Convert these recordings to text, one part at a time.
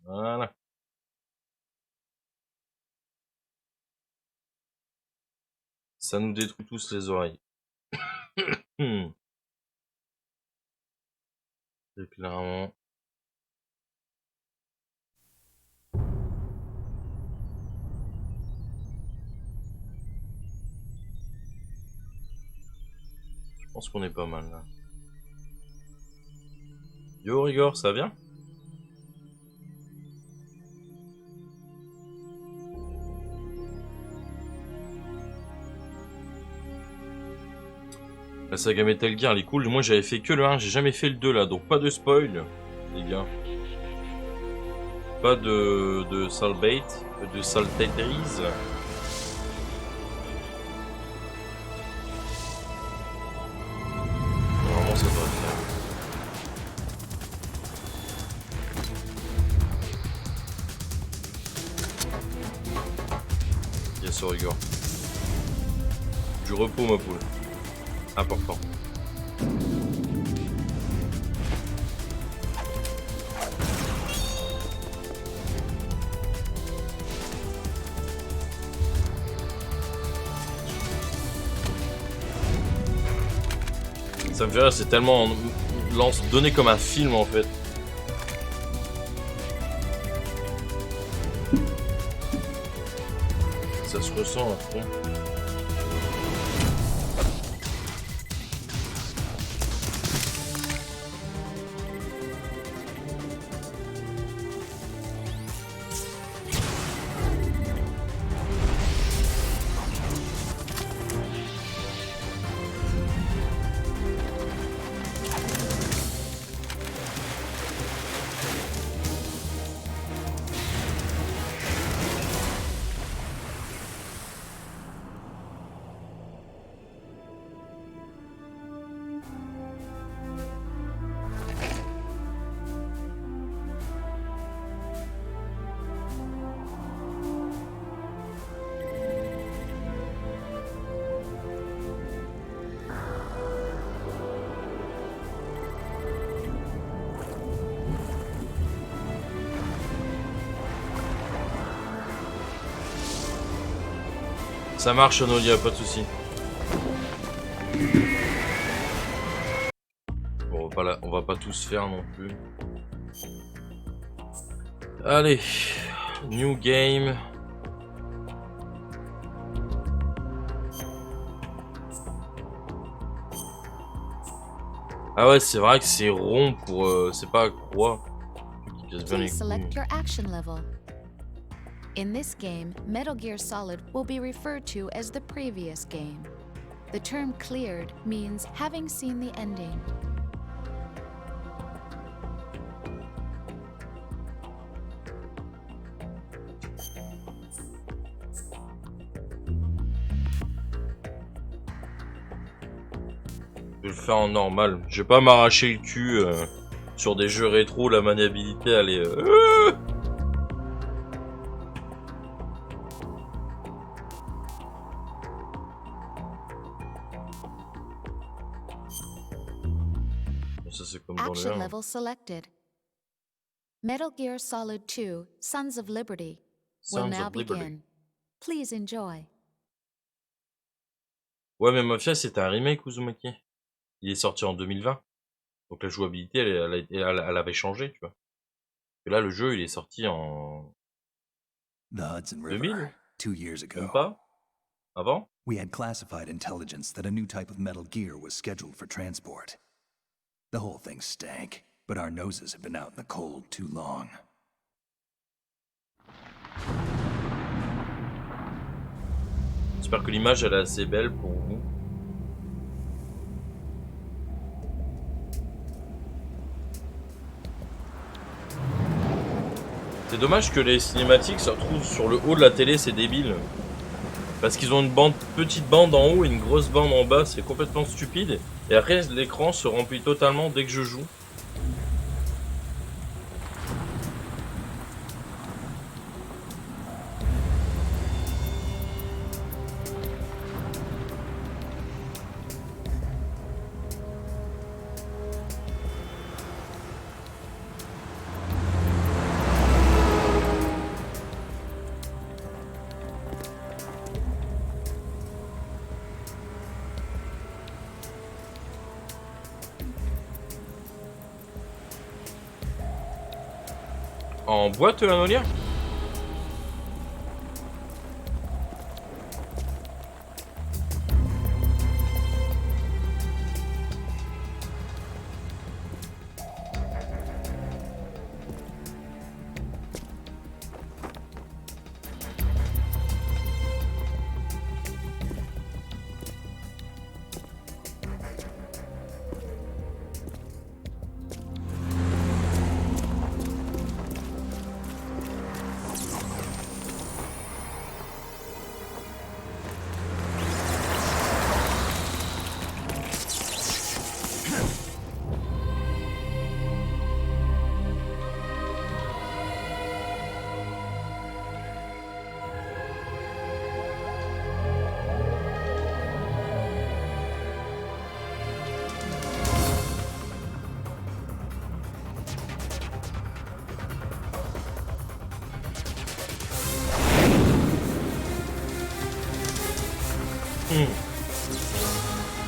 Voilà. Ça nous détruit tous les oreilles. C'est clairement... Je pense qu'on est pas mal là. Yo Rigor, ça vient? La saga Metal Gear, elle est cool. Moi, j'avais fait que le 1, j'ai jamais fait le 2 là, donc pas de spoil, les gars. Pas de salbait, de saltateries. Normalement, ça doit le faire. Yes, Rigor. Du repos, ma poule. Important. Ça me fait rire, c'est tellement donné comme un film en fait. Ça se ressent à fond. Ça marche, Anolia, pas de soucis. Bon, on va pas tous faire non plus. Allez, new game. Ah ouais, c'est vrai que c'est rond pour... c'est pas croix. Please select your action level. In this game, Metal Gear Solid will be referred to as the previous game. The term cleared means having seen the ending. Je vais le faire en normal. Je vais pas m'arracher le cul sur des jeux rétro, la maniabilité elle est... Ça c'est comme dans le Action 1. level selected. Metal Gear Solid 2: Sons of Liberty will Sons now of Liberty. begin. Please enjoy. Ouais, mais Mafia c'était un remake, Uzumaki. Il est sorti en 2020. Donc la jouabilité elle avait changé, tu vois. Et là le jeu il est sorti en... The Hudson 2000? River, 2 years Même ago. pas? Avant? We had classified intelligence that a new type of Metal Gear was scheduled for transport. The whole thing stank, but our noses have been out in the cold too long. J'espère que l'image elle est assez belle pour vous. C'est dommage que les cinématiques se retrouvent sur le haut de la télé, c'est débile. Parce qu'ils ont une petite bande en haut et une grosse bande en bas, c'est complètement stupide. Et après l'écran se remplit totalement dès que je joue. En boîte un lierre?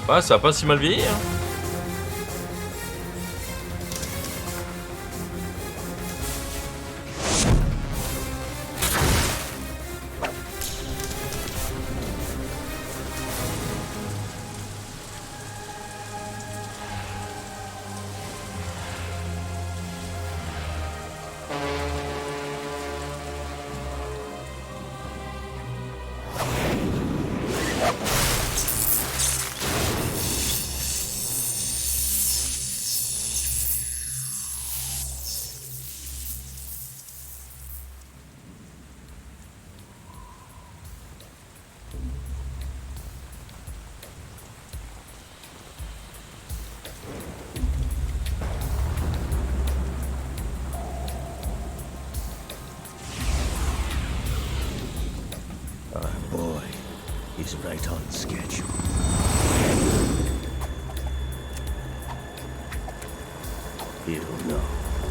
Ouais, ça a pas si mal vieilli, hein. Boy, he's right on schedule. He'll know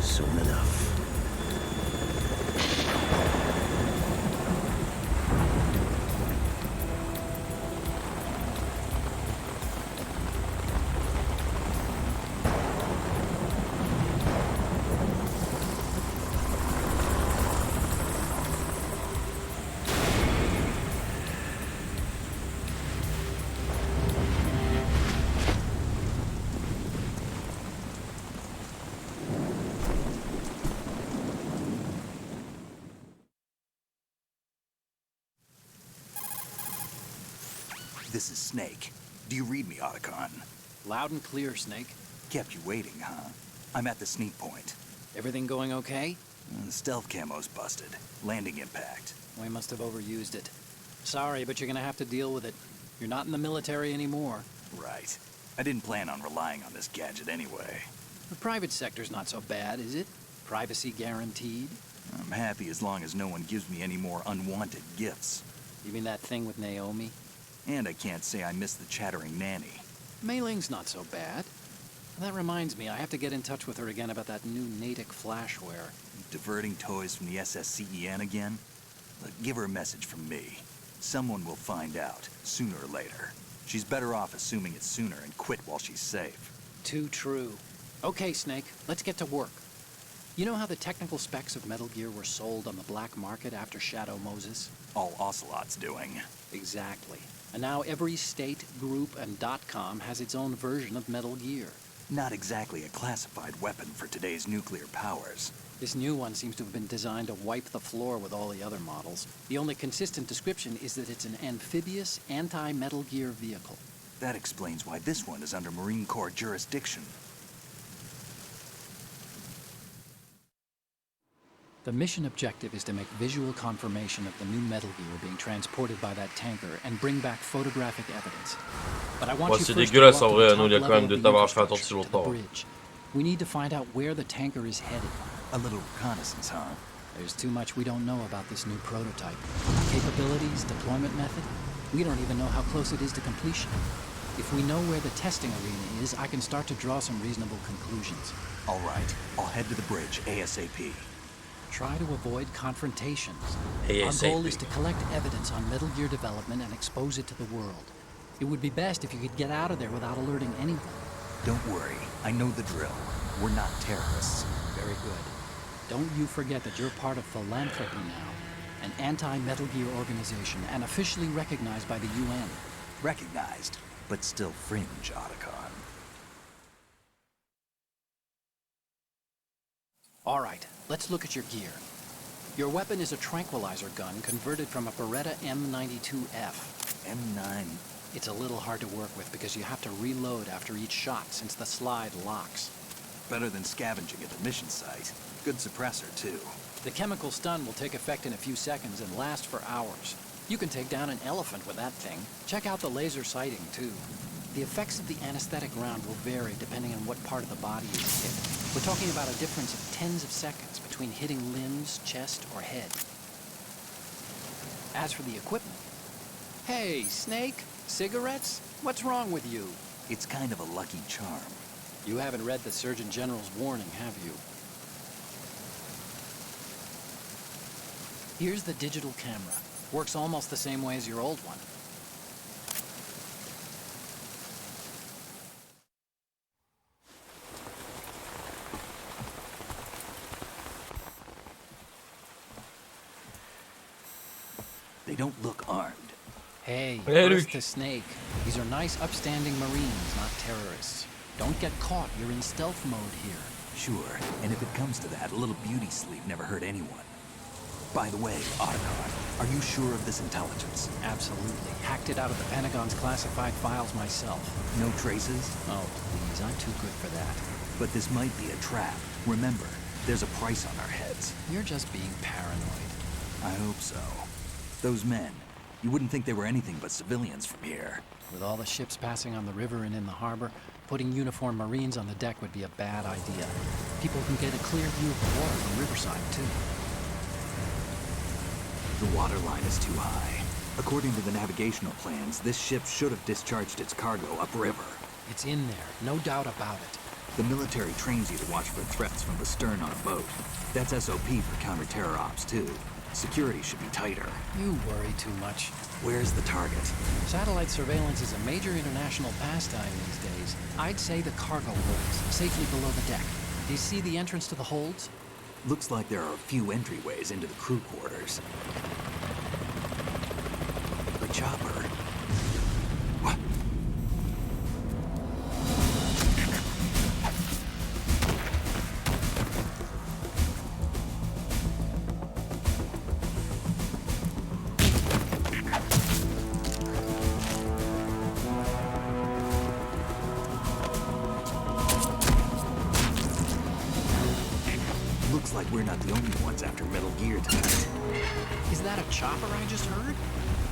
soon enough. This is Snake. Do you read me, Otacon? Loud and clear, Snake. Kept you waiting, huh? I'm at the sneak point. Everything going okay? The stealth camo's busted. Landing impact. We must have overused it. Sorry, but you're gonna have to deal with it. You're not in the military anymore. Right. I didn't plan on relying on this gadget anyway. The private sector's not so bad, is it? Privacy guaranteed? I'm happy as long as no one gives me any more unwanted gifts. You mean that thing with Naomi? And I can't say I miss the chattering nanny. Mailing's not so bad. That reminds me, I have to get in touch with her again about that new Natick flashware. Diverting toys from the SSCEN again? Look, give her a message from me. Someone will find out, sooner or later. She's better off assuming it sooner and quit while she's safe. Too true. Okay, Snake, let's get to work. You know how the technical specs of Metal Gear were sold on the black market after Shadow Moses? All Ocelot's doing. Exactly. And now every state, group, and .com has its own version of Metal Gear. Not exactly a classified weapon for today's nuclear powers. This new one seems to have been designed to wipe the floor with all the other models. The only consistent description is that it's an amphibious, anti-Metal Gear vehicle. That explains why this one is under Marine Corps jurisdiction. The mission objective is to make visual confirmation of the new Metal Gear being transported by that tanker and bring back photographic evidence. But I want you c'est first dégueulasse to en walk vrai, to the nous, il y a top quand même level de of the t'avoir fait attendre si infrastructure to the longtemps. bridge. We need to find out where the tanker is headed. A little reconnaissance, huh? There's too much we don't know about this new prototype. Capabilities, deployment method. We don't even know how close it is to completion. If we know where the testing arena is, I can start to draw some reasonable conclusions. All right, I'll head to the bridge ASAP. Try to avoid confrontations. ASAP. Our goal is to collect evidence on Metal Gear development and expose it to the world. It would be best if you could get out of there without alerting anyone. Don't worry, I know the drill. We're not terrorists. Very good. Don't you forget that you're part of Philanthropy now, an anti-Metal Gear organization and officially recognized by the UN. Recognized, but still fringe, Otacon. All right, let's look at your gear. Your weapon is a tranquilizer gun converted from a Beretta M92F. M9. It's a little hard to work with because you have to reload after each shot since the slide locks. Better than scavenging at the mission site. Good suppressor, too. The chemical stun will take effect in a few seconds and last for hours. You can take down an elephant with that thing. Check out the laser sighting, too. The effects of the anesthetic round will vary depending on what part of the body is hit. We're talking about a difference of tens of seconds between hitting limbs, chest, or head. As for the equipment... Hey, Snake? Cigarettes? What's wrong with you? It's kind of a lucky charm. You haven't read the Surgeon General's warning, have you? Here's the digital camera. Works almost the same way as your old one. They don't look armed. Hey, Hey, first Luke. to Snake. These are nice, upstanding Marines, not terrorists. Don't get caught. You're in stealth mode here. Sure, and if it comes to that, a little beauty sleep never hurt anyone. By the way, Otacon, are you sure of this intelligence? Absolutely. Hacked it out of the Pentagon's classified files myself. No traces? Oh, please, I'm too good for that. But this might be a trap. Remember, there's a price on our heads. You're just being paranoid. I hope so. Those men, you wouldn't think they were anything but civilians from here. With all the ships passing on the river and in the harbor, putting uniformed Marines on the deck would be a bad idea. People can get a clear view of the water from Riverside, too. The water line is too high. According to the navigational plans, this ship should have discharged its cargo upriver. It's in there, no doubt about it. The military trains you to watch for threats from the stern on a boat. That's SOP for counter-terror ops, too. Security should be tighter. You worry too much. Where's the target? Satellite surveillance is a major international pastime these days. I'd say the cargo holds, safely below the deck. Do you see the entrance to the holds? Looks like there are a few entryways into the crew quarters. The chopper. What? Looks like we're not the only ones after Metal Gear tonight. Is that a chopper I just heard?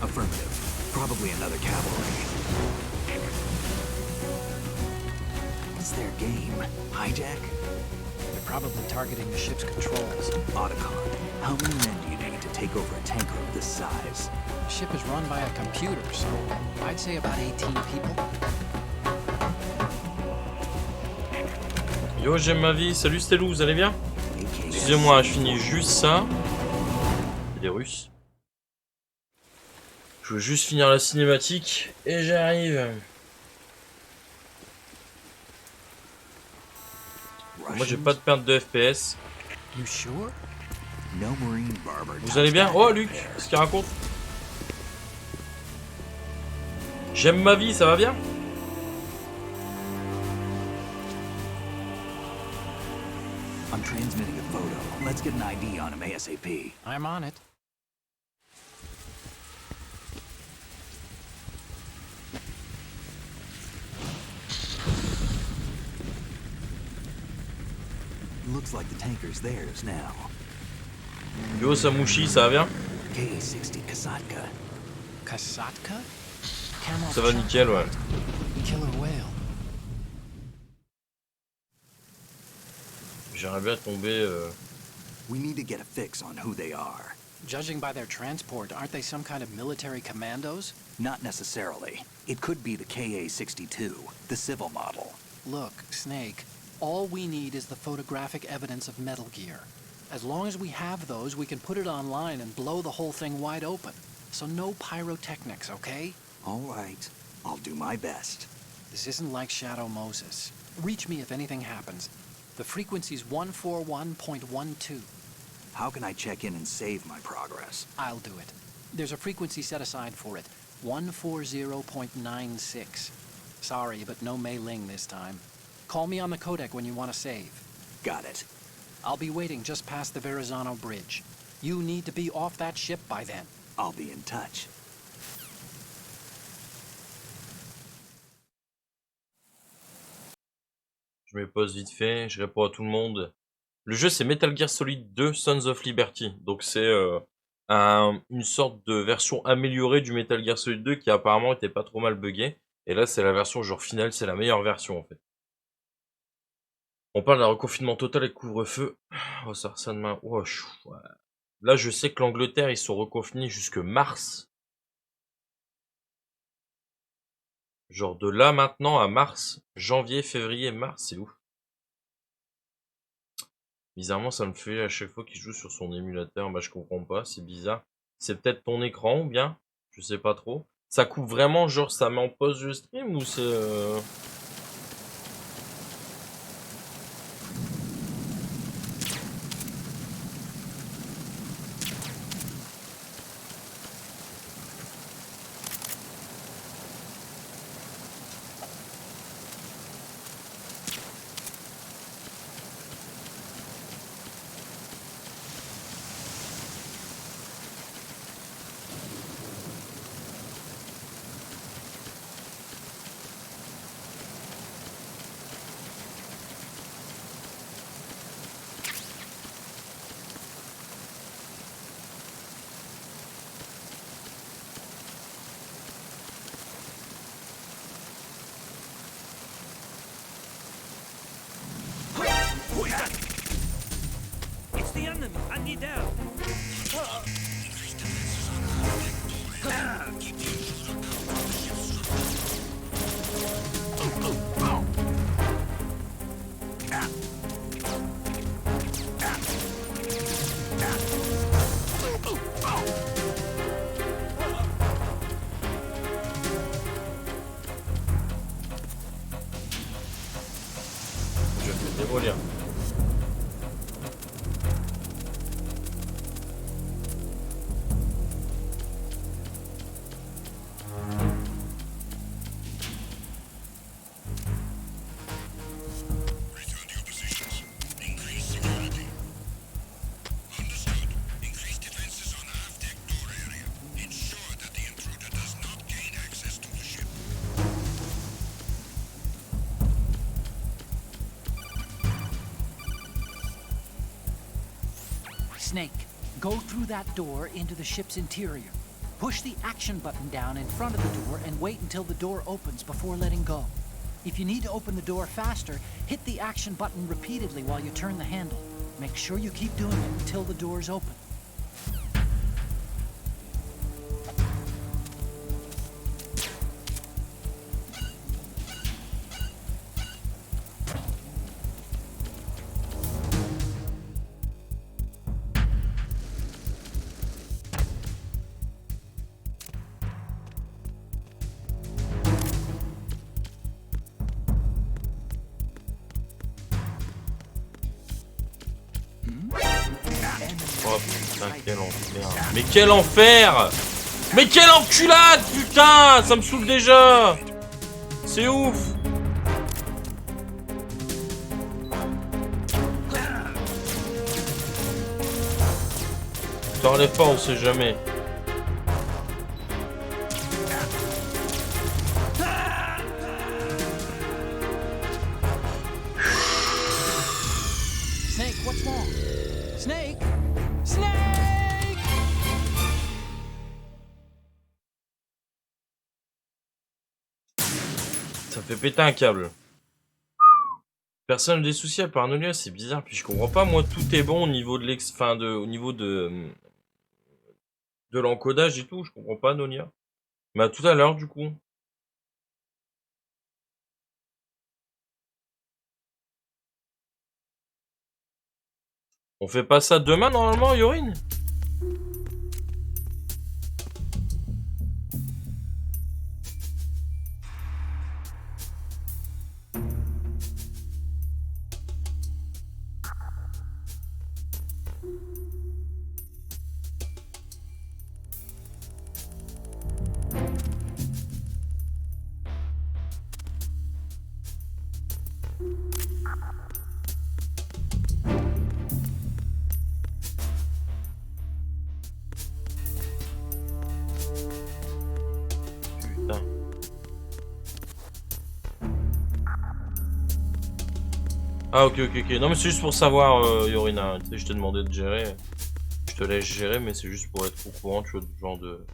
Affirmative. Probably another cavalry. What's their game? Hijack? They're probably targeting the ship's controls. Otacon, how many men do you need to take over a tanker of this size? The ship is run by a computer, so I'd say about 18 people. Yo, j'aime ma vie. Salut, c'était Lou, vous allez bien? Excusez-moi, je finis juste ça. C'est des Russes. Je veux juste finir la cinématique et j'arrive. Moi, j'ai pas de perte de FPS. You sure? No Marine barber. Vous allez bien? Oh, Luc, qu'est-ce qu'il raconte? J'aime ma vie, ça va bien? I'm transmitting a photo. Let's get an ID on him ASAP. I'm on it. Looks like the tanker's theirs now. Yo, Samouchi, ça va bien? KA-60 Kasatka. Kasatka? Camel Ça va nickel, ouais. Killer whale. J'aimerais bien tomber... We need to get a fix on who they are. Judging by their transport, aren't they some kind of military commandos? Not necessarily. It could be the KA-62, the civil model. Look, Snake, all we need is the photographic evidence of Metal Gear. As long as we have those, we can put it online and blow the whole thing wide open. So no pyrotechnics, okay? All right. I'll do my best. This isn't like Shadow Moses. Reach me if anything happens. The frequency's 141.12. How can I check in and save my progress? I'll do it. There's a frequency set aside for it. 140.96. Sorry, but no Mei Ling this time. Call me on the codec when you want to save. Got it. I'll be waiting just past the Verrazano Bridge. You need to be off that ship by then. I'll be in touch. Je me pose vite fait, je réponds à tout le monde. Le jeu c'est Metal Gear Solid 2 Sons of Liberty. Donc c'est une sorte de version améliorée du Metal Gear Solid 2 qui apparemment était pas trop mal buggé. Et là c'est la version genre finale, c'est la meilleure version en fait. On parle d'un reconfinement total et couvre-feu. Oh ça ressemble à... Oh, ouais. Là je sais que l'Angleterre ils sont reconfinés jusque mars. Genre de là maintenant à mars, janvier, février, mars, c'est ouf. Bizarrement, ça me fait à chaque fois qu'il joue sur son émulateur, bah je comprends pas, c'est bizarre. C'est peut-être ton écran ou bien, je sais pas trop. Ça coupe vraiment, genre ça met en pause le stream ou c'est... It's the enemy. I need help. Je vais démolir. Snake, go through that door into the ship's interior. Push the action button down in front of the door and wait until the door opens before letting go. If you need to open the door faster, hit the action button repeatedly while you turn the handle. Make sure you keep doing it until the door's open. Oh putain, quel enfer. Mais quel enfer! Mais quelle enculade, putain! Ça me saoule déjà! C'est ouf! T'enlèves pas, on sait jamais. Snake, what's wrong? Snake! Snake! Ça fait péter un câble. Personne n'a des soucis à part Nolia, c'est bizarre. Puis je comprends pas, moi tout est bon au niveau de l'ex, enfin au niveau de l'encodage et tout. Je comprends pas Nolia. Mais à tout à l'heure du coup. On fait pas ça demain normalement, Yorin? Ah ok ok ok. Non mais c'est juste pour savoir Yorina, tu sais je t'ai demandé de gérer. Je te laisse gérer mais c'est juste pour être au courant tu vois du genre de...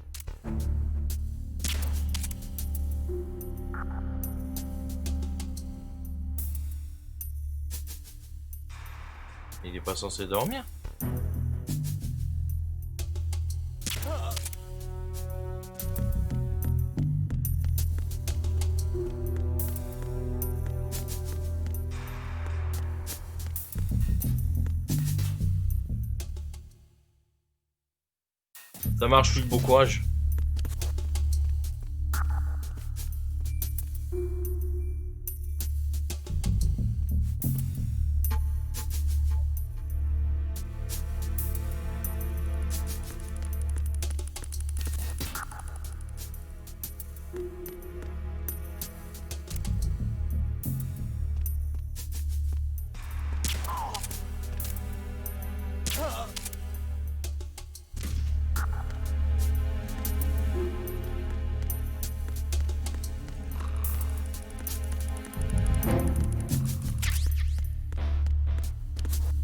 Il est pas censé dormir. Ça marche, Luc, bon courage.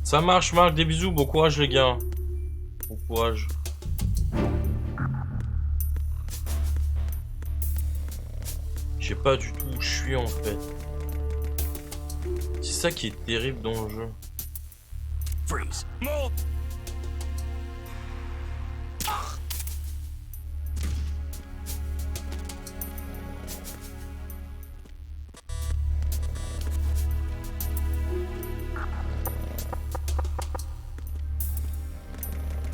Ça marche, Marc, des bisous, bon courage les gars. Bon courage. Je sais pas du tout où je suis en fait. C'est ça qui est terrible dans le jeu. Freeze.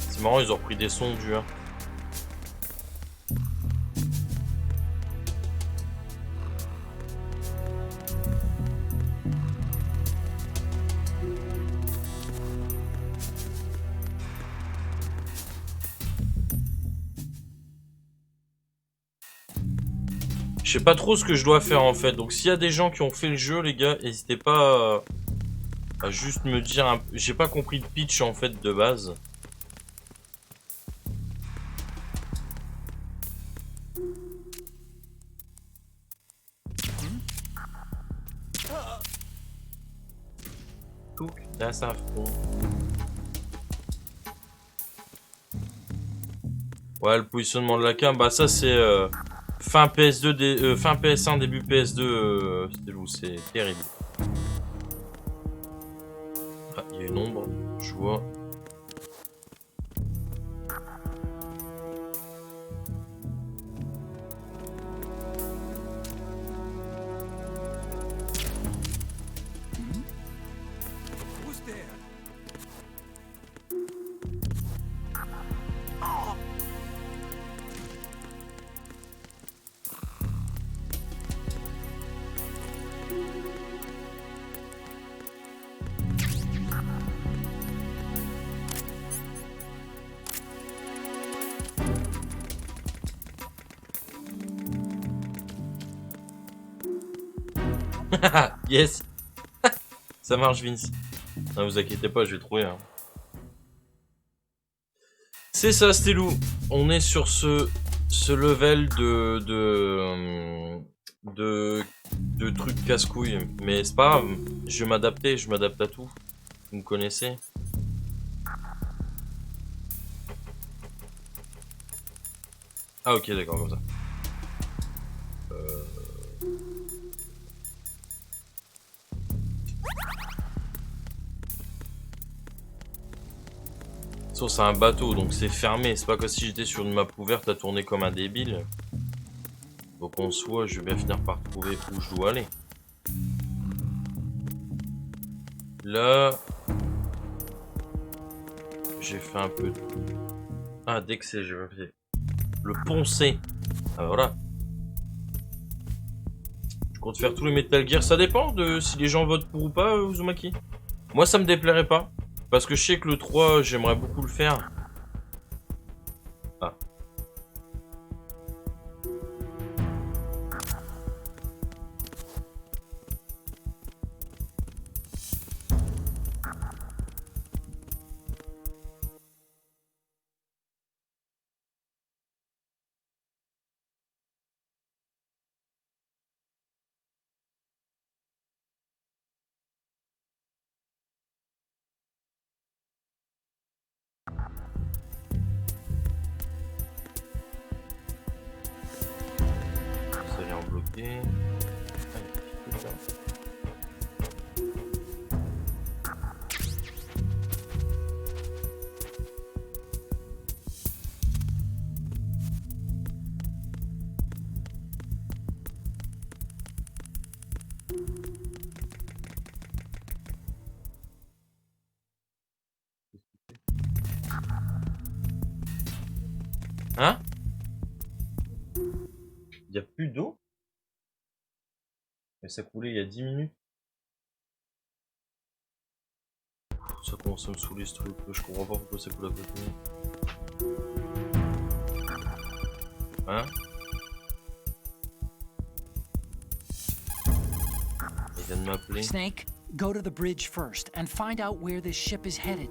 C'est marrant, ils ont repris des sons du 1. Je sais pas trop ce que je dois faire en fait, donc s'il y a des gens qui ont fait le jeu les gars, n'hésitez pas à juste me dire un... J'ai pas compris le pitch en fait de base. Là ça fond. Ouais, le positionnement de la cam, bah ça c'est fin PS2, fin PS1, début PS2, c'était où c'est terrible. Ah, il y a une ombre, je vois. Who's there? Yes. Ça marche Vince. Non vous inquiétez pas, je vais trouver. Hein. C'est ça Stelou. On est sur ce level de trucs casse-couilles. Mais c'est pas grave, je vais m'adapter, je m'adapte à tout. Vous me connaissez. Ah ok d'accord comme ça. C'est un bateau, donc c'est fermé. C'est pas comme si j'étais sur une map ouverte à tourner comme un débile. Donc en soi, je vais bien finir par trouver où je dois aller. Là... J'ai fait un peu de... Ah, dès que c'est, je vais faire... Le poncer. Ah voilà. Je compte faire tous les Metal Gear. Ça dépend de si les gens votent pour ou pas, Uzumaki. Moi, ça me déplairait pas. Parce que je sais que le 3, j'aimerais beaucoup le faire. Ah. Et... Hein? Il n'y a plus d'eau? Mais ça coulait il y a 10 minutes. Ça commence à me saouler ce truc, je comprends pas pourquoi ça coule à côté. Hein? Il vient de m'appeler. Snake, go to the bridge first and find out where this ship is headed.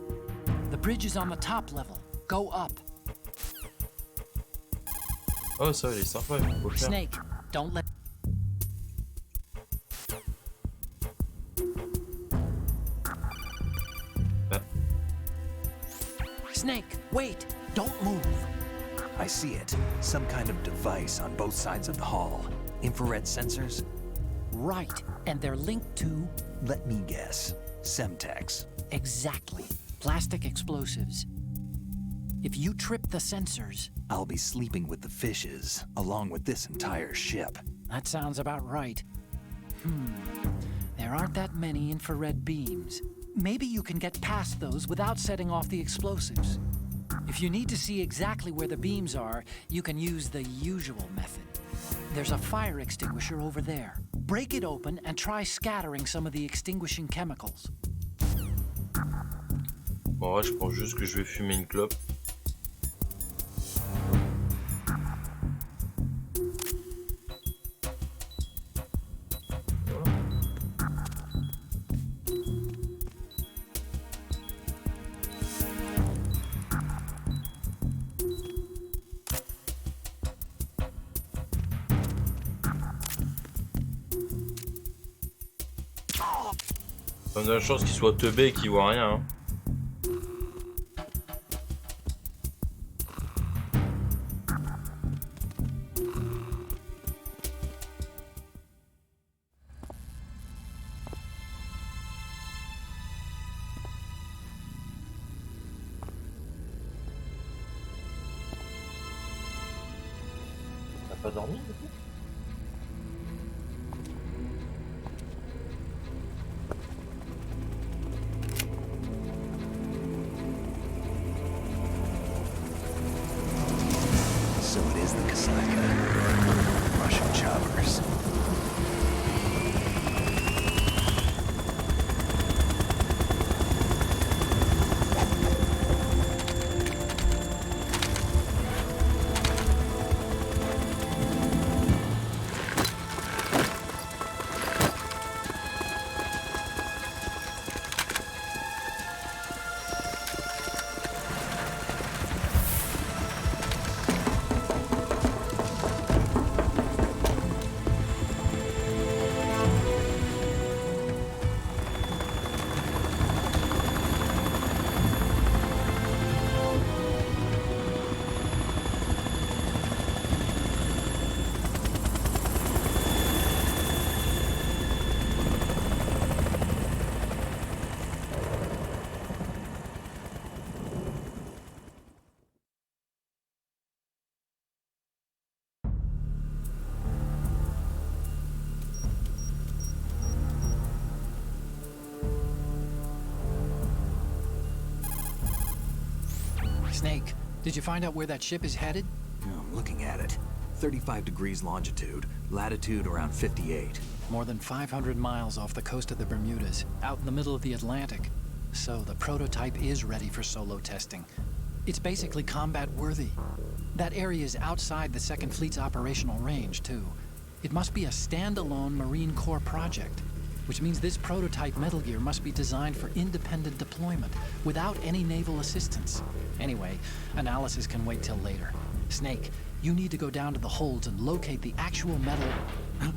The bridge is on the top level. Go up. Oh ça il est sympa, il faut le faire. Snake, don't let... Snake, wait! Don't move! I see it. Some kind of device on both sides of the hall. Infrared sensors? Right, and they're linked to... Let me guess. Semtex. Exactly. Plastic explosives. If you trip the sensors... I'll be sleeping with the fishes, along with this entire ship. That sounds about right. There aren't that many infrared beams. Maybe you can get past those without setting off the explosives. If you need to see exactly where the beams are, you can use the usual method. There's a fire extinguisher over there. Break it open and try scattering some of the extinguishing chemicals. Bon, ouais, je pense juste que je vais fumer une clope. On a de la chance qu'il soit teubé et qu'il voit rien. Hein. T'as pas dormi du coup ? So it is the Kasaka. Russian choppers. Snake, did you find out where that ship is headed? I'm looking at it. 35 degrees longitude, latitude around 58. More than 500 miles off the coast of the Bermudas, out in the middle of the Atlantic. So the prototype is ready for solo testing. It's basically combat worthy. That area is outside the Second Fleet's operational range, too. It must be a standalone Marine Corps project, which means this prototype Metal Gear must be designed for independent deployment, without any naval assistance. Anyway, analysis can wait till later. Snake, you need to go down to the holds and locate the actual metal... Huh?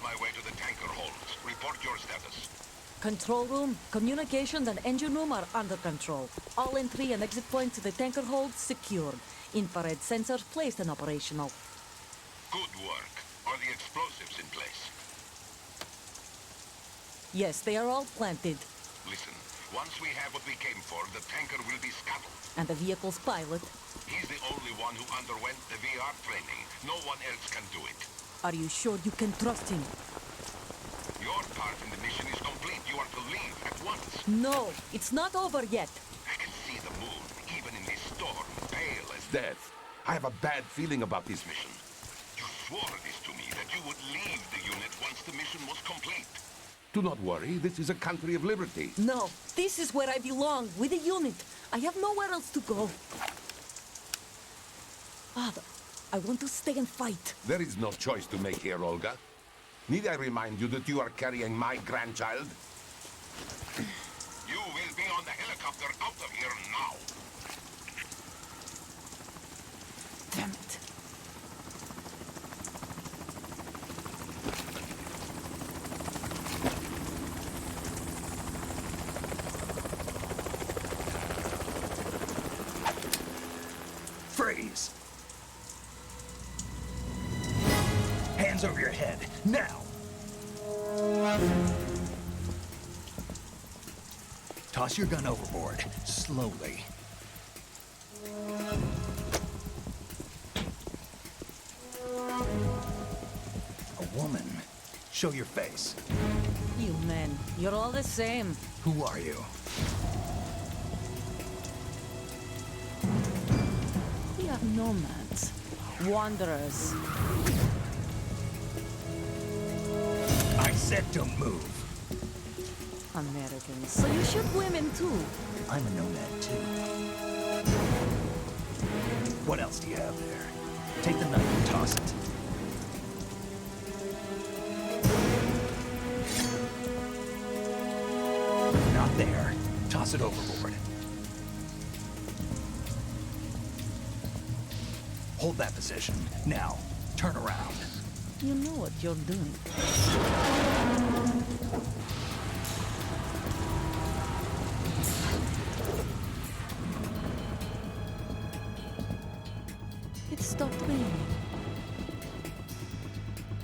my way to the tanker holds. Report your status. Control room, communications, and engine room are under control. All entry and exit points to the tanker hold secured. Infrared sensors placed and operational. Good work. Are the explosives in place? Yes, they are all planted. Listen, once we have what we came for, the tanker will be scuttled. And the vehicle's pilot. He's the only one who underwent the VR training. No one else can do it. Are you sure you can trust him? Your part in the mission is complete. You are to leave at once. No, it's not over yet. I can see the moon, even in this storm, pale as Death. I have a bad feeling about this mission. you swore this to me, that you would leave the unit once the mission was complete. Do not worry, this is a country of liberty. No, this is where I belong, with the unit. I have nowhere else to go. Father, I want to stay and fight. There is no choice to make here, Olga. Need I remind you that you are carrying my grandchild? You will be on the helicopter out of here now. Damn it. Freeze! Hands over your head, now! Toss your gun overboard, slowly. A woman. Show your face. You men, you're all the same. Who are you? We are nomads, wanderers. I said don't move. Americans, so you shoot women too. I'm a nomad too. What else do you have there? Take the knife and toss it. Not there. Toss it overboard. Hold that position. Now, turn around. You know what you're doing. It stopped raining.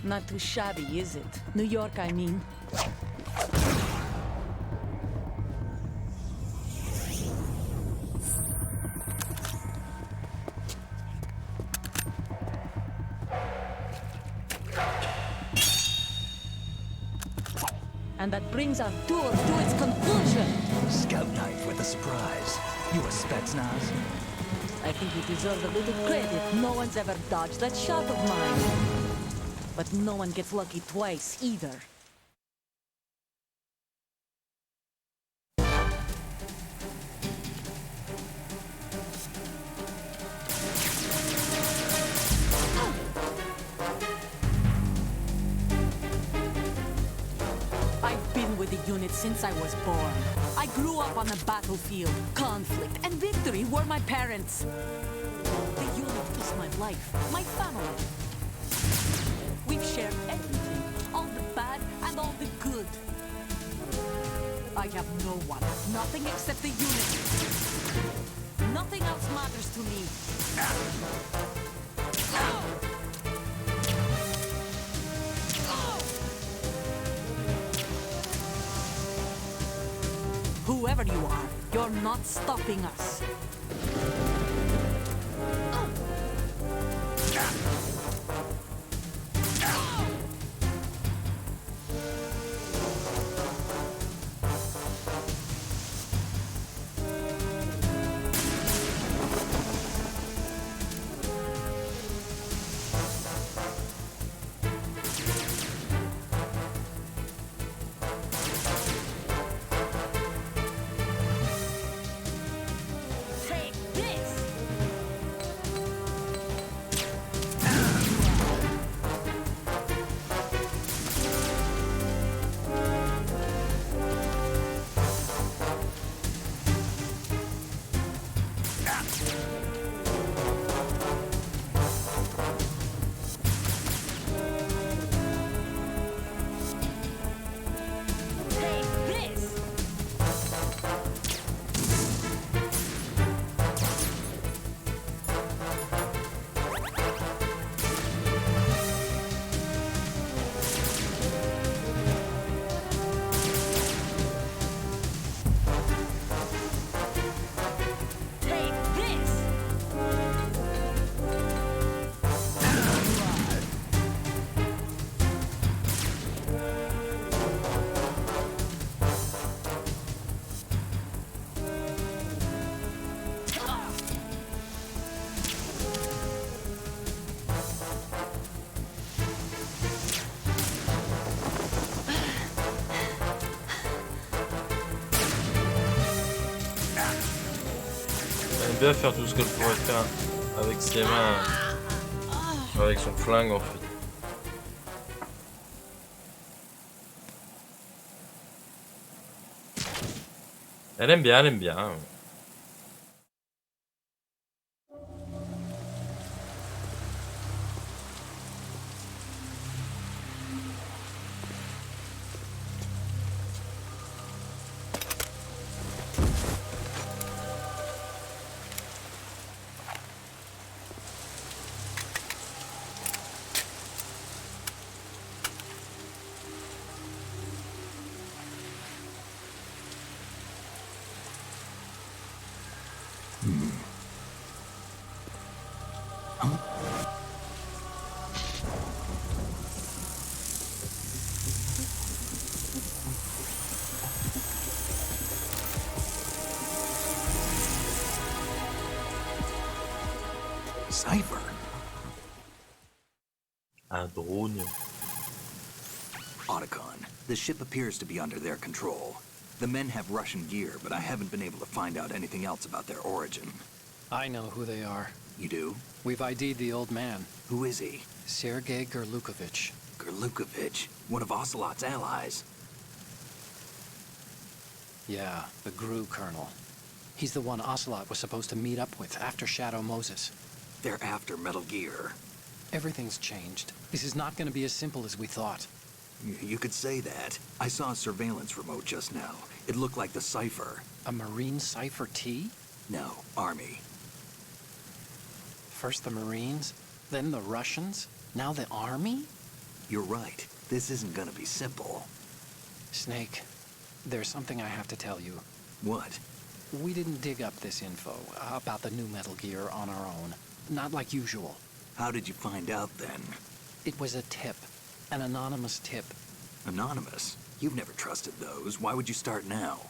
Not too shabby, is it? New York, I mean. And that brings our tour to its conclusion. Scout knife with a surprise. You a Spetsnaz? I think you deserve a little credit. No one's ever dodged that shot of mine. But no one gets lucky twice, either. I've been with the unit since I was born. I grew up on the battlefield. Conflict and victory were my parents. The unit is my life, my family. We've shared everything, all the bad and all the good. I have no one, nothing except the unit. Nothing else matters to me. Whoever you are, you're not stopping us. Elle aime bien faire tout ce qu'elle pourrait faire avec ses mains, avec son flingue en fait. Elle aime bien, elle aime bien. Cipher. Un drone. Otacon, the ship appears to be under their control. The men have Russian gear, but I haven't been able to find out anything else about their origin. I know who they are. You do? We've ID'd the old man. Who is he? Sergei Gerlukovich. Gerlukovich, one of Ocelot's allies. Yeah, the GRU colonel. He's the one Ocelot was supposed to meet up with after Shadow Moses. They're after Metal Gear. Everything's changed. This is not going to be as simple as we thought. You could say that. I saw a surveillance remote just now. It looked like the Cipher. A Marine Cipher T? No, Army. First the Marines, then the Russians, now the Army? You're right. This isn't gonna be simple. Snake, there's something I have to tell you. What? We didn't dig up this info about the new Metal Gear on our own. Not like usual. How did you find out then? It was a tip. An anonymous tip. Anonymous? You've never trusted those. Why would you start now?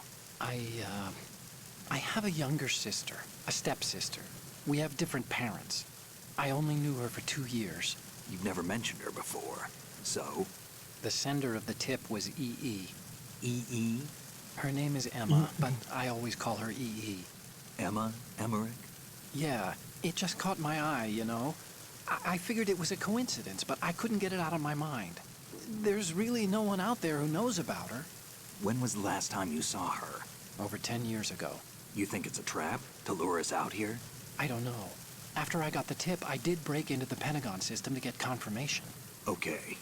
I have a younger sister, a stepsister. We have different parents. I only knew her for 2 years. You've never mentioned her before. So? The sender of the tip was EE. EE? Her name is Emma, but I always call her EE. Emma? Emmerich? Yeah, it just caught my eye, you know? I figured it was a coincidence, but I couldn't get it out of my mind. There's really no one out there who knows about her. When was the last time you saw her? Over 10 years ago. You think it's a trap to lure us out here? I don't know. After I got the tip, I did break into the Pentagon system to get confirmation. Okay.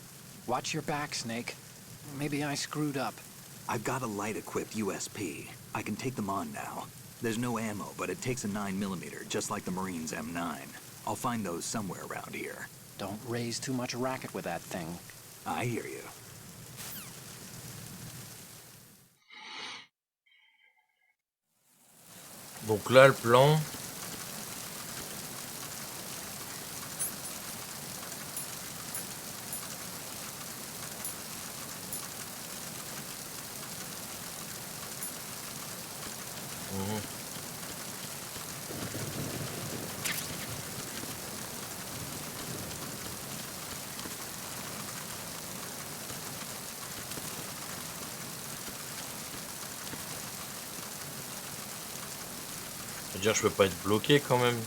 Watch your back, Snake. Maybe I screwed up. I've got a light-equipped USP. I can take them on now. There's no ammo, but it takes a 9mm, just like the Marines' M9. I'll find those somewhere around here. Don't raise too much racket with that thing. I hear you. Donc là, le plan... Je veux dire, je peux pas être bloqué quand même.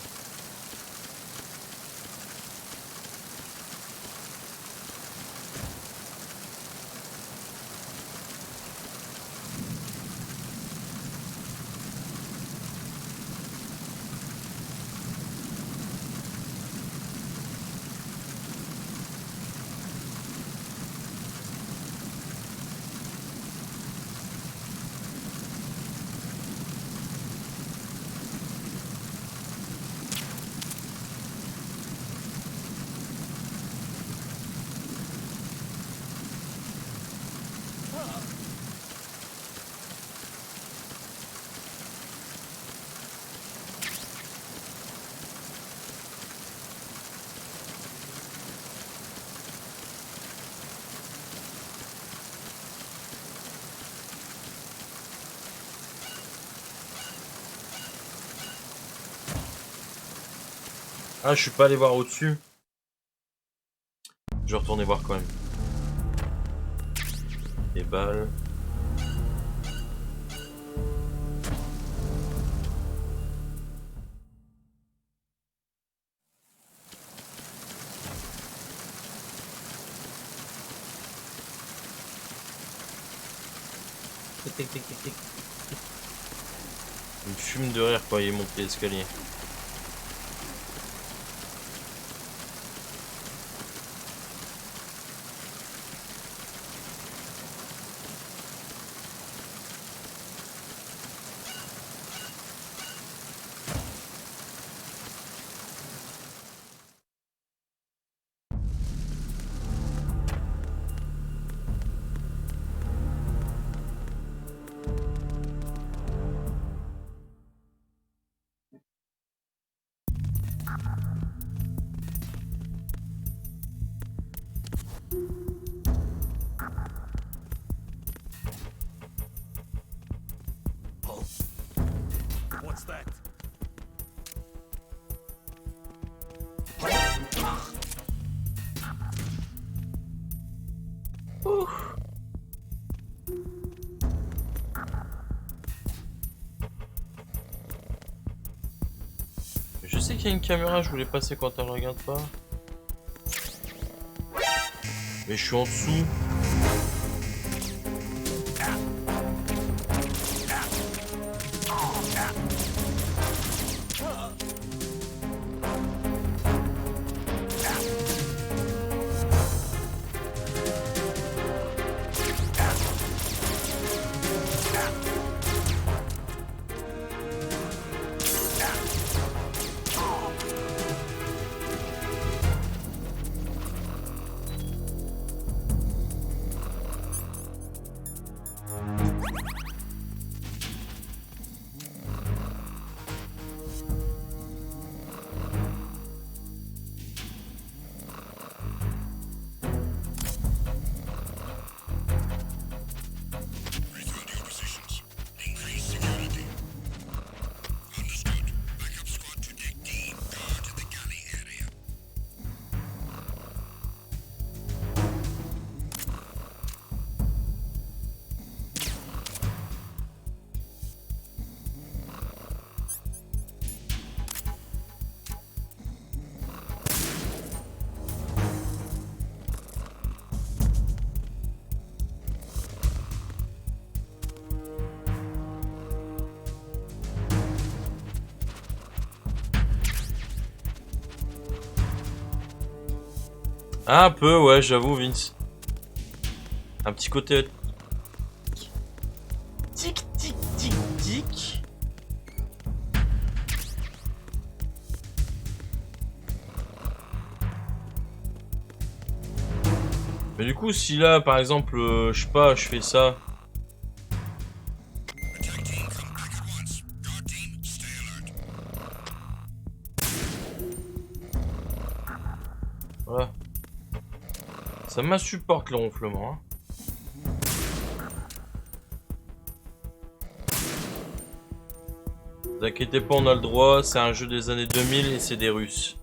Ah, je suis pas allé voir au-dessus. Je vais retourner voir quand même. Les balles. tic, tic, tic, tic. Il me fume de rire quand il monte l'escalier. What's that? Je sais qu'il y a une caméra, je voulais passer quand elle regarde pas. Mais je suis en dessous. Un peu, ouais, j'avoue, Vince. Un petit côté... Tic, tic, tic, tic. Mais du coup, si là, par exemple, je sais pas, je fais ça... Voilà. Ça m'insupporte le ronflement. Hein. Ne vous inquiétez pas, on a le droit. C'est un jeu des années 2000 et c'est des Russes.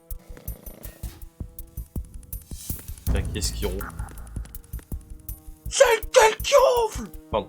Enfin, qu'est-ce qui ronfle? C'est lequel qui ronfle? Pardon.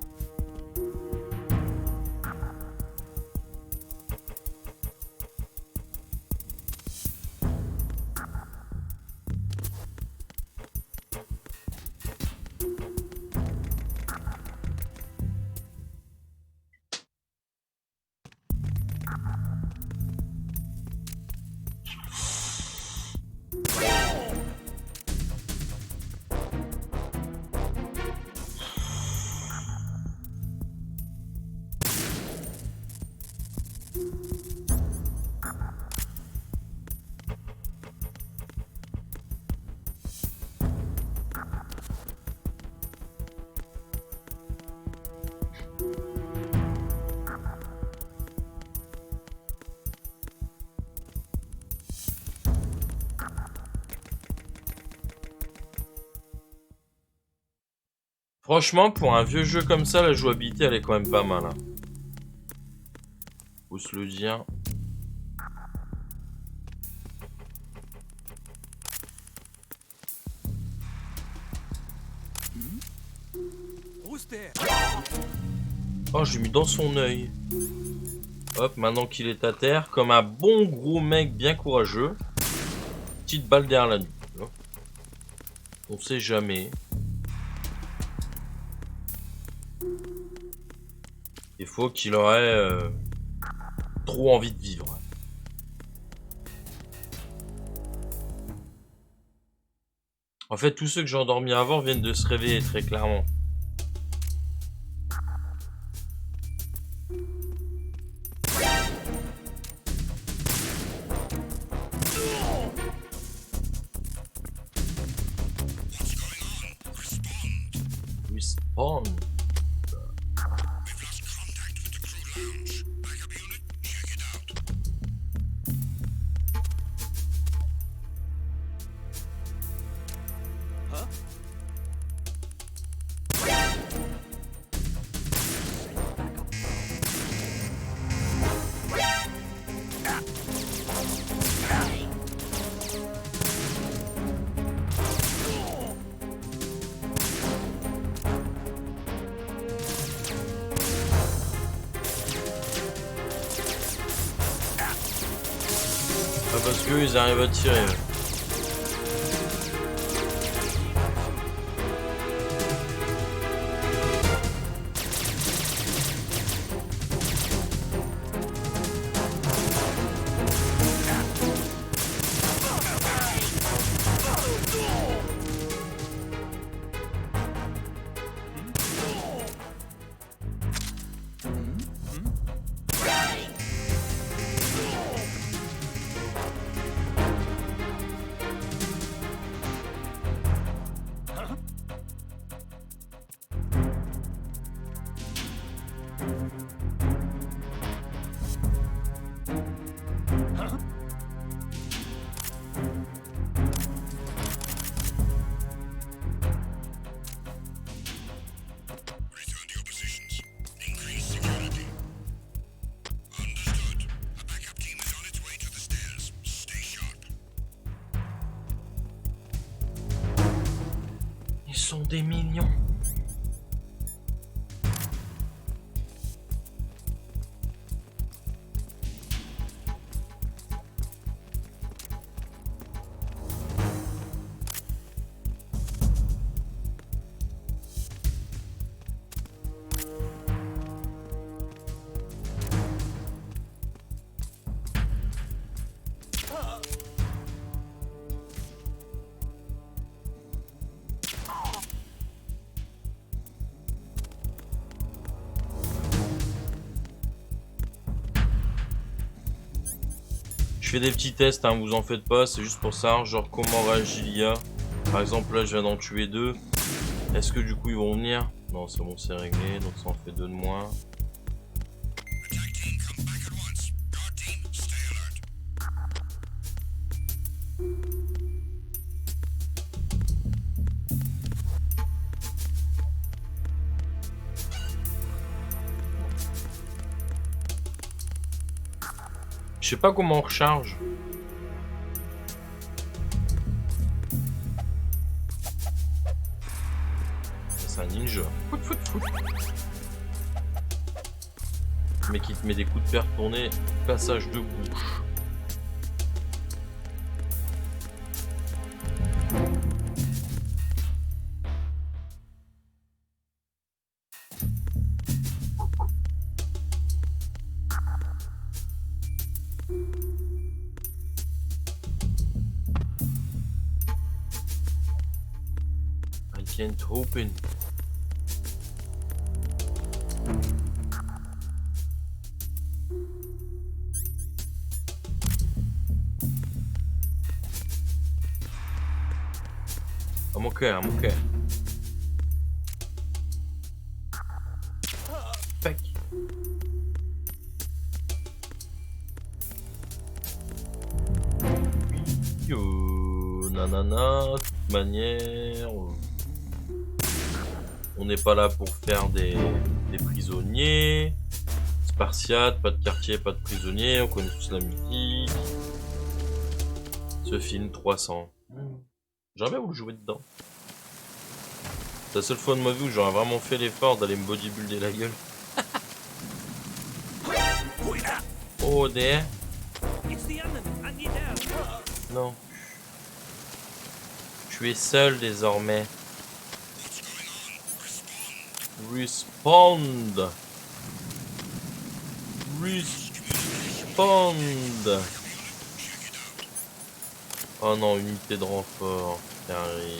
Franchement, pour un vieux jeu comme ça, la jouabilité, elle est quand même pas mal. Hein. Faut se le dire. Oh, j'ai mis dans son œil. Hop, maintenant qu'il est à terre, comme un bon gros mec bien courageux. Petite balle derrière la nuque. On sait jamais. Il faut qu'il aurait trop envie de vivre. En fait, tous ceux que j'ai endormis avant viennent de se réveiller très clairement. Respawn. Parce que ils arrivent à tirer. Ils sont des millions. Je fais des petits tests, hein, vous en faites pas, c'est juste pour savoir genre comment réagit l'IA. Par exemple là je viens d'en tuer 2. Est-ce que du coup ils vont venir? Non c'est bon, c'est réglé, donc ça en fait 2 de moins. Je sais pas comment on recharge. C'est un ninja. Le mec qui te met des coups de fer tournés, passage de bouche. Can't open. I'm okay. Tac. Yo, nanana, de toute manière. On n'est pas là pour faire des prisonniers. Spartiate, pas de quartier, pas de prisonniers. On connaît tous la musique. Ce film 300. Jamais voulu jouer dedans. C'est la seule fois de ma vie où j'aurais vraiment fait l'effort d'aller me bodybuilder la gueule. Oh, there. Non. Tu es seul désormais. Respond. Respond. Oh non, unité de renfort qui arrive.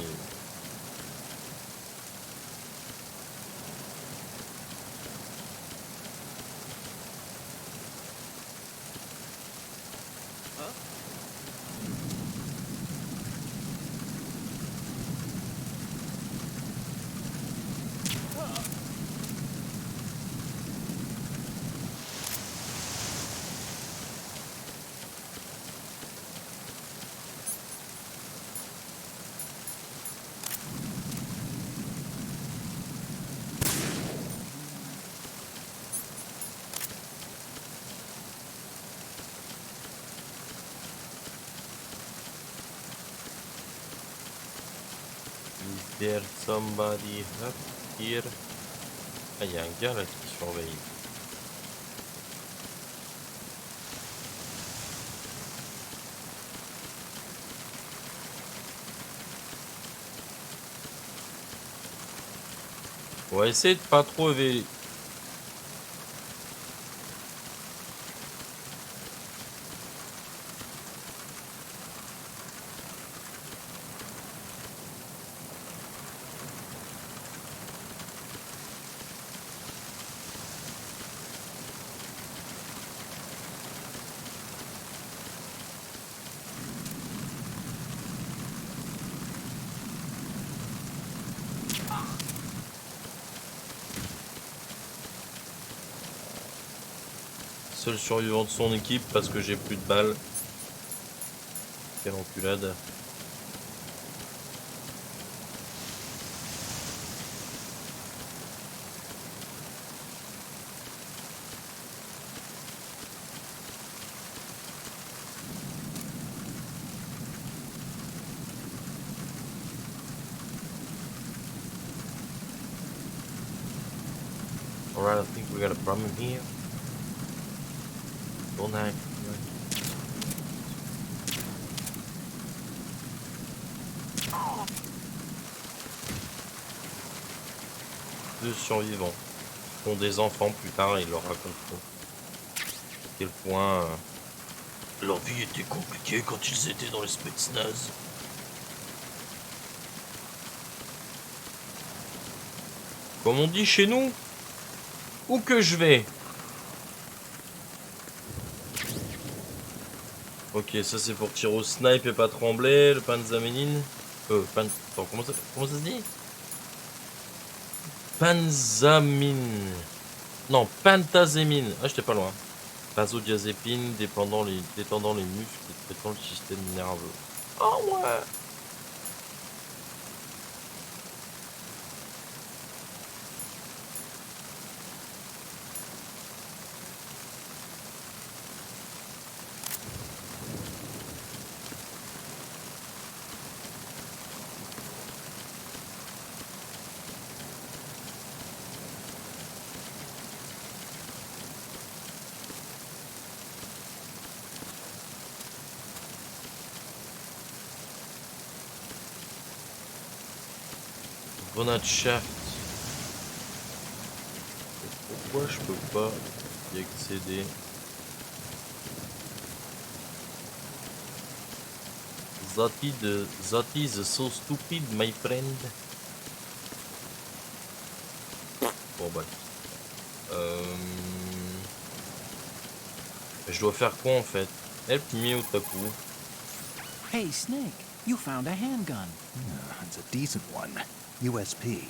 Is there somebody up here? Ah, il y a un gars là qui surveille. On va essayer de pas trop éveiller. Seul survivant de son équipe parce que j'ai plus de balles. Quelle enculade. Alright, I think we got a problem here. Don't hack. Deux survivants ont des enfants plus tard et ils leur raconteront à quel point leur vie était compliquée quand ils étaient dans les Spetsnaz. Comme on dit chez nous, où que je vais. Ok, ça c'est pour tirer au snipe et pas trembler, le panzamine. Attends, comment ça se dit? Panzamine. Non, pentazémine. Ah, j'étais pas loin. Benzodiazépine, détendant les muscles et traitant le système nerveux. Oh ouais. Grenade shaft. Pourquoi je peux pas y accéder? That is so stupid, my friend. Bon bah. Je dois faire quoi en fait? Help me otaku. Hey Snake, you found a handgun. It's a decent one. USP.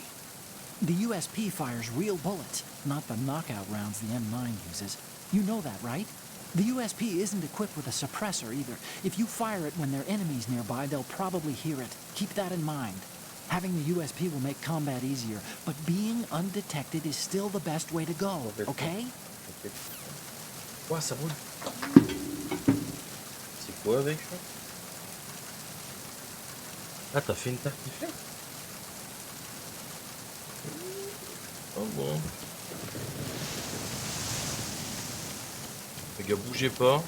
The USP fires real bullets, not the knockout rounds the M9 uses. You know that, right? The USP isn't equipped with a suppressor either. If you fire it when there are enemies nearby, they'll probably hear it. Keep that in mind. Having the USP will make combat easier, but being undetected is still the best way to go, okay? Quoi, ça roule? C'est quoi avec ça? Ah, t'as fait une tartiflette? Oh bon. Les gars, bougez pas.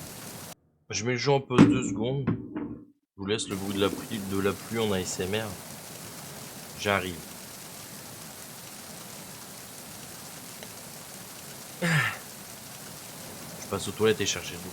Je mets le jeu en pause 2 secondes. Je vous laisse le bruit de la pluie en ASMR. J'arrive. Je Je passe aux toilettes et chercher de l'eau.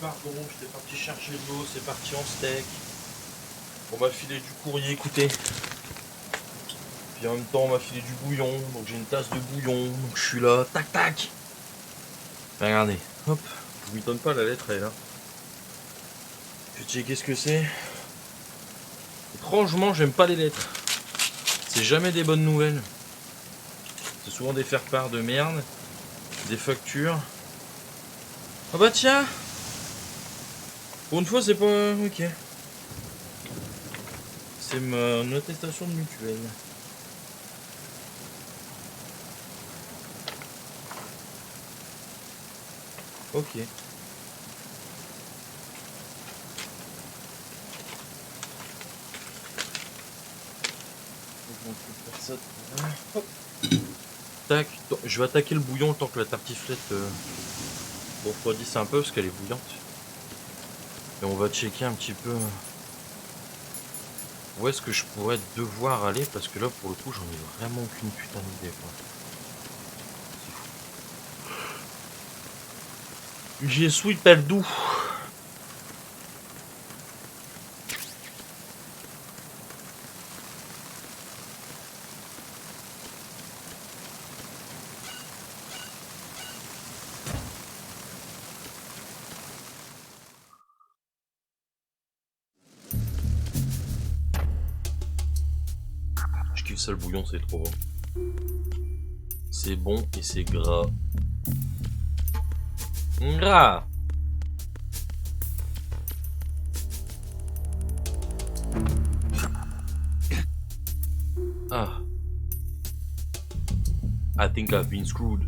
Pardon, j'étais parti chercher de l'eau, c'est parti en steak. On m'a filé du courrier, écoutez. Puis en même temps, on m'a filé du bouillon, donc j'ai une tasse de bouillon, donc je suis là, tac tac. Regardez, hop, je vous m'étonne pas, la lettre elle est là. Je vais checker ce que c'est. Étrangement, j'aime pas les lettres. C'est jamais des bonnes nouvelles. C'est souvent des faire-part de merde, des factures. Ah bah tiens, pour une fois c'est pas... ok. C'est mon attestation de mutuelle. Ok. Hop. Tac, je vais attaquer le bouillon tant que la tartiflette refroidisse un peu parce qu'elle est bouillante. Et on va checker un petit peu où est-ce que je pourrais devoir aller parce que là pour le coup j'en ai vraiment aucune putain d'idée quoi. J'ai suis perdu. Je kiffe ça le bouillon, c'est trop bon. C'est bon et c'est gras. Gras. Ah. I think I've been screwed.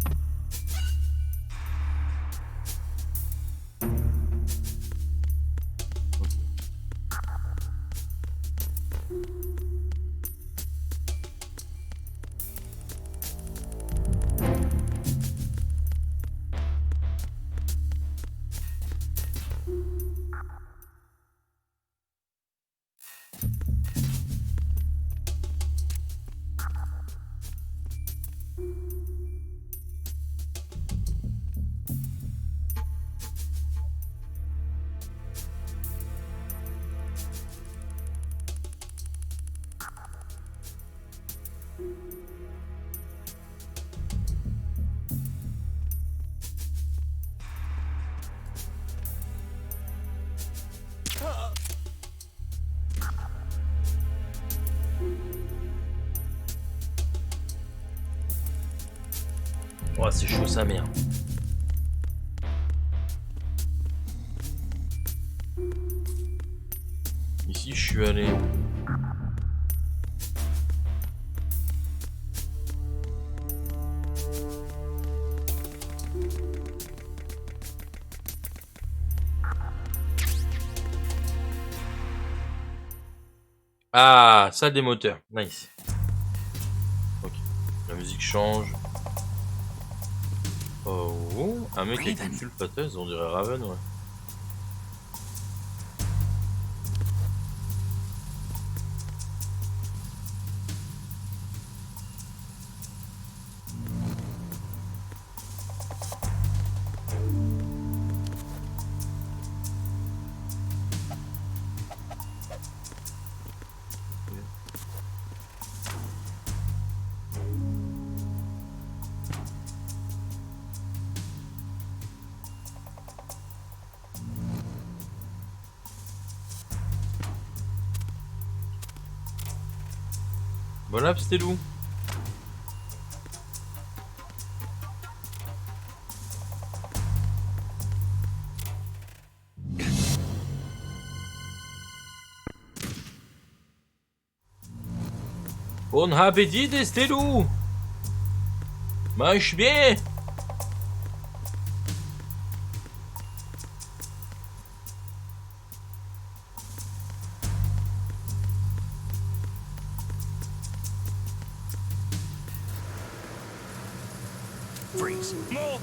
Oh, c'est chaud sa mère. Ici, je suis allé. Ah, salle des moteurs. Nice. Ok. La musique change. Oh, un mec avec une sulfateuse, on dirait Raven, ouais. Voilà, c'était d'où? Bon appétit, c'était d'où? Mange bien. Freeze. More.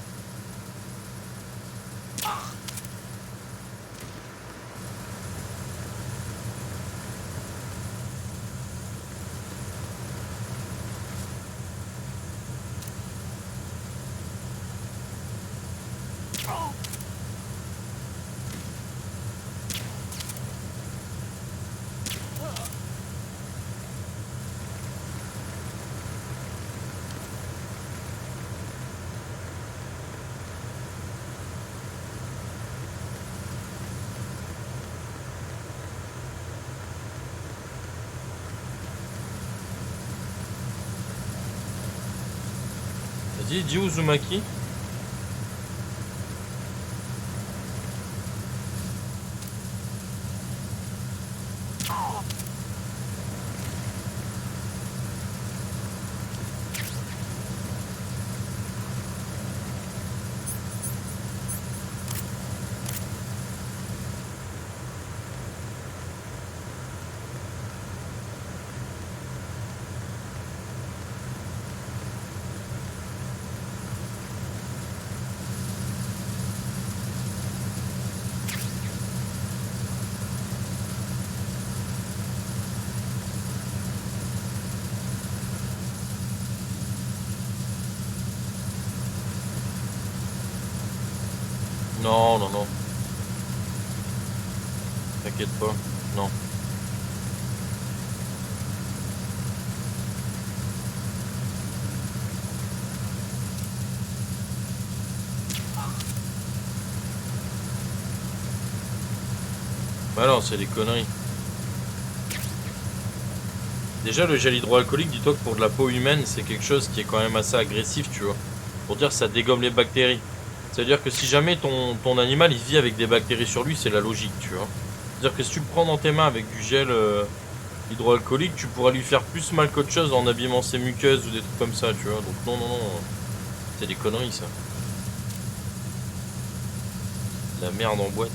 Vas-y, dis Uzumaki. Non, non, non. T'inquiète pas, non. Bah non, c'est des conneries. Déjà, le gel hydroalcoolique, dis-toi que pour de la peau humaine, c'est quelque chose qui est quand même assez agressif, tu vois. Pour dire que ça dégomme les bactéries. C'est-à-dire que si jamais ton animal il vit avec des bactéries sur lui, c'est la logique, tu vois. C'est-à-dire que si tu le prends dans tes mains avec du gel hydroalcoolique, tu pourras lui faire plus mal qu'autre chose en abîmant ses muqueuses ou des trucs comme ça, tu vois. Donc non, non, non. C'est des conneries, ça. La merde en boîte.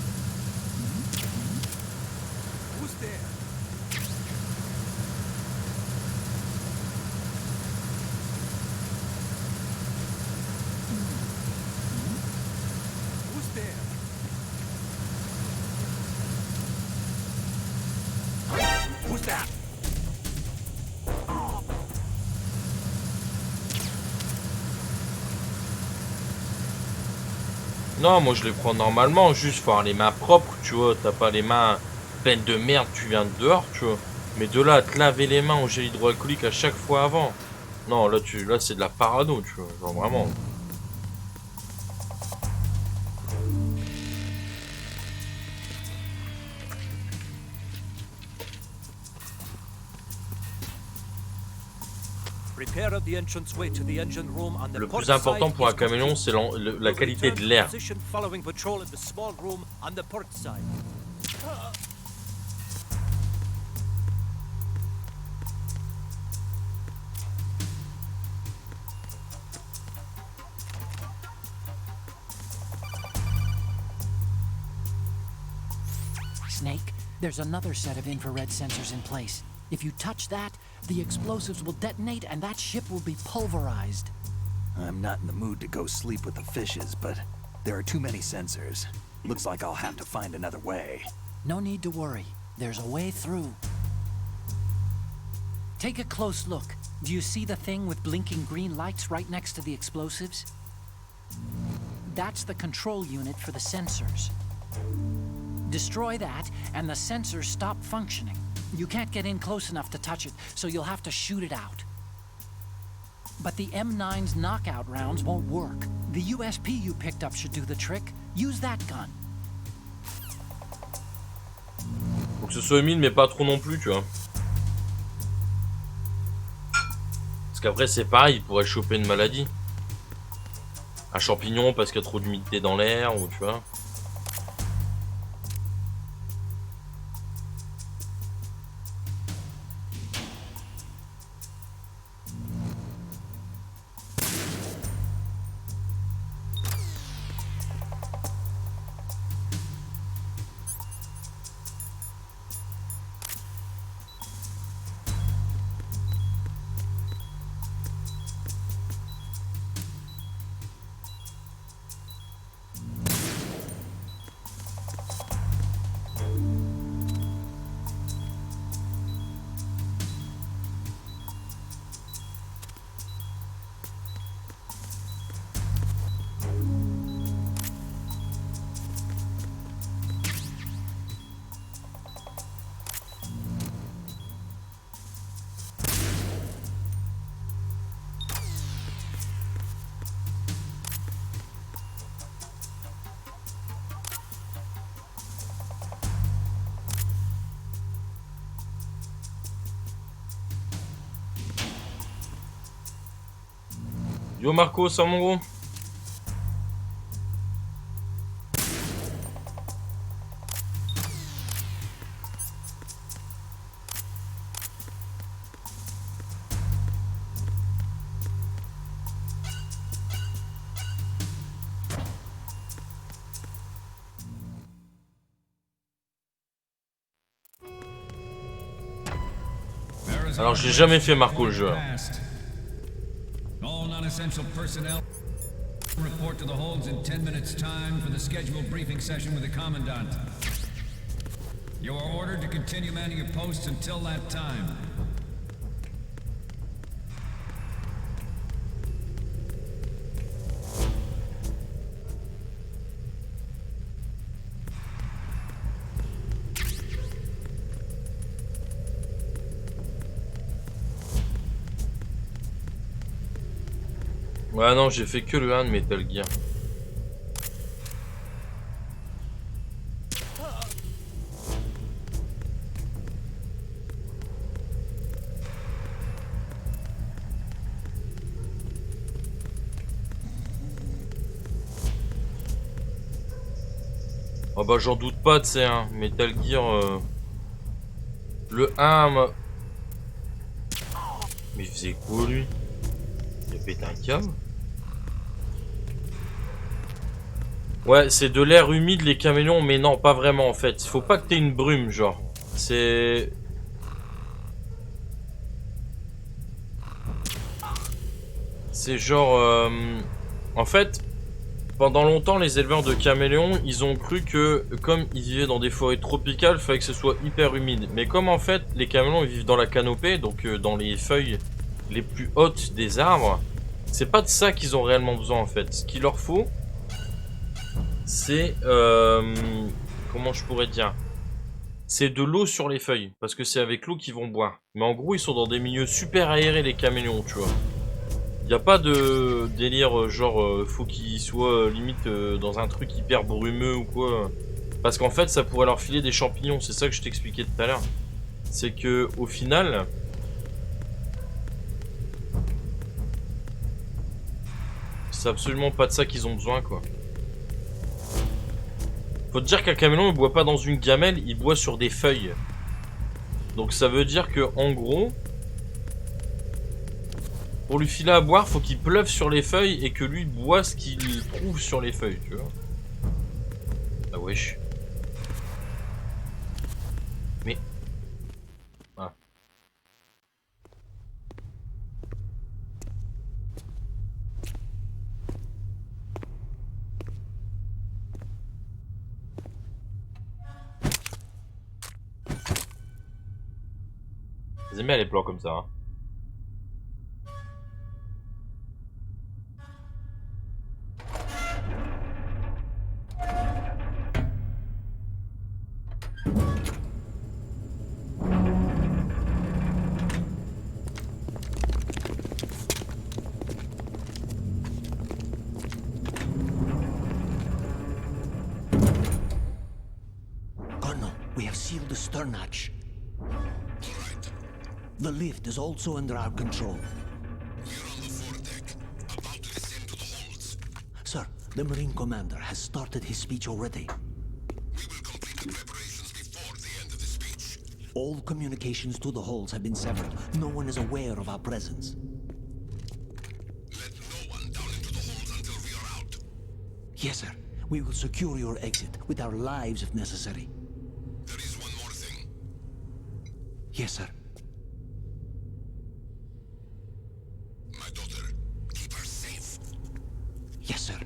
Non, moi je les prends normalement, juste faut avoir les mains propres, tu vois, t'as pas les mains pleines de merde, tu viens de dehors, tu vois. Mais de là à te laver les mains au gel hydroalcoolique à chaque fois avant. Non, là c'est de la parano, tu vois, genre vraiment. Le plus important pour un caméléon, c'est la qualité de l'air. Snake, there's another set of infrared sensors in place. If you touch that, the explosives will detonate and that ship will be pulverized. I'm not in the mood to go sleep with the fishes, but there are too many sensors. Looks like I'll have to find another way. No need to worry. There's a way through. Take a close look. Do you see the thing with blinking green lights right next to the explosives? That's the control unit for the sensors. Destroy that, and the sensors stop functioning. You can't get in close enough to touch it, so you'll have to shoot it out. But the M9's knockout rounds won't work. The USP you picked up should do the trick. Use that gun. Faut que ce soit humide, mais pas trop non plus, tu vois. Parce qu'après, c'est pareil, il pourrait choper une maladie. Un champignon parce qu'il y a trop d'humidité dans l'air, ou tu vois. Yo Marco, ça mon gros. Alors j'ai jamais fait Marco le jeu. All non-essential personnel report to the holds in 10 minutes time for the scheduled briefing session with the commandant. You are ordered to continue manning your posts until that time. Ouais non, j'ai fait que le 1 de Metal Gear. Oh bah j'en doute pas, tu sais, hein. Metal Gear... Le 1... Mais il faisait quoi lui? Il a pété un câble? Ouais, c'est de l'air humide les caméléons, mais non, pas vraiment en fait. Faut pas que t'aies une brume, genre. C'est... C'est genre... En fait, pendant longtemps, les éleveurs de caméléons, ils ont cru que, comme ils vivaient dans des forêts tropicales, il fallait que ce soit hyper humide. Mais comme en fait, les caméléons, ils vivent dans la canopée, donc dans les feuilles les plus hautes des arbres, c'est pas de ça qu'ils ont réellement besoin en fait. Ce qu'il leur faut, c'est... comment je pourrais dire? C'est de l'eau sur les feuilles, parce que c'est avec l'eau qu'ils vont boire. Mais en gros, ils sont dans des milieux super aérés, les caméléons, tu vois. Y a pas de délire genre faut qu'ils soient limite dans un truc hyper brumeux ou quoi. Parce qu'en fait, ça pourrait leur filer des champignons, c'est ça que je t'expliquais tout à l'heure. C'est que au final... C'est absolument pas de ça qu'ils ont besoin, quoi. Faut te dire qu'un caméléon, il boit pas dans une gamelle, il boit sur des feuilles. Donc ça veut dire que en gros, pour lui filer à boire, faut qu'il pleuve sur les feuilles et que lui boit ce qu'il trouve sur les feuilles, tu vois. Ah wesh. Mais... Ah. Ils aiment bien les plans comme ça, hein. Colonel, we have sealed the stern hatch. The lift is also under our control. We're on the foredeck, about to descend to the holds. Sir, the Marine Commander has started his speech already. We will complete the preparations before the end of the speech. All communications to the holds have been severed. No one is aware of our presence. Let no one down into the holds until we are out. Yes, sir. We will secure your exit with our lives if necessary. There is one more thing. Yes, sir. My daughter, keep her safe. Yes, sir.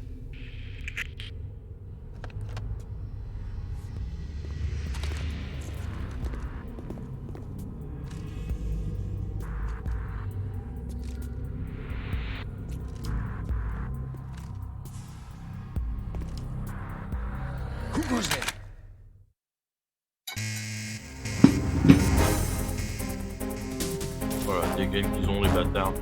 Who goes there? Voilà, des games qu'ils ont les bâtards.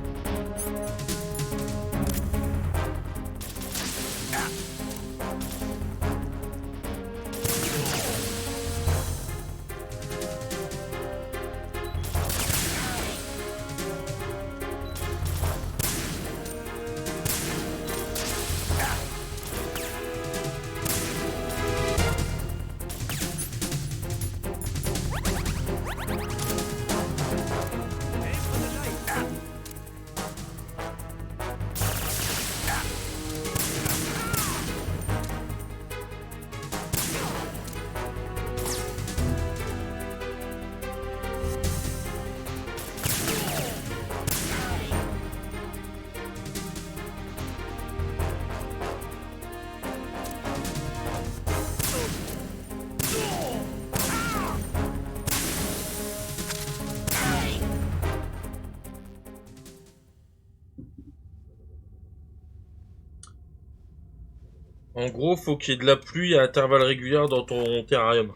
En gros, faut qu'il y ait de la pluie à intervalles réguliers dans ton terrarium.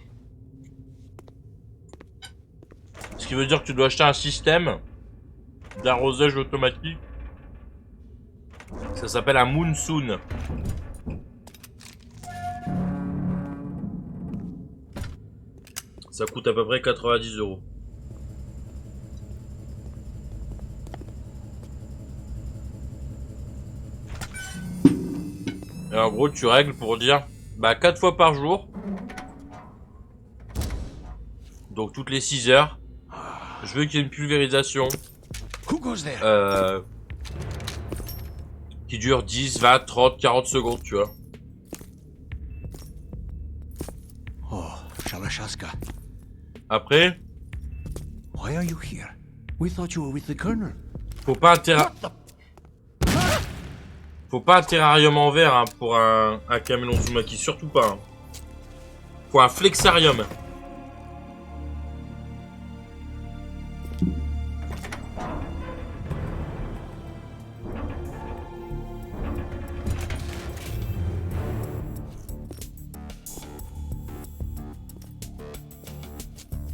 Ce qui veut dire que tu dois acheter un système d'arrosage automatique. Ça s'appelle un monsoon. Ça coûte à peu près 90 €. Et en gros, tu règles pour dire, bah 4 fois par jour. Donc toutes les 6 heures. Je veux qu'il y ait une pulvérisation. Qui dure 10, 20, 30, 40 secondes, tu vois. Oh, Shalashashka. Après, Why are you here? We thought you were with the colonel. faut pas un terrarium en verre hein, pour un camelon Uzumaki, surtout pas. Hein. Faut un flexarium.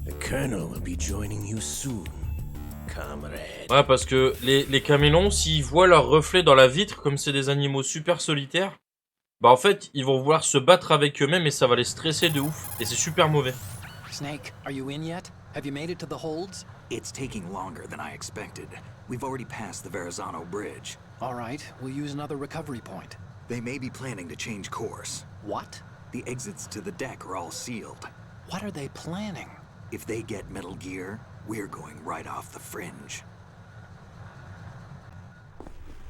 The colonel will be joining you soon, comrade. Ouais, parce que les camélons, s'ils voient leur reflet dans la vitre, comme c'est des animaux super solitaires, bah en fait, ils vont vouloir se battre avec eux-mêmes et ça va les stresser de ouf. Et c'est super mauvais. Snake, are you in yet? Have you made it to the holds? It's taking longer than I expected. We've already passed the Verrazano Bridge. All right, we'll use another recovery point. They may be planning to change course. What? The exits to the deck are all sealed. What are they planning? If they get Metal Gear, we're going right off the fringe.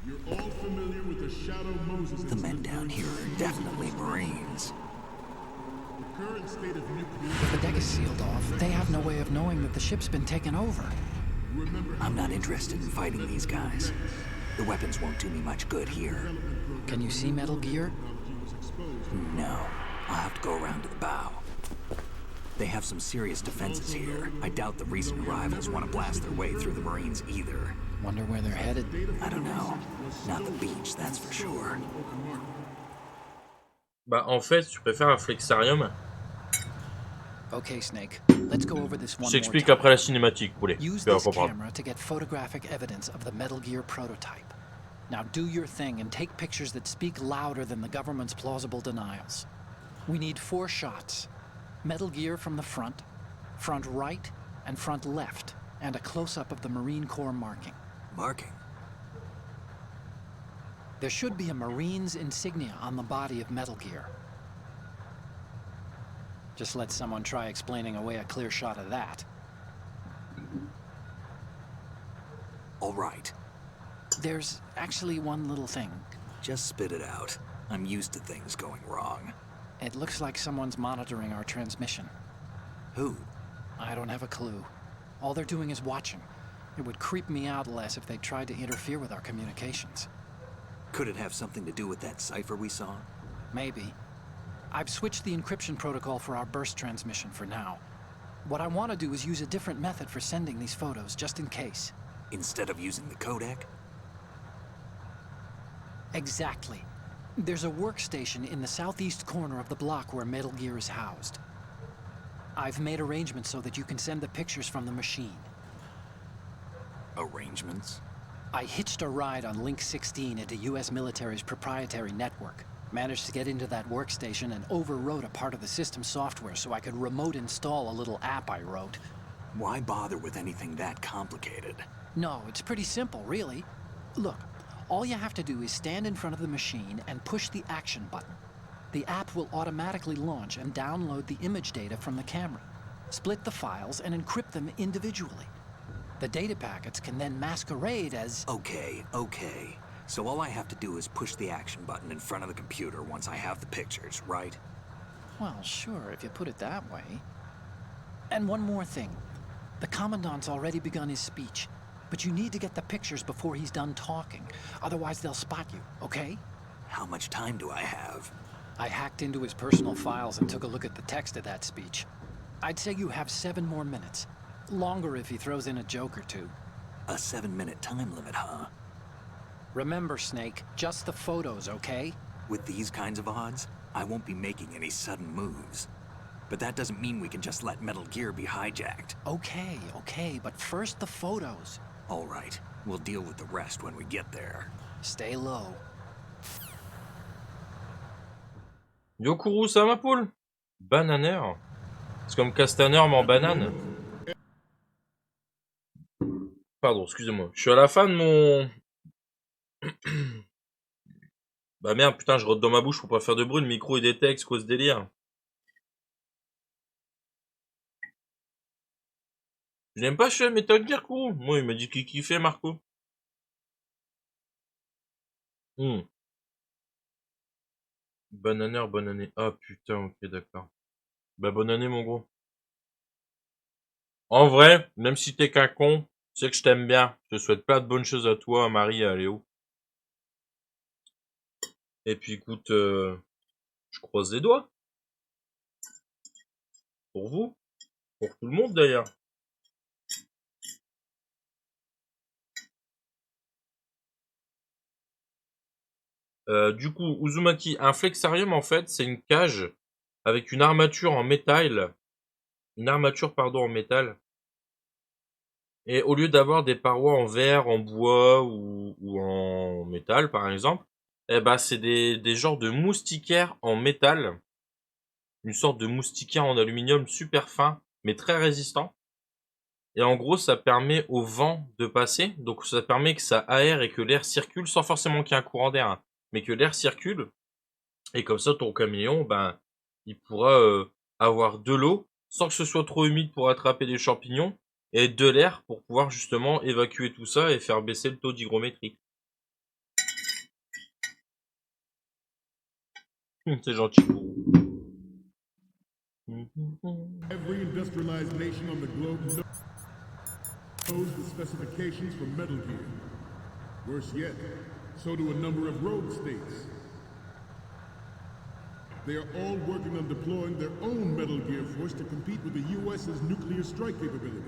You're all familiar with the Shadow Moses. The men down here are definitely Marines. The current state of nuclear. If the deck is sealed off, they have no way of knowing that the ship's been taken over. I'm not interested in fighting these guys. The weapons won't do me much good here. Can you see Metal Gear? No. I'll have to go around to the bow. They have some serious defenses here. I doubt the recent arrivals want to blast their way through the Marines either. Wonder where they're headed? I don't know. Not the beach, that's for sure. Bah en fait, tu préfères un flexarium. Okay, Snake. Let's go over this one more Je t'explique time. après la cinématique, poulet. Use Tu vas this comprendre. camera to get photographic evidence of the Metal Gear prototype. Now do your thing and take pictures that speak louder than the government's plausible denials. We need 4 shots. Metal Gear from the front right, and front left, and a close-up of the Marine Corps marking. Marking? There should be a Marine's insignia on the body of Metal Gear. Just let someone try explaining away a clear shot of that. All right. There's actually one little thing. Just spit it out. I'm used to things going wrong. It looks like someone's monitoring our transmission. Who? I don't have a clue. All they're doing is watching. It would creep me out less if they tried to interfere with our communications. Could it have something to do with that cipher we saw? Maybe. I've switched the encryption protocol for our burst transmission for now. What I want to do is use a different method for sending these photos, just in case. Instead of using the codec? Exactly. There's a workstation in the southeast corner of the block where Metal Gear is housed. I've made arrangements so that you can send the pictures from the machine. Arrangements? I hitched a ride on Link 16 into US military's proprietary network. Managed to get into that workstation and overwrote a part of the system software so I could remote install a little app I wrote. Why bother with anything that complicated? No, it's pretty simple, really. Look, all you have to do is stand in front of the machine and push the action button. The app will automatically launch and download the image data from the camera, split the files, and encrypt them individually. The data packets can then masquerade as... Okay. So all I have to do is push the action button in front of the computer once I have the pictures, right? Well, sure, if you put it that way. And one more thing. The Commandant's already begun his speech, but you need to get the pictures before he's done talking. Otherwise, they'll spot you, okay? How much time do I have? I hacked into his personal files and took a look at the text of that speech. I'd say you have 7 more minutes. Longer if he throws in a joke or two. A 7-minute time limit, huh? Remember, Snake, just the photos, okay? With these kinds of odds, I won't be making any sudden moves. But that doesn't mean we can just let Metal Gear be hijacked. Okay, but first the photos. All right, we'll deal with the rest when we get there. Stay low. Yokuru, ça ma poule? Bananaire. C'est comme Castaner mais en banane. Pardon, excusez-moi. Je suis à la fin de mon... Bah merde, putain, je rote dans ma bouche pour pas faire de bruit, le micro il détecte, cause délire. Je n'aime pas chez Metal Gear, Kourou. Moi, il m'a dit qu'il kiffait, Marco. Bananaire, bonne année. Ah putain, ok, d'accord. Bah bonne année, mon gros. En vrai, même si t'es qu'un con, tu sais que je t'aime bien. Je te souhaite plein de bonnes choses à toi, à Marie et à Léo. Et puis écoute, je croise les doigts. Pour vous. Pour tout le monde d'ailleurs. Du coup, Uzumaki, un flexarium en fait, c'est une cage avec une armature en métal. Une armature, pardon, en métal. Et au lieu d'avoir des parois en verre, en bois ou en métal, par exemple, eh ben c'est des genres de moustiquaires en métal. Une sorte de moustiquaire en aluminium super fin, mais très résistant. Et en gros, ça permet au vent de passer. Donc ça permet que ça aère et que l'air circule, sans forcément qu'il y ait un courant d'air, hein, mais que l'air circule. Et comme ça, ton caméléon, ben, il pourra avoir de l'eau, sans que ce soit trop humide pour attraper des champignons, et de l'air pour pouvoir justement évacuer tout ça et faire baisser le taux d'hygrométrie. C'est gentil pour vous. Every industrialized nation on the globe knows the specifications for Metal Gear. Worse yet, so do a number of rogue states. They are all working on deploying their own Metal Gear force to compete with the US's nuclear strike capability.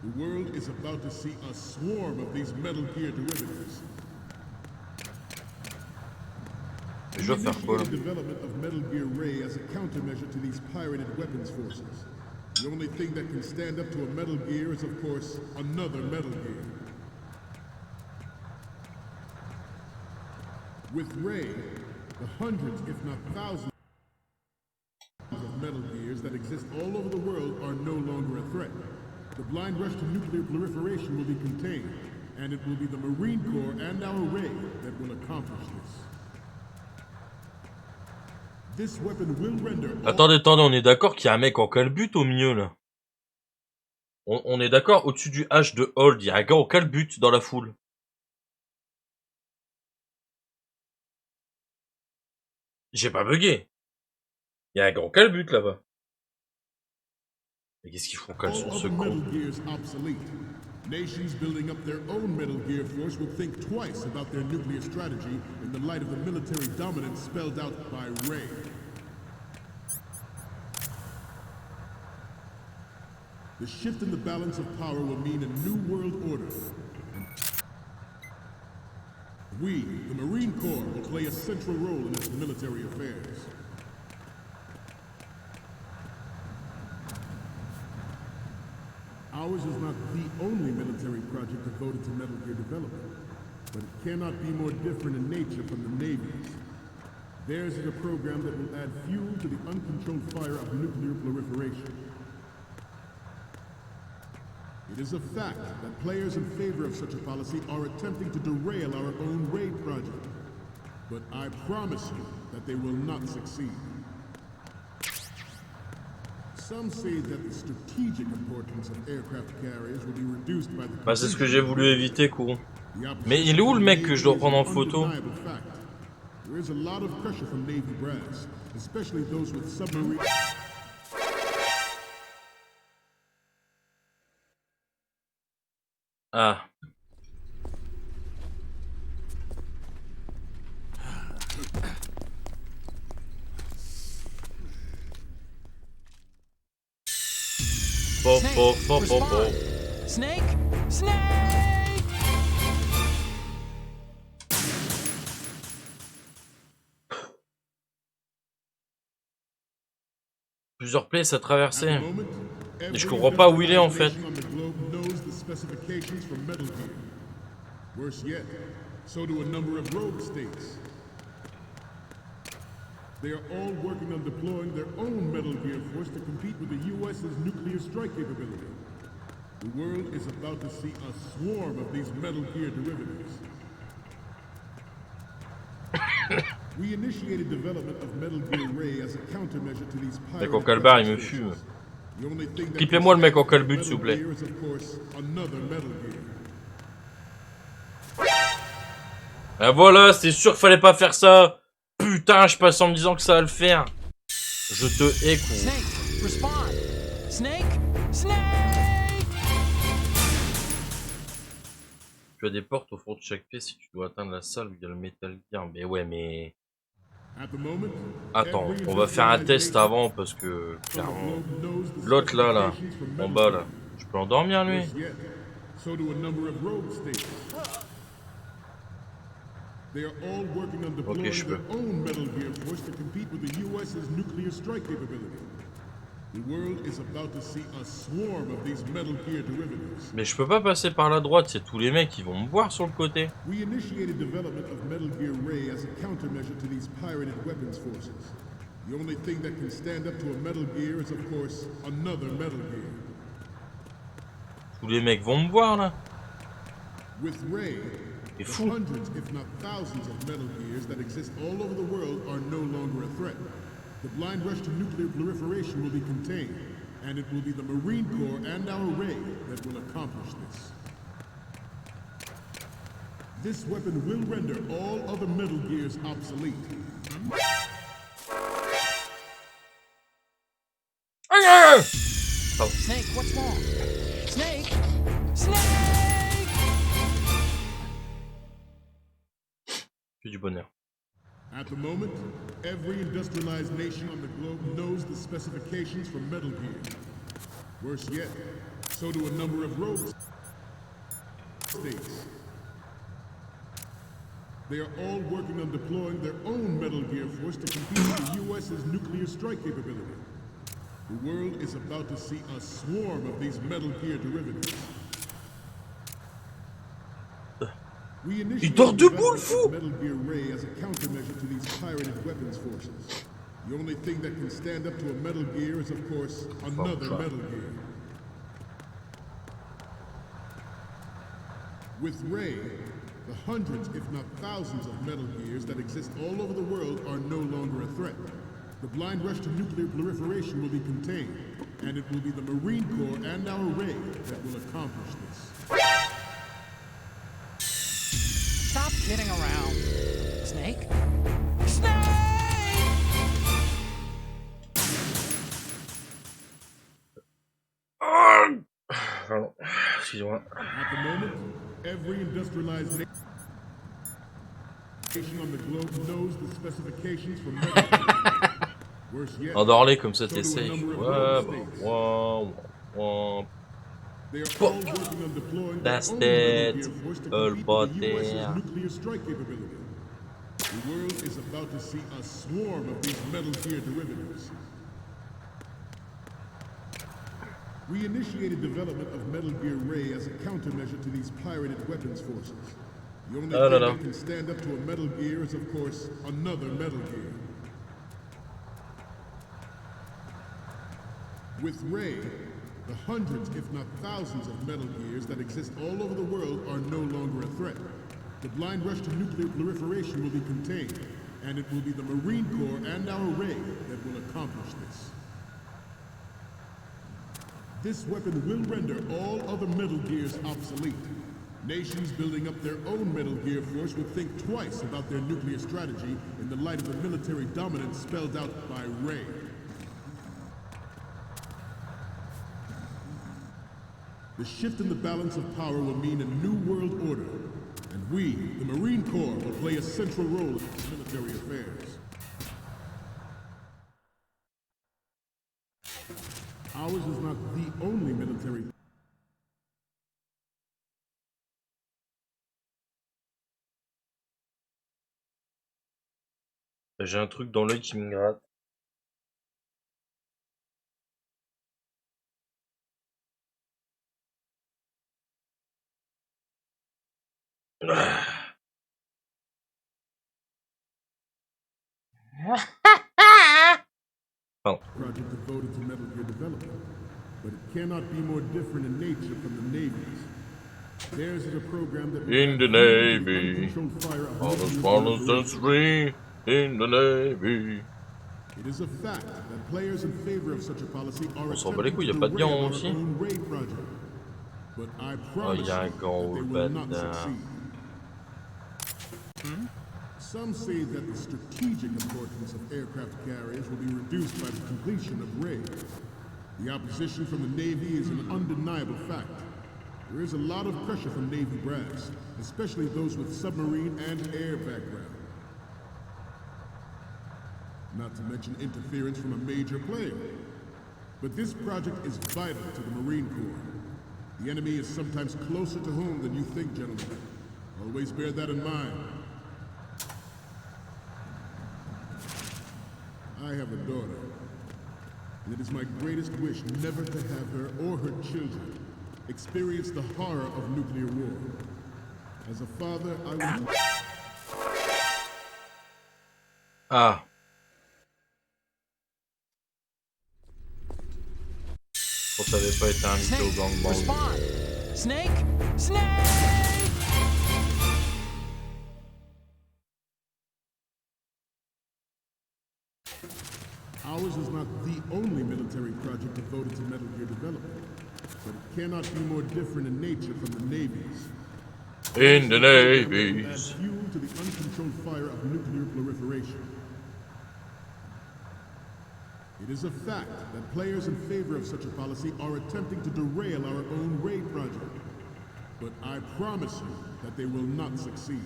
The world is about to see a swarm of these Metal Gear derivatives. Je vais faire quoi là? The development of Metal Gear Ray as a countermeasure to these pirated weapons forces. The only thing that can stand up to a Metal Gear is, of course, another Metal Gear. With Ray, the hundreds, if not thousands, of Metal Gears that exist all over the world are no longer a threat. The blind rush to nuclear proliferation will be contained, and it will be the Marine Corps and our Ray that will accomplish this. This weapon will render Attendez, on est d'accord qu'il y a un mec en calbut au milieu là. On est d'accord, au-dessus du H de Hold, il y a un gars en calbut dans la foule. J'ai pas bugué. Il y a un gars en calbut là-bas. Mais qu'est-ce qu'ils font cale sur ce con? Nations building up their own Metal Gear force will think twice about their nuclear strategy in the light of the military dominance spelled out by Ray. The shift in the balance of power will mean a new world order. We, the Marine Corps, will play a central role in its military affairs. Ours is not the only military project devoted to Metal Gear development, but it cannot be more different in nature from the Navy's. Theirs is a program that will add fuel to the uncontrolled fire of nuclear proliferation. It is a fact that players in favor of such a policy are attempting to derail our own raid project, but I promise you that they will not succeed. Some say that the strategic importance of aircraft carriers will be reduced by the... Bah c'est ce que j'ai voulu éviter, Kourou. Mais il est où le mec que je dois prendre en photo? There is a lot of pressure from Navy brass, especially those with submarine... Ah. Snake! Snake! plusieurs places à traverser. Et je comprends pas où il est en fait. Worse yet, so do a number of rogue states. They are all working on deploying their own Metal Gear force to compete with the US's nuclear strike capability. The world is about to see a swarm of these Metal Gear derivatives. We initiated development of Metal Gear Ray as a countermeasure to these Le mec en calbar, il me fume. Clippez-moi le mec en calbut, s'il vous plaît. Ah voilà, c'était sûr qu'il fallait pas faire ça. Putain, je passe en me disant que ça va le faire. Je te hais, con. Snake, respond. Snake, Snake. Tu as des portes au fond de chaque pièce si tu dois atteindre la salle où il y a le Metal Gear. Mais ouais, mais... Attends, on va faire un test avant parce que... Clairement... L'autre là, en bas là. Je peux endormir lui? Ok, je peux. Mais je peux pas passer par la droite, c'est tous les mecs qui vont me voir sur le côté. We initiated development of Metal Gear Ray as a countermeasure to these pirated weapons forces. The only thing that can stand up to a Metal Gear is, of course, another Metal Gear. Tous les mecs vont me voir là. With Ray, the hundreds, if not thousands, of Metal Gears that exist all over the world are no longer a threat. The blind rush to nuclear proliferation will be contained, and it will be the Marine Corps and our Ray that will accomplish this. This weapon will render all other Metal Gears obsolete. Snake, what's wrong? Snake! Snake! Que du bonheur. At the moment, every industrialized nation on the globe knows the specifications for Metal Gear. Worse yet, so do a number of rogue states. They are all working on deploying their own Metal Gear force to compete with the US's nuclear strike capability. The world is about to see a swarm of these Metal Gear derivatives. We initiated development Metal Gear Ray as a countermeasure to these pirated weapons forces. The only thing that can stand up to a Metal Gear is, of course, another Metal Gear. With Ray, the hundreds, if not thousands, of Metal Gears that exist all over the world are no longer a threat. The blind rush to nuclear proliferation will be contained, and it will be the Marine Corps and our Ray that will accomplish this. Stop kidding around. Snake? Snake! Pardon. Excusez-moi. At the moment, every industrialized nation on the globe knows the specifications for Metal Gear. Worse yet, Endors-les comme ça t'es safe. They are all working on deploying their That's own Metal it. Gear force to All compete with the body. US's nuclear strike capability. The world is about to see a swarm of these Metal Gear derivatives. We initiated development of Metal Gear Ray as a countermeasure to these pirated weapons forces. The only thing that can stand up to a Metal Gear is, of course, another Metal Gear. With Ray, the hundreds, if not thousands, of Metal Gears that exist all over the world are no longer a threat. The blind rush to nuclear proliferation will be contained, and it will be the Marine Corps and our Ray that will accomplish this. This weapon will render all other Metal Gears obsolete. Nations building up their own Metal Gear force will think twice about their nuclear strategy in the light of the military dominance spelled out by Ray. The shift in the balance of power will mean a new world order, and we, the Marine Corps, will play a central role in military affairs. Ours is not the only military. J'ai un truc dans l'œil qui me gratte. Project devoted to Metal Gear development, but it cannot be more different in nature from the Navy's. Theirs is a program that in the Navy, all the smallest and three in the Navy. It is a fact that players in favor of such a policy are attempting to derail our own raid project. But I promise you that they will not succeed. Some say that the strategic importance of aircraft carriers will be reduced by the completion of raids. The opposition from the Navy is an undeniable fact. There is a lot of pressure from Navy brass, especially those with submarine and air background. Not to mention interference from a major player. But this project is vital to the Marine Corps. The enemy is sometimes closer to home than you think, gentlemen. Always bear that in mind. I have a daughter, and it is my greatest wish never to have her or her children experience the horror of nuclear war. As a father, I will... Ah. Bon, t'avais pas été invité au gangbang. Snake! Snake! Ours is not the only military project devoted to Metal Gear development, but it cannot be more different in nature from the Navy's. In the Navy's. Add fuel to the uncontrolled fire of nuclear proliferation. It is a fact that players in favor of such a policy are attempting to derail our own raid project. But I promise you that they will not succeed.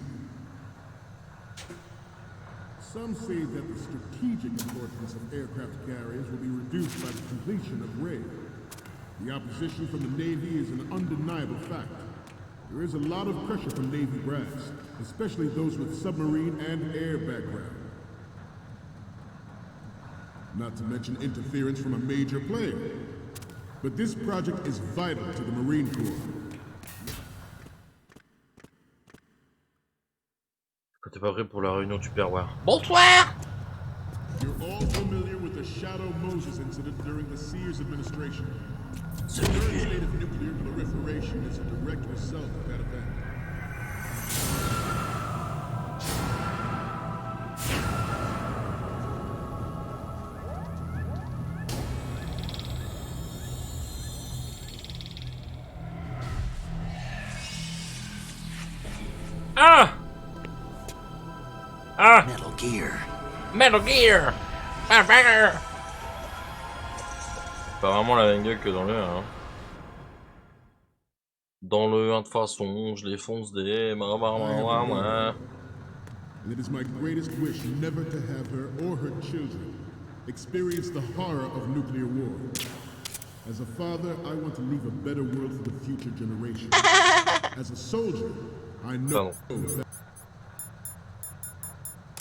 Some say that the strategic importance of aircraft carriers will be reduced by the completion of raid. The opposition from the Navy is an undeniable fact. There is a lot of pressure from Navy brass, especially those with submarine and air background. Not to mention interference from a major player. But this project is vital to the Marine Corps. Quand t'es pas prêt pour la réunion, tu perds voir. Bonsoir! You're all familiar with the Shadow Moses incident during the Sears administration. The current state of nuclear proliferation is a direct result of that event. Ah! Ah! Metal Gear. Metal Gear! Pas vraiment la même gueule que dans le 1. Hein. Dans le 1 de façon, je les fonce des... And it is my greatest wish never to have her or her children experience the horror of nuclear war. As a father, I want to leave a better world for the future generation. As a soldier, I know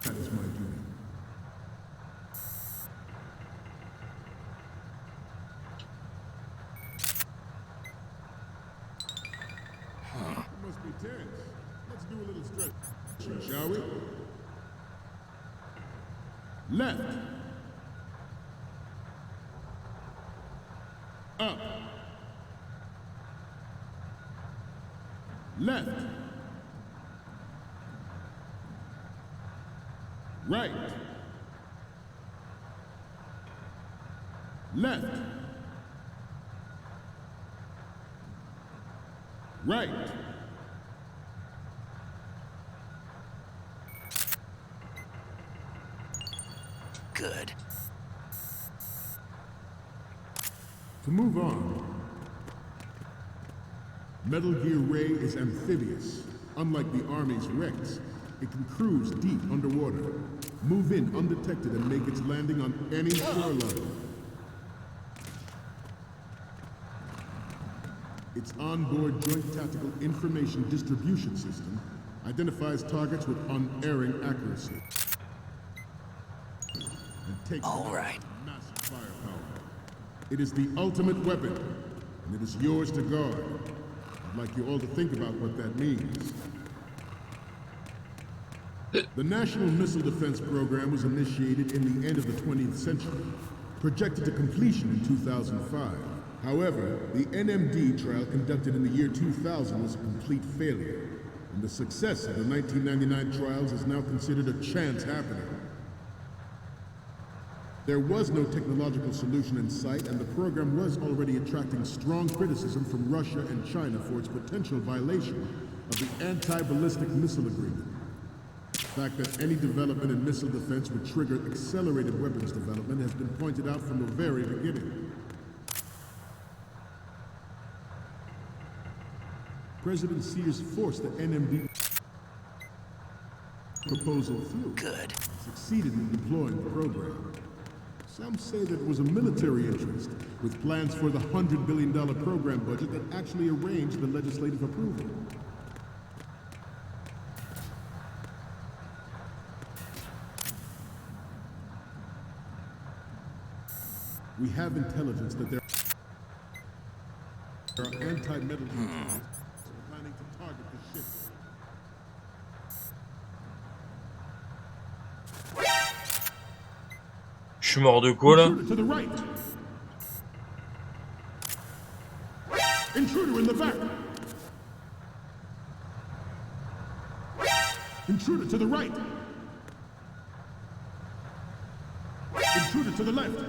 that is my duty. You must be tense. Let's do a little stretch, shall we? Left. Up. Left. Right. Left. Right. Good. To move on, Metal Gear Ray is amphibious. Unlike the Army's Rex, it can cruise deep underwater, move in undetected and make its landing on any shoreline. Its onboard Joint Tactical Information Distribution System identifies targets with unerring accuracy. And takes massive firepower. It is the ultimate weapon, and it is yours to guard. I'd like you all to think about what that means. The National Missile Defense Program was initiated in the end of the 20th century, projected to completion in 2005. However, the NMD trial conducted in the year 2000 was a complete failure, and the success of the 1999 trials is now considered a chance happening. There was no technological solution in sight, and the program was already attracting strong criticism from Russia and China for its potential violation of the Anti-Ballistic Missile Agreement. The fact that any development in missile defense would trigger accelerated weapons development has been pointed out from the very beginning. President Sears forced the NMD proposal through. Good. And succeeded in deploying the program. Some say that it was a military interest, with plans for the $100 billion program budget that actually arranged the legislative approval. We have intelligence that there are anti-metal planning to target the ship. Je suis mort de quoi là? To the right. Intruder in the back. Intruder to the right. Intruder to the left.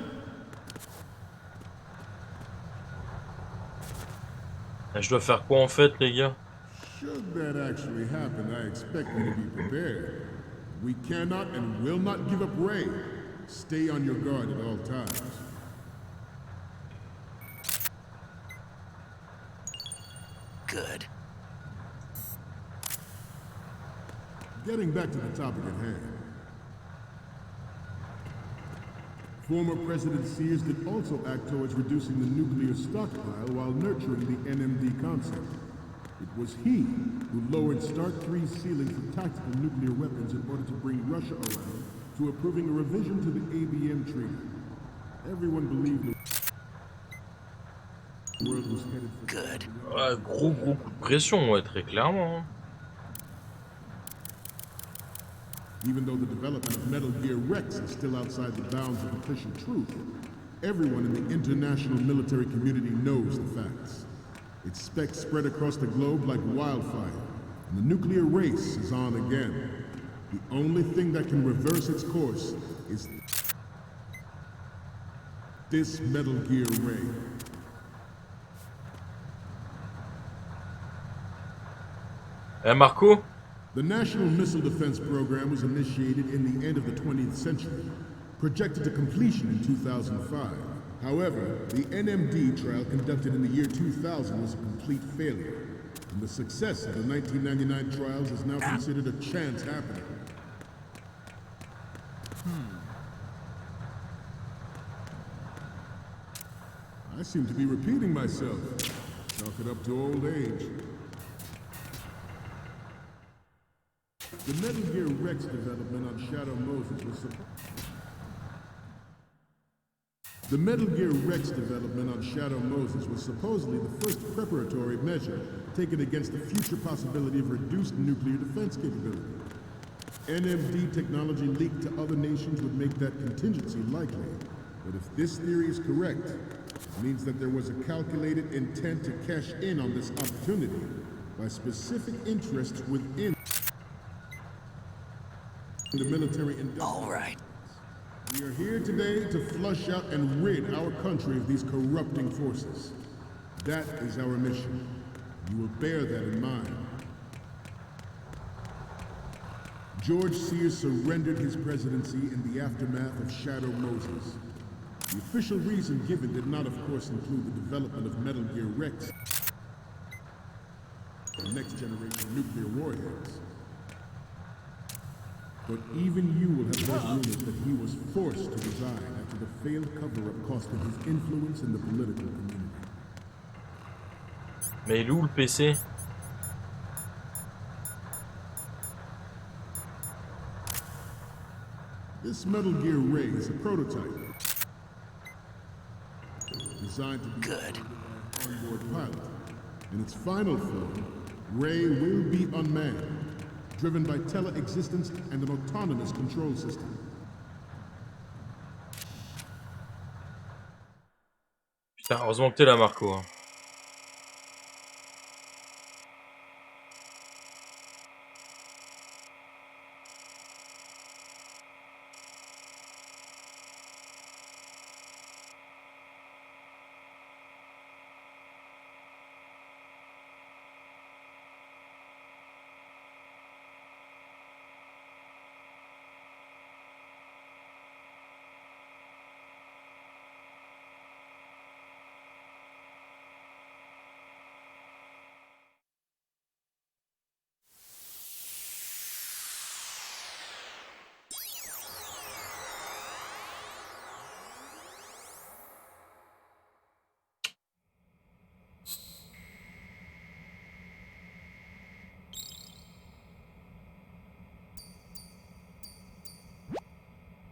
Je dois faire quoi en fait, les gars? Should that actually happen, I expect you to be prepared. We cannot and will not give up Ray. Stay on your guard at all times. Good. Getting back to the topic at hand. Former President Sears did also act towards reducing the nuclear stockpile while nurturing the NMD concept. It was he who lowered Start 3's ceiling for tactical nuclear weapons in order to bring Russia around to approving a revision to the ABM treaty. Everyone believed the world was headed for... Good. Ouais, gros coup de pression, ouais, très clairement. Hein. Even though the development of Metal Gear Rex is still outside the bounds of official truth, everyone in the international military community knows the facts. Its specs spread across the globe like wildfire, and the nuclear race is on again. The only thing that can reverse its course is this Metal Gear Ray. Marco? The National Missile Defense Program was initiated in the end of the 20th century, projected to completion in 2005. However, the NMD trial conducted in the year 2000 was a complete failure, and the success of the 1999 trials is now considered a chance happening. I seem to be repeating myself. Chalk it up to old age. The Metal Gear Rex development on Shadow Moses was supposedly the first preparatory measure taken against the future possibility of reduced nuclear defense capability. NMD technology leaked to other nations would make that contingency likely. But if this theory is correct, it means that there was a calculated intent to cash in on this opportunity by specific interests within the military industrial. All right. We are here today to flush out and rid our country of these corrupting forces. That is our mission. You will bear that in mind. George Sears surrendered his presidency in the aftermath of Shadow Moses. The official reason given did not, of course, include the development of Metal Gear Rex, the next generation nuclear warheads. But even you will have heard rumors that he was forced to resign after the failed cover-up cost him his influence in the political community. Mais il est où le PC? This Metal Gear Ray is a prototype. Designed to be good onboard pilot. In its final form, Ray will be unmanned. driven by tele-existence and an autonomous control system. Putain, heureusement que t'es là, Marco. Hein.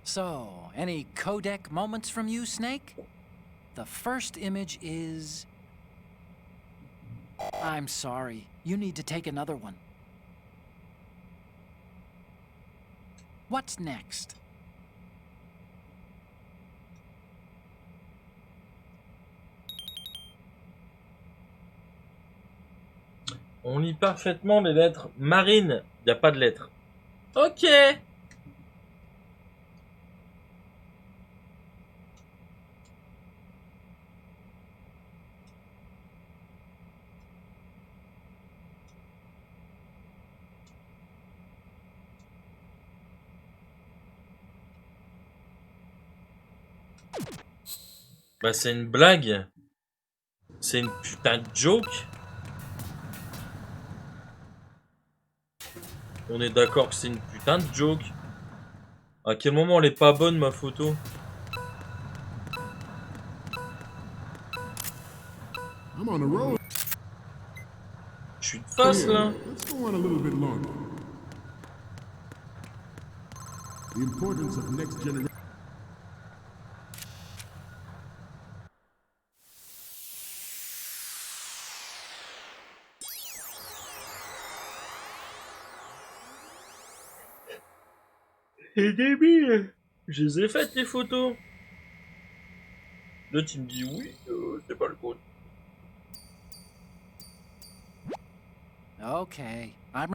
So, any codec moments from you, Snake? The first image is... I'm sorry. You need to take another one. What's next? On lit parfaitement les lettres. Marine, il n'y a pas de lettres. Ok. Bah c'est une blague. C'est une putain de joke. On est d'accord que c'est une putain de joke. À quel moment elle est pas bonne ma photo? Je suis de face là. C'est débile. Je les ai faites les photos. Là tu me dis oui, c'est pas le code. Okay, I'm...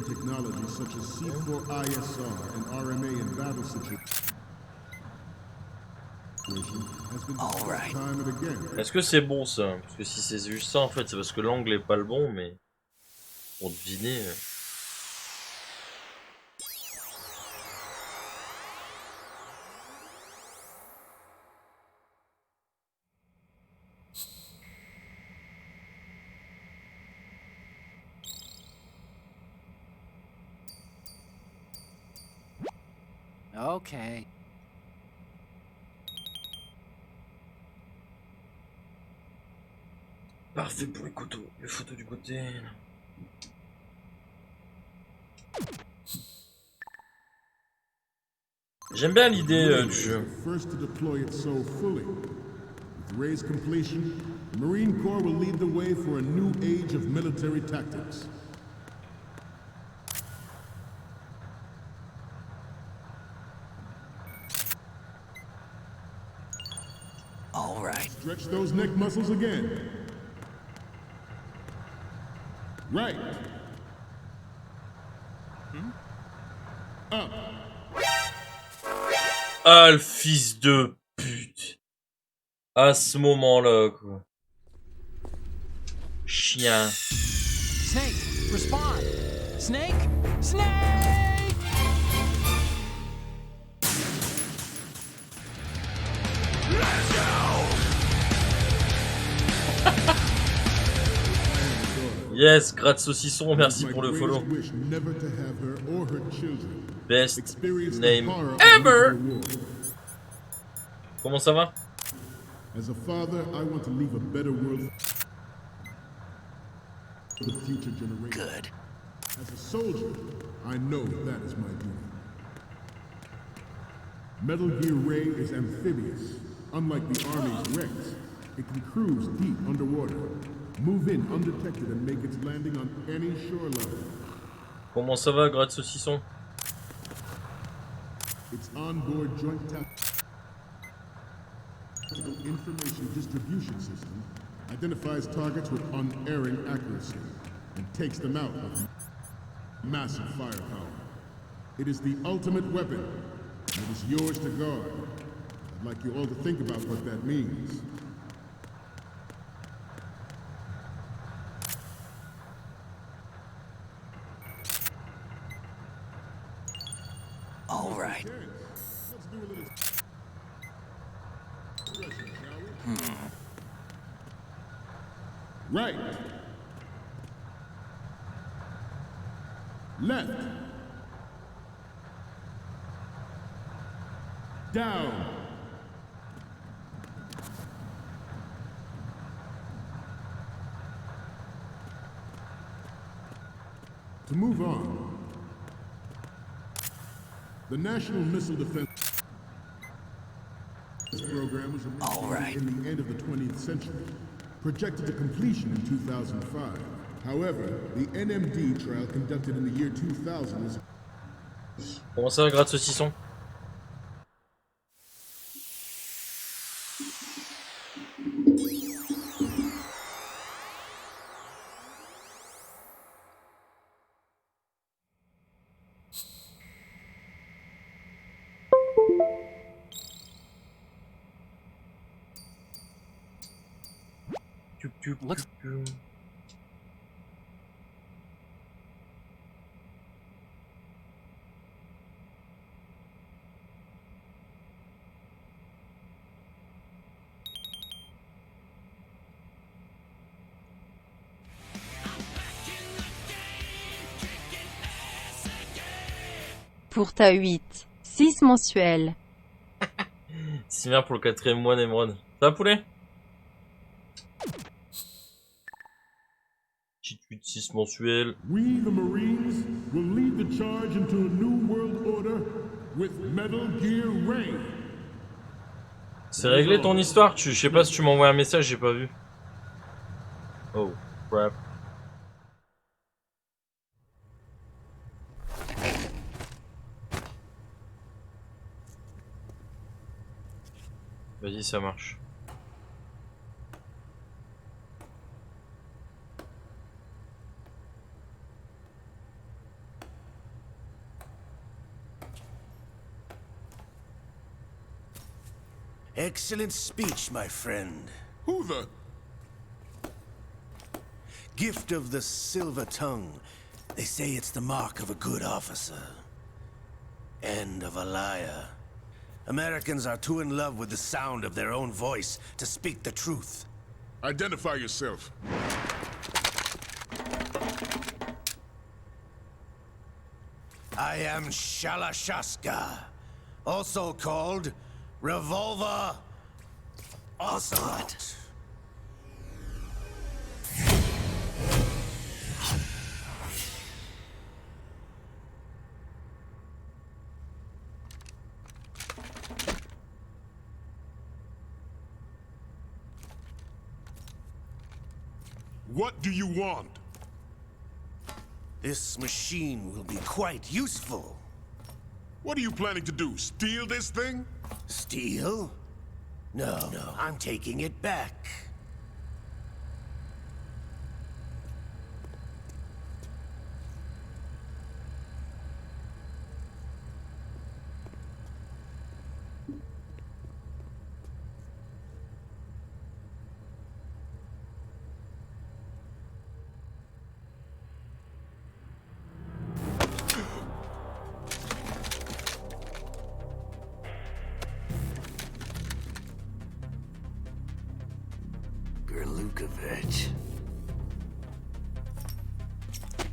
Technology such as C4ISR and RMA in battle situations. Est-ce que c'est bon ça? Parce que si c'est juste ça en fait, c'est parce que l'angle est pas le bon, mais pour deviner. Okay. Parfait pour les photos du côté. J'aime bien l'idée du jeu. First to deploy it so fully. With Ray's completion, the Marine Corps will lead the way for a new age of military tactics. All right. Stretch those neck muscles again. Right. Up. Ah, le fils de pute. À ce moment-là, quoi. Chien. Snake, respond. Snake, Snake. Let's go. Yes, gratte saucisson, merci pour le follow. Best name ever. Comment ça va? As a father, I want to leave a better world for the future generations. Good. As a soldier, I know that is my duty. Metal Gear Ray is amphibious. Unlike the Army's Rex, it can cruise deep underwater, move in undetected and make its landing on any shoreline. Comment ça va, gratte saucisson? Its onboard joint tactical information distribution system identifies targets with unerring accuracy and takes them out with massive firepower. It is the ultimate weapon, and it is yours to guard. I'd like you all to think about what that means. All right. Let's do a little stretching, shall we? Right. Left. Down. To move on, the National Missile Defense Program was initiated in the end of the 20th century, projected to completion in 2005. However, the NMD trial conducted in the year 2000 was... Comment ça, gratte saucisson? Looks Pour ta 8. 6 mensuels. C'est bien pour le 4e mois d'Emeraude. Ça va, poulet? Petite 8-6 mensuel. We, the Marines, will lead the charge into a new world order with Metal Gear Ray. C'est réglé ton histoire? Je sais pas si tu m'as envoyé un message, j'ai pas vu. Oh, crap. Vas-y, ça marche. Excellent speech, my friend. Who the? Gift of the silver tongue. They say it's the mark of a good officer. And of a liar. Americans are too in love with the sound of their own voice to speak the truth. Identify yourself. I am Shalashaska, also called Revolver Ocelot. What do you want? This machine will be quite useful. What are you planning to do? Steal this thing? Steal? No, I'm taking it back.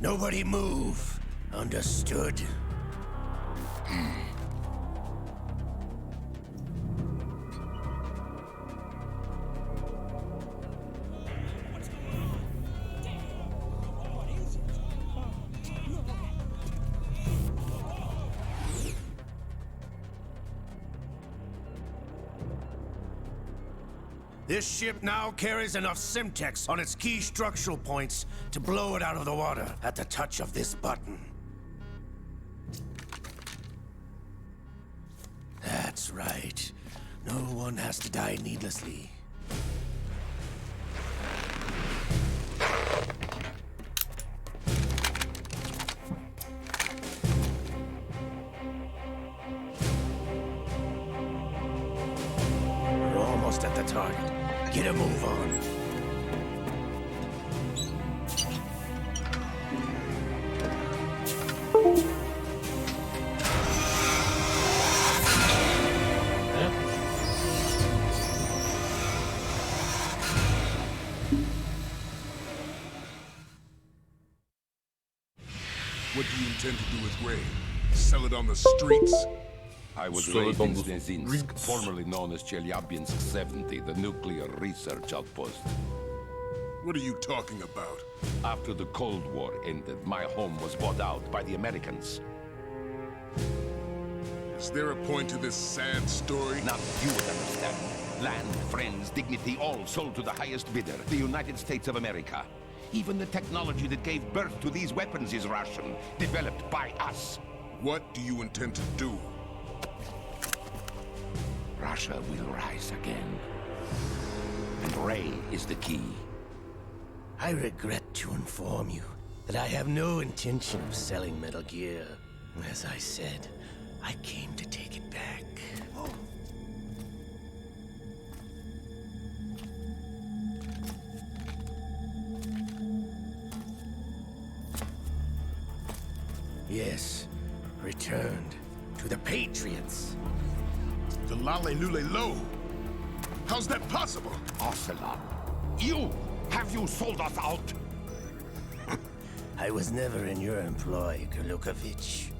Nobody move. Understood? This ship now carries enough Simtex on its key structural points to blow it out of the water at the touch of this button. That's right. No one has to die needlessly. We're almost at the target. Get a move on. What do you intend to do with Ray? Sell it on the streets? I was raised in Znezinsk, formerly known as Chelyabinsk 70, the nuclear research outpost. What are you talking about? After the Cold War ended, my home was bought out by the Americans. Is there a point to this sad story? Now you would understand. Land, friends, dignity, all sold to the highest bidder, the United States of America. Even the technology that gave birth to these weapons is Russian, developed by us. What do you intend to do? Russia will rise again. And Ray is the key. I regret to inform you that I have no intention of selling Metal Gear. As I said, I came to take it back. Yes, returned to the Patriots. The Lale Lule Lo? How's that possible? Ocelot, have you sold us out? I was never in your employ, Gurlukovich.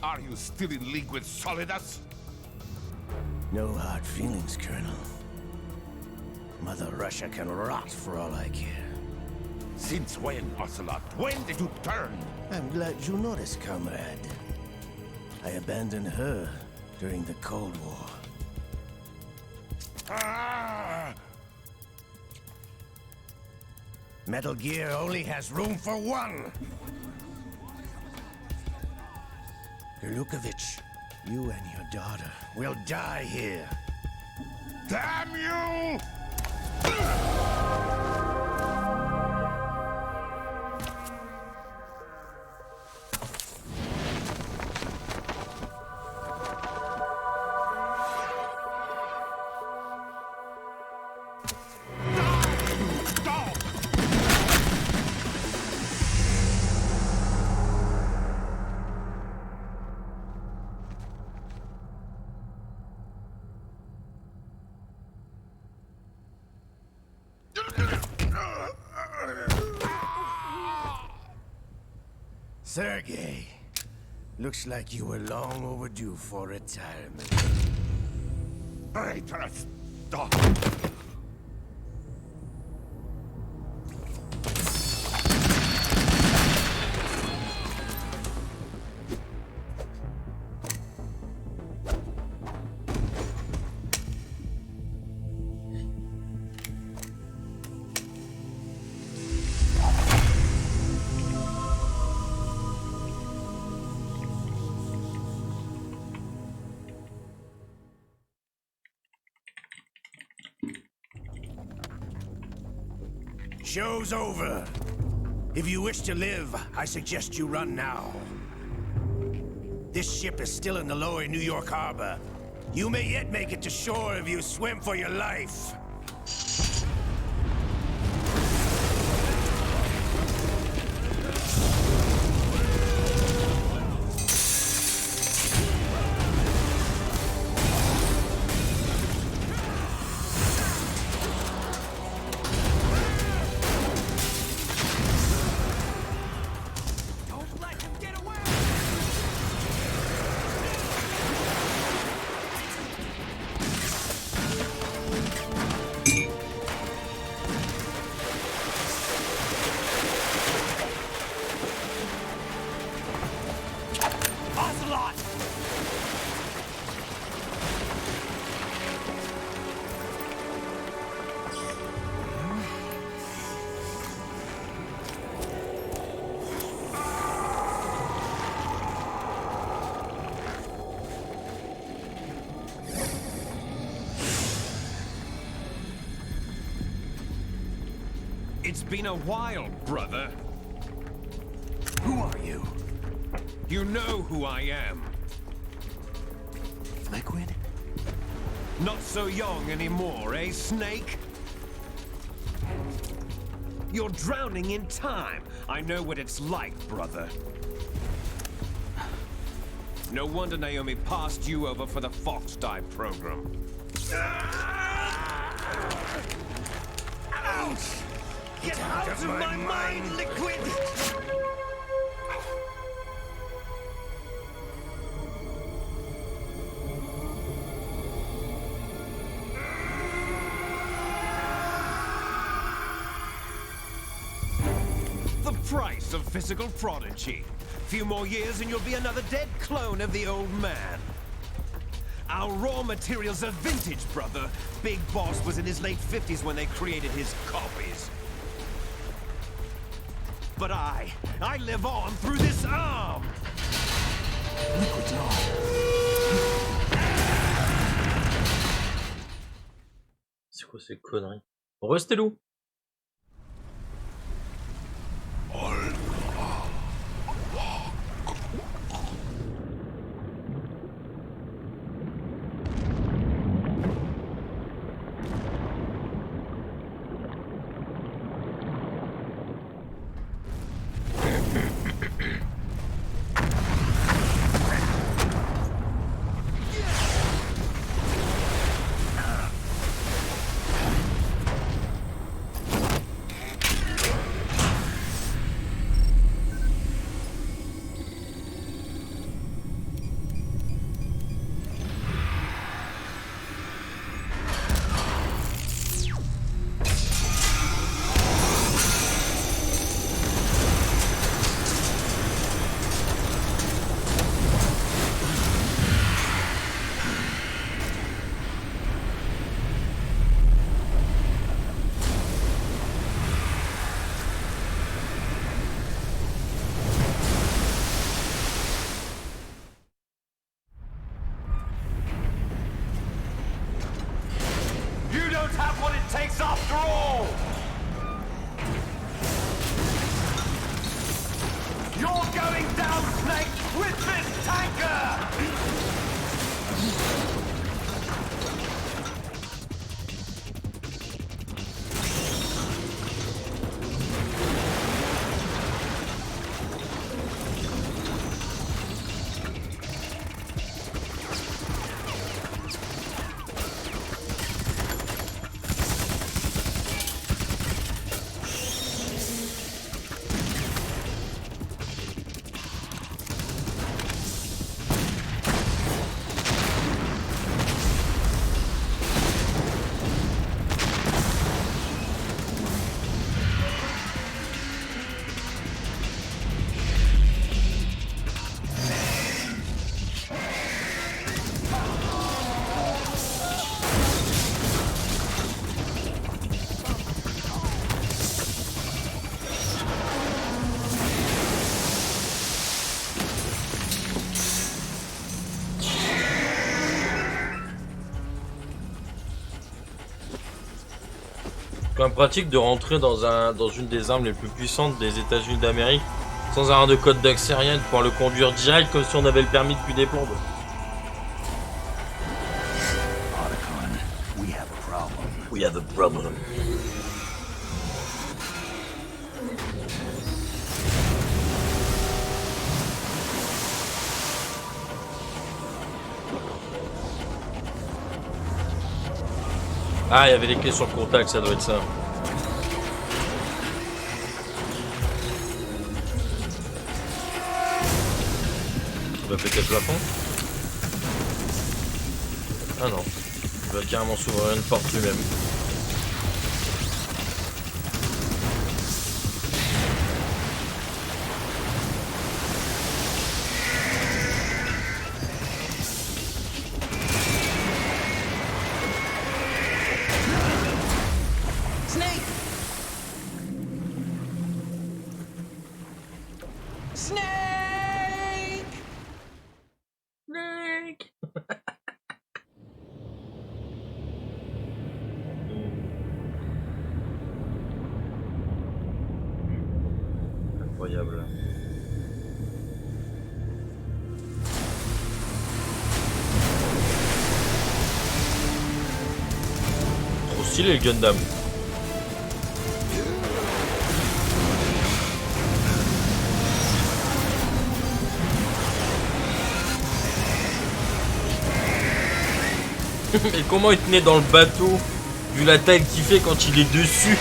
Are you still in league with Solidus? No hard feelings, Colonel. Mother Russia can rot for all I care. Since when, Ocelot? When did you turn? I'm glad you noticed, comrade. I abandoned her during the Cold War. Metal Gear only has room for one! Gurlukovich, you and your daughter will die here. Damn you! Sergei, looks like you were long overdue for retirement. Traitorous dog! Show's over. If you wish to live, I suggest you run now. This ship is still in the lower New York harbor. You may yet make it to shore if you swim for your life. It's been a while, brother. Who are you? You know who I am. Liquid? Not so young anymore, eh, Snake? You're drowning in time. I know what it's like, brother. No wonder Naomi passed you over for the Fox Dive program. Ouch! Get out of my mind, Liquid! The price of physical prodigy. Few more years and you'll be another dead clone of the old man. Our raw materials are vintage, brother. Big Boss was in his late 50s when they created his copies. But I live on through this arm! Liquid's on. C'est quoi ces conneries? Restez loup. Have what it takes after all! You're going down, Snake, with this tanker! C'est quand même pratique de rentrer dans une des armes les plus puissantes des États-Unis d'Amérique sans avoir de code d'accès rien, de pouvoir le conduire direct comme si on avait le permis depuis des plombes. We have a problem. Ah, il y avait les clés sur le contact, ça doit être ça. Il va péter le plafond. Ah non. Il va carrément s'ouvrir une porte lui-même. stylé le Gundam. Et comment il tenait dans le bateau, vu la taille qu'il fait quand il est dessus.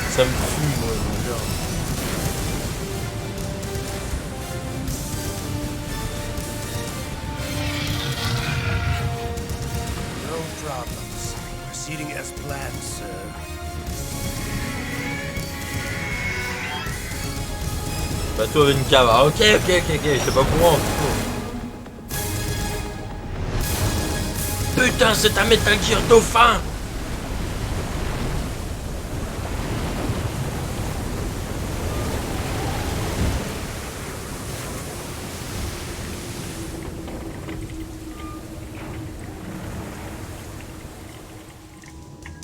Ça me fout, moi, mon gars. No problems. Proceeding as planned, sir. Bateau avec une cave. Ah, ok, j'étais pas au courant. Putain, c'est un Metal Gear dauphin!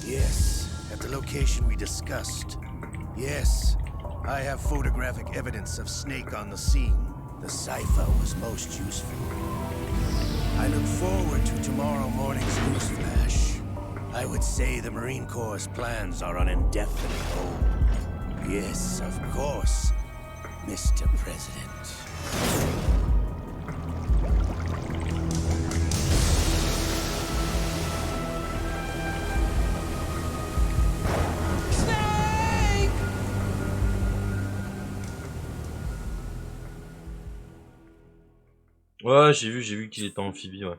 Yes, at the location we discussed. Yes, I have photographic evidence of Snake on the scene. The cipher was most useful. I look forward to tomorrow morning's news flash. I would say the Marine Corps' plans are on indefinite hold. Yes, of course, Mr. President. Ouais, j'ai vu qu'il était amphibie, ouais.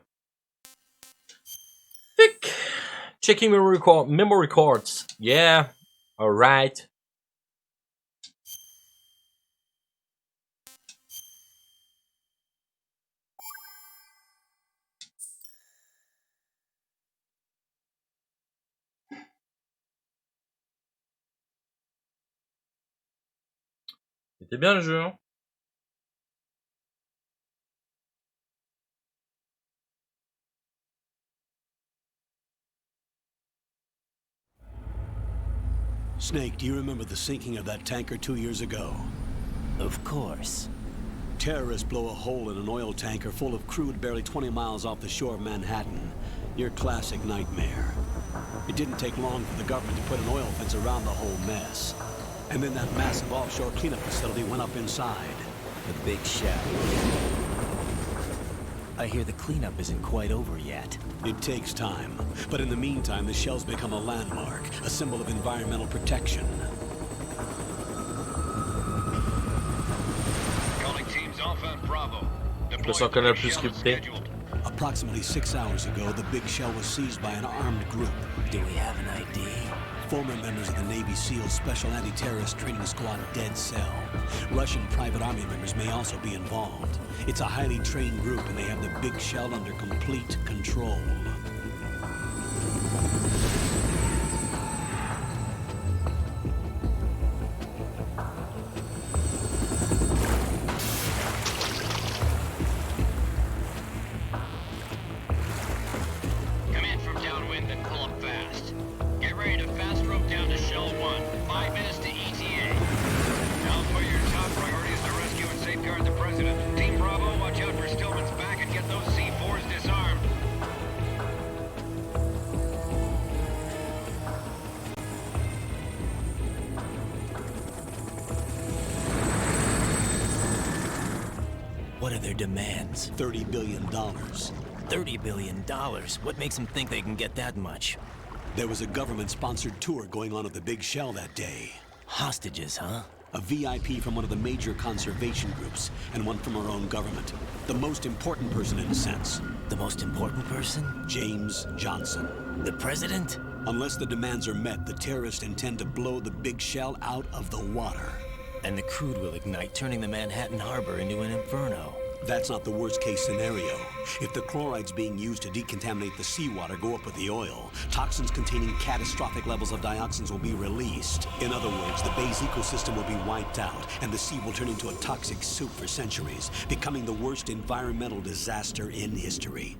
Checking memory cards. Yeah. Alright. C'était bien le jeu, hein. Snake, do you remember the sinking of that tanker 2 years ago? Of course. Terrorists blow a hole in an oil tanker full of crude barely 20 miles off the shore of Manhattan. Your classic nightmare. It didn't take long for the government to put an oil fence around the whole mess. And then that massive offshore cleanup facility went up inside. The big shell. I hear the cleanup isn't quite over yet. It takes time. But in the meantime, the shell's become a landmark, a symbol of environmental protection. Calling teams Alpha and Bravo. Approximately 6 hours ago, the big shell was seized by an armed group. Do we have an ID? Former members of the Navy SEAL Special Anti-Terrorist Training Squad Dead Cell. Russian private army members may also be involved. It's a highly trained group and they have the big shell under complete control. Come in from downwind and pull up fast. Get ready to fast rope down to Shell 1. 5 minutes to ETA. Now for your top priorities to rescue and safeguard the president. Team Bravo, watch out for Stillman's back and get those C4s disarmed. What are their demands? $30 billion. $30 billion? What makes them think they can get that much? There was a government-sponsored tour going on at the big shell that day. Hostages, huh? A VIP from one of the major conservation groups, and one from our own government. The most important person in a sense. The most important person? James Johnson. The president? Unless the demands are met, the terrorists intend to blow the big shell out of the water. And the crude will ignite, turning the Manhattan Harbor into an inferno. That's not the worst-case scenario. If the chlorides being used to decontaminate the seawater go up with the oil, toxins containing catastrophic levels of dioxins will be released. In other words, the bay's ecosystem will be wiped out, and the sea will turn into a toxic soup for centuries, becoming the worst environmental disaster in history.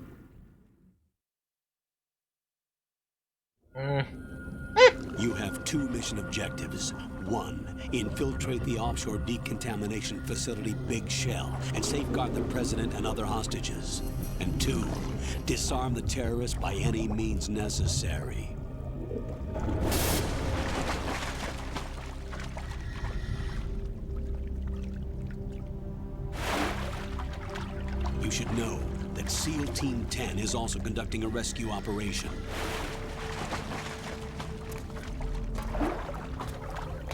You have 2 mission objectives. 1. Infiltrate the offshore decontamination facility Big Shell and safeguard the president and other hostages. And 2. Disarm the terrorists by any means necessary. You should know that SEAL Team 10 is also conducting a rescue operation.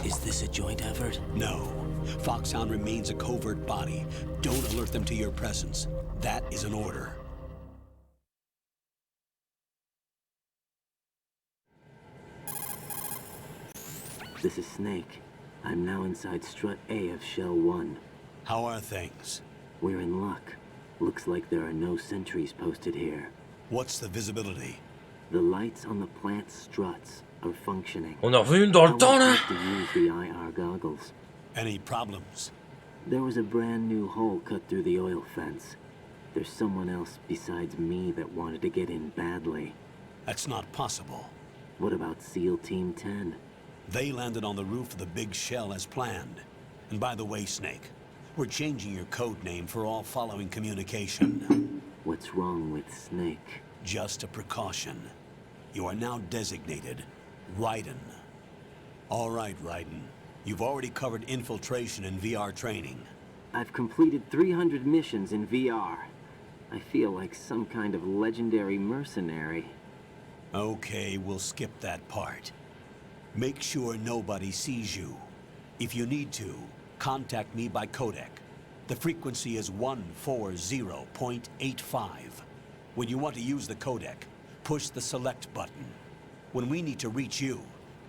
Is this a joint effort? No. Foxhound remains a covert body. Don't alert them to your presence. That is an order. This is Snake. I'm now inside Strut A of Shell 1. How are things? We're in luck. Looks like there are no sentries posted here. What's the visibility? The lights on the plant's struts are functioning. On est revenu dans le temps là. To use the IR goggles. Any problems? There was a brand new hole cut through the oil fence. There's someone else besides me that wanted to get in badly. That's not possible. What about SEAL Team 10? They landed on the roof of the Big Shell as planned. And by the way, Snake, we're changing your code name for all following communication. What's wrong with Snake? Just a precaution. You are now designated Raiden. All right, Raiden. You've already covered infiltration and VR training. I've completed 300 missions in VR. I feel like some kind of legendary mercenary. Okay, we'll skip that part. Make sure nobody sees you. If you need to, contact me by codec. The frequency is 140.85. When you want to use the codec, push the select button. When we need to reach you,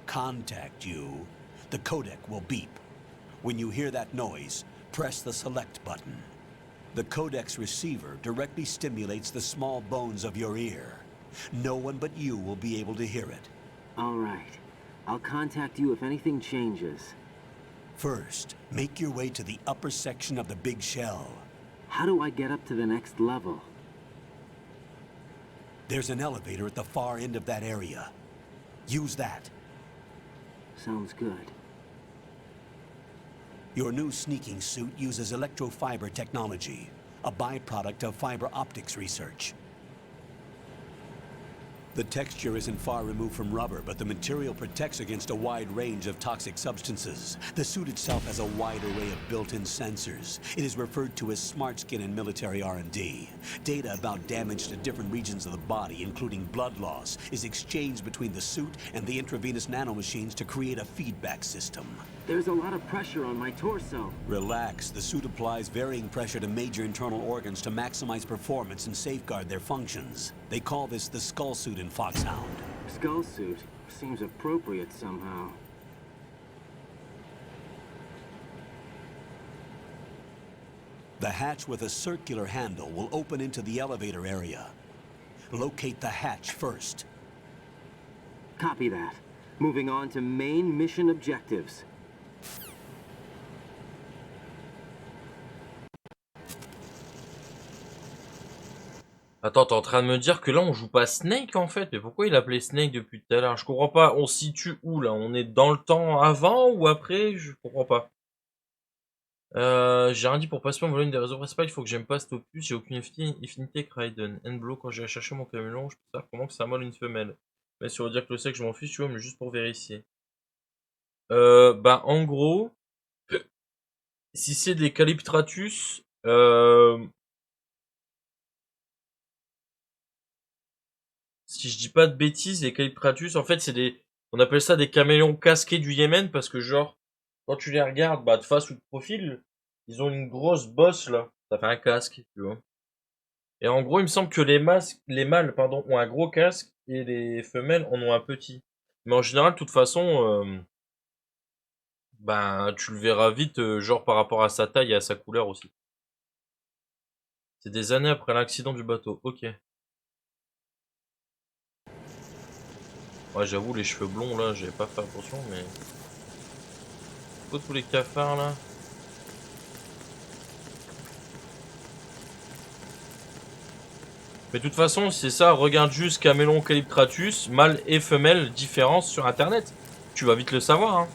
contact you, the codec will beep. When you hear that noise, press the select button. The codec's receiver directly stimulates the small bones of your ear. No one but you will be able to hear it. All right. I'll contact you if anything changes. First, make your way to the upper section of the Big Shell. How do I get up to the next level? There's an elevator at the far end of that area. Use that. Sounds good. Your new sneaking suit uses electrofiber technology, a byproduct of fiber optics research. The texture isn't far removed from rubber, but the material protects against a wide range of toxic substances. The suit itself has a wide array of built-in sensors. It is referred to as smart skin in military R&D. Data about damage to different regions of the body, including blood loss, is exchanged between the suit and the intravenous nanomachines to create a feedback system. There's a lot of pressure on my torso. Relax. The suit applies varying pressure to major internal organs to maximize performance and safeguard their functions. They call this the skull suit in Foxhound. Skull suit seems appropriate somehow. The hatch with a circular handle will open into the elevator area. Locate the hatch first. Copy that. Moving on to main mission objectives. Attends, t'es en train de me dire que là on joue pas Snake en fait? Mais pourquoi il appelait Snake depuis tout à l'heure? Je comprends pas, on se situe où là? On est dans le temps avant ou après? Je comprends pas. J'ai rien dit pour passer mon volume des réseaux principaux, il faut que j'aime pas cet opus, j'ai aucune affinité avec Raiden. Hanblower, quand j'ai cherché mon camion, je peux savoir comment que ça molle une femelle. Mais ça veut dire que le sexe je m'en fiche, tu vois, mais juste pour vérifier. Bah en gros, si c'est des Calyptratus, si je dis pas de bêtises, les Calyptratus, en fait, c'est des... On appelle ça des caméléons casqués du Yémen, parce que genre, quand tu les regardes, bah, de face ou de profil, ils ont une grosse bosse, là. Ça fait un casque, tu vois. Et en gros, il me semble que les mâles, pardon, ont un gros casque, et les femelles en ont un petit. Mais en général, de toute façon, bah, tu le verras vite, genre par rapport à sa taille et à sa couleur aussi. C'est des années après l'accident du bateau, ok. Ouais, j'avoue, les cheveux blonds là, j'avais pas fait attention, mais. Tous les cafards là. Mais de toute façon, c'est ça, regarde juste Camélon Calyptratus, mâle et femelle, différence sur internet. Tu vas vite le savoir, hein.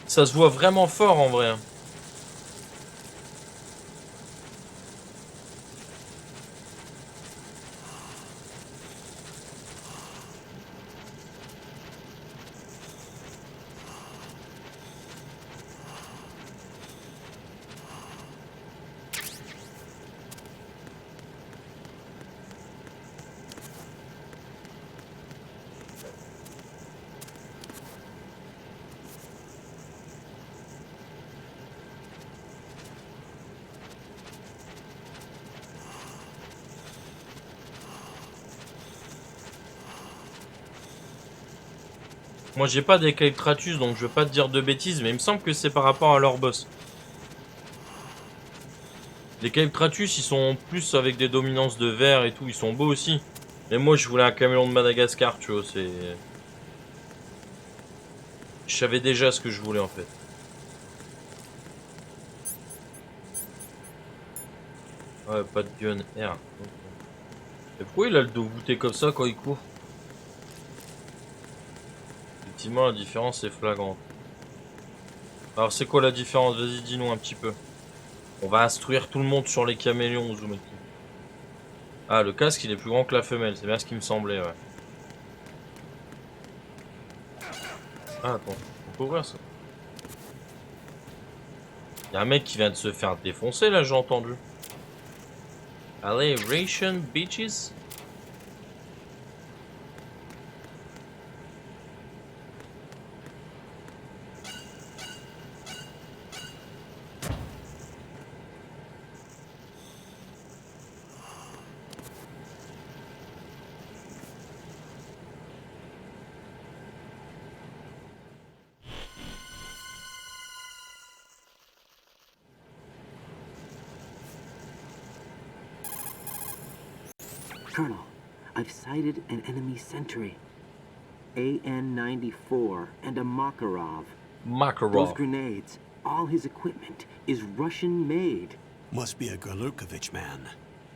Ça se voit vraiment fort en vrai. Moi j'ai pas des Calcratus donc je veux pas te dire de bêtises, mais il me semble que c'est par rapport à leur boss. Les Calcratus ils sont plus avec des dominances de verre et tout, ils sont beaux aussi. Mais moi je voulais un caméléon de Madagascar, tu vois, c'est... Je savais déjà ce que je voulais en fait. Ouais, pas de gun R. Et pourquoi il a le dos voûté comme ça quand il court? Effectivement, la différence est flagrante. Alors, c'est quoi la différence? Vas-y, dis-nous un petit peu. On va instruire tout le monde sur les caméléons, Uzumaki. Ah, le casque, il est plus grand que la femelle. C'est bien ce qui me semblait, ouais. Ah, attends. On peut ouvrir ça. Y'a un mec qui vient de se faire défoncer, là, j'ai entendu. Allez, Ration Beaches. Colonel, I've sighted an enemy sentry. AN-94 and a Makarov. Those grenades, all his equipment, is Russian-made. Must be a Gorlukovich man.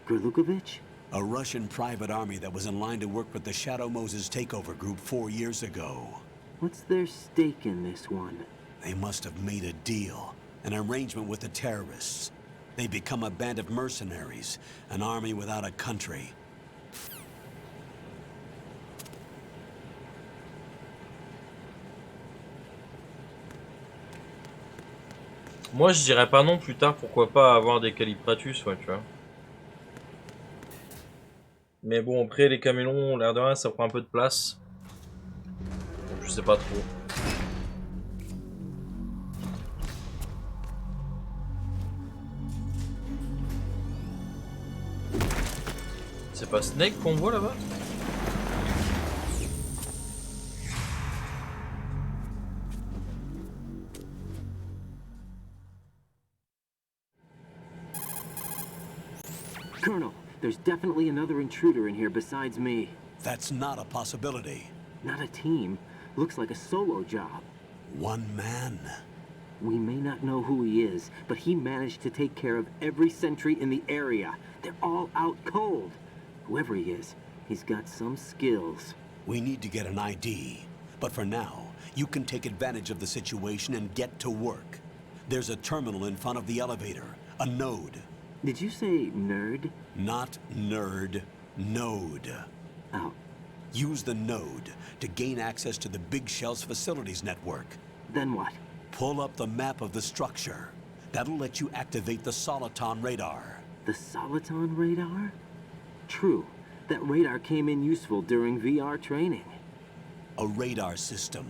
Gorlukovich? A Russian private army that was in line to work with the Shadow Moses takeover group 4 years ago. What's their stake in this one? They must have made a deal, an arrangement with the terrorists. They become a band of mercenaries, an army without a country. Moi je dirais pas non plus tard, pourquoi pas avoir des Callipratus, ouais, tu vois. Mais bon, après les camélons, l'air de rien, ça prend un peu de place. Donc, je sais pas trop. C'est pas Snake qu'on voit là-bas? Colonel, there's definitely another intruder in here besides me. That's not a possibility. Not a team. Looks like a solo job. One man. We may not know who he is, but he managed to take care of every sentry in the area. They're all out cold. Whoever he is, he's got some skills. We need to get an ID. But for now, you can take advantage of the situation and get to work. There's a terminal in front of the elevator. A node. Did you say nerd? Not nerd. Node. Oh. Use the node to gain access to the Big Shell's facilities network. Then what? Pull up the map of the structure. That'll let you activate the Soliton radar. The Soliton radar? True. That radar came in useful during VR training. A radar system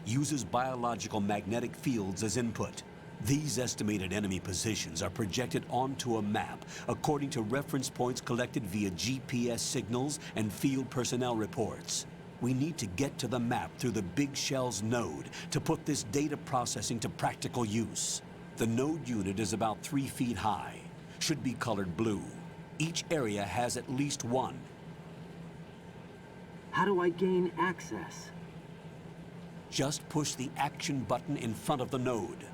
uses biological magnetic fields as input. These estimated enemy positions are projected onto a map according to reference points collected via GPS signals and field personnel reports. We need to get to the map through the Big Shell's node to put this data processing to practical use. The node unit is about 3 feet high, should be colored blue. Each area has at least one. How do I gain access? Just push the action button in front of the node.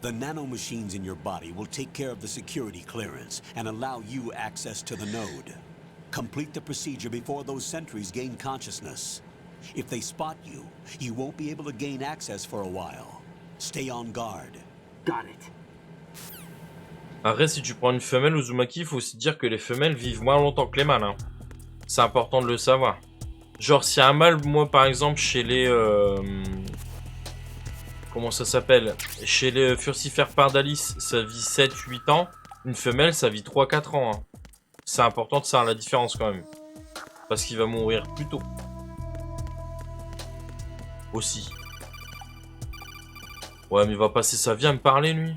The nanomachines in your body will take care of the security clearance and allow you access to the node. Complete the procedure before those sentries gain consciousness. If they spot you, you won't be able to gain access for a while. Stay on guard. Got it. Après, si tu prends une femelle Uzumaki, il faut aussi dire que les femelles vivent moins longtemps que les mâles. Hein. C'est important de le savoir. Genre, si un mâle, moi par exemple, chez les... comment ça s'appelle? Chez les furcifères pardalis, ça vit 7-8 ans. Une femelle, ça vit 3-4 ans. Hein. C'est important de savoir la différence quand même. Parce qu'il va mourir plus tôt. Aussi. Ouais, mais il va passer sa vie à me parler, lui.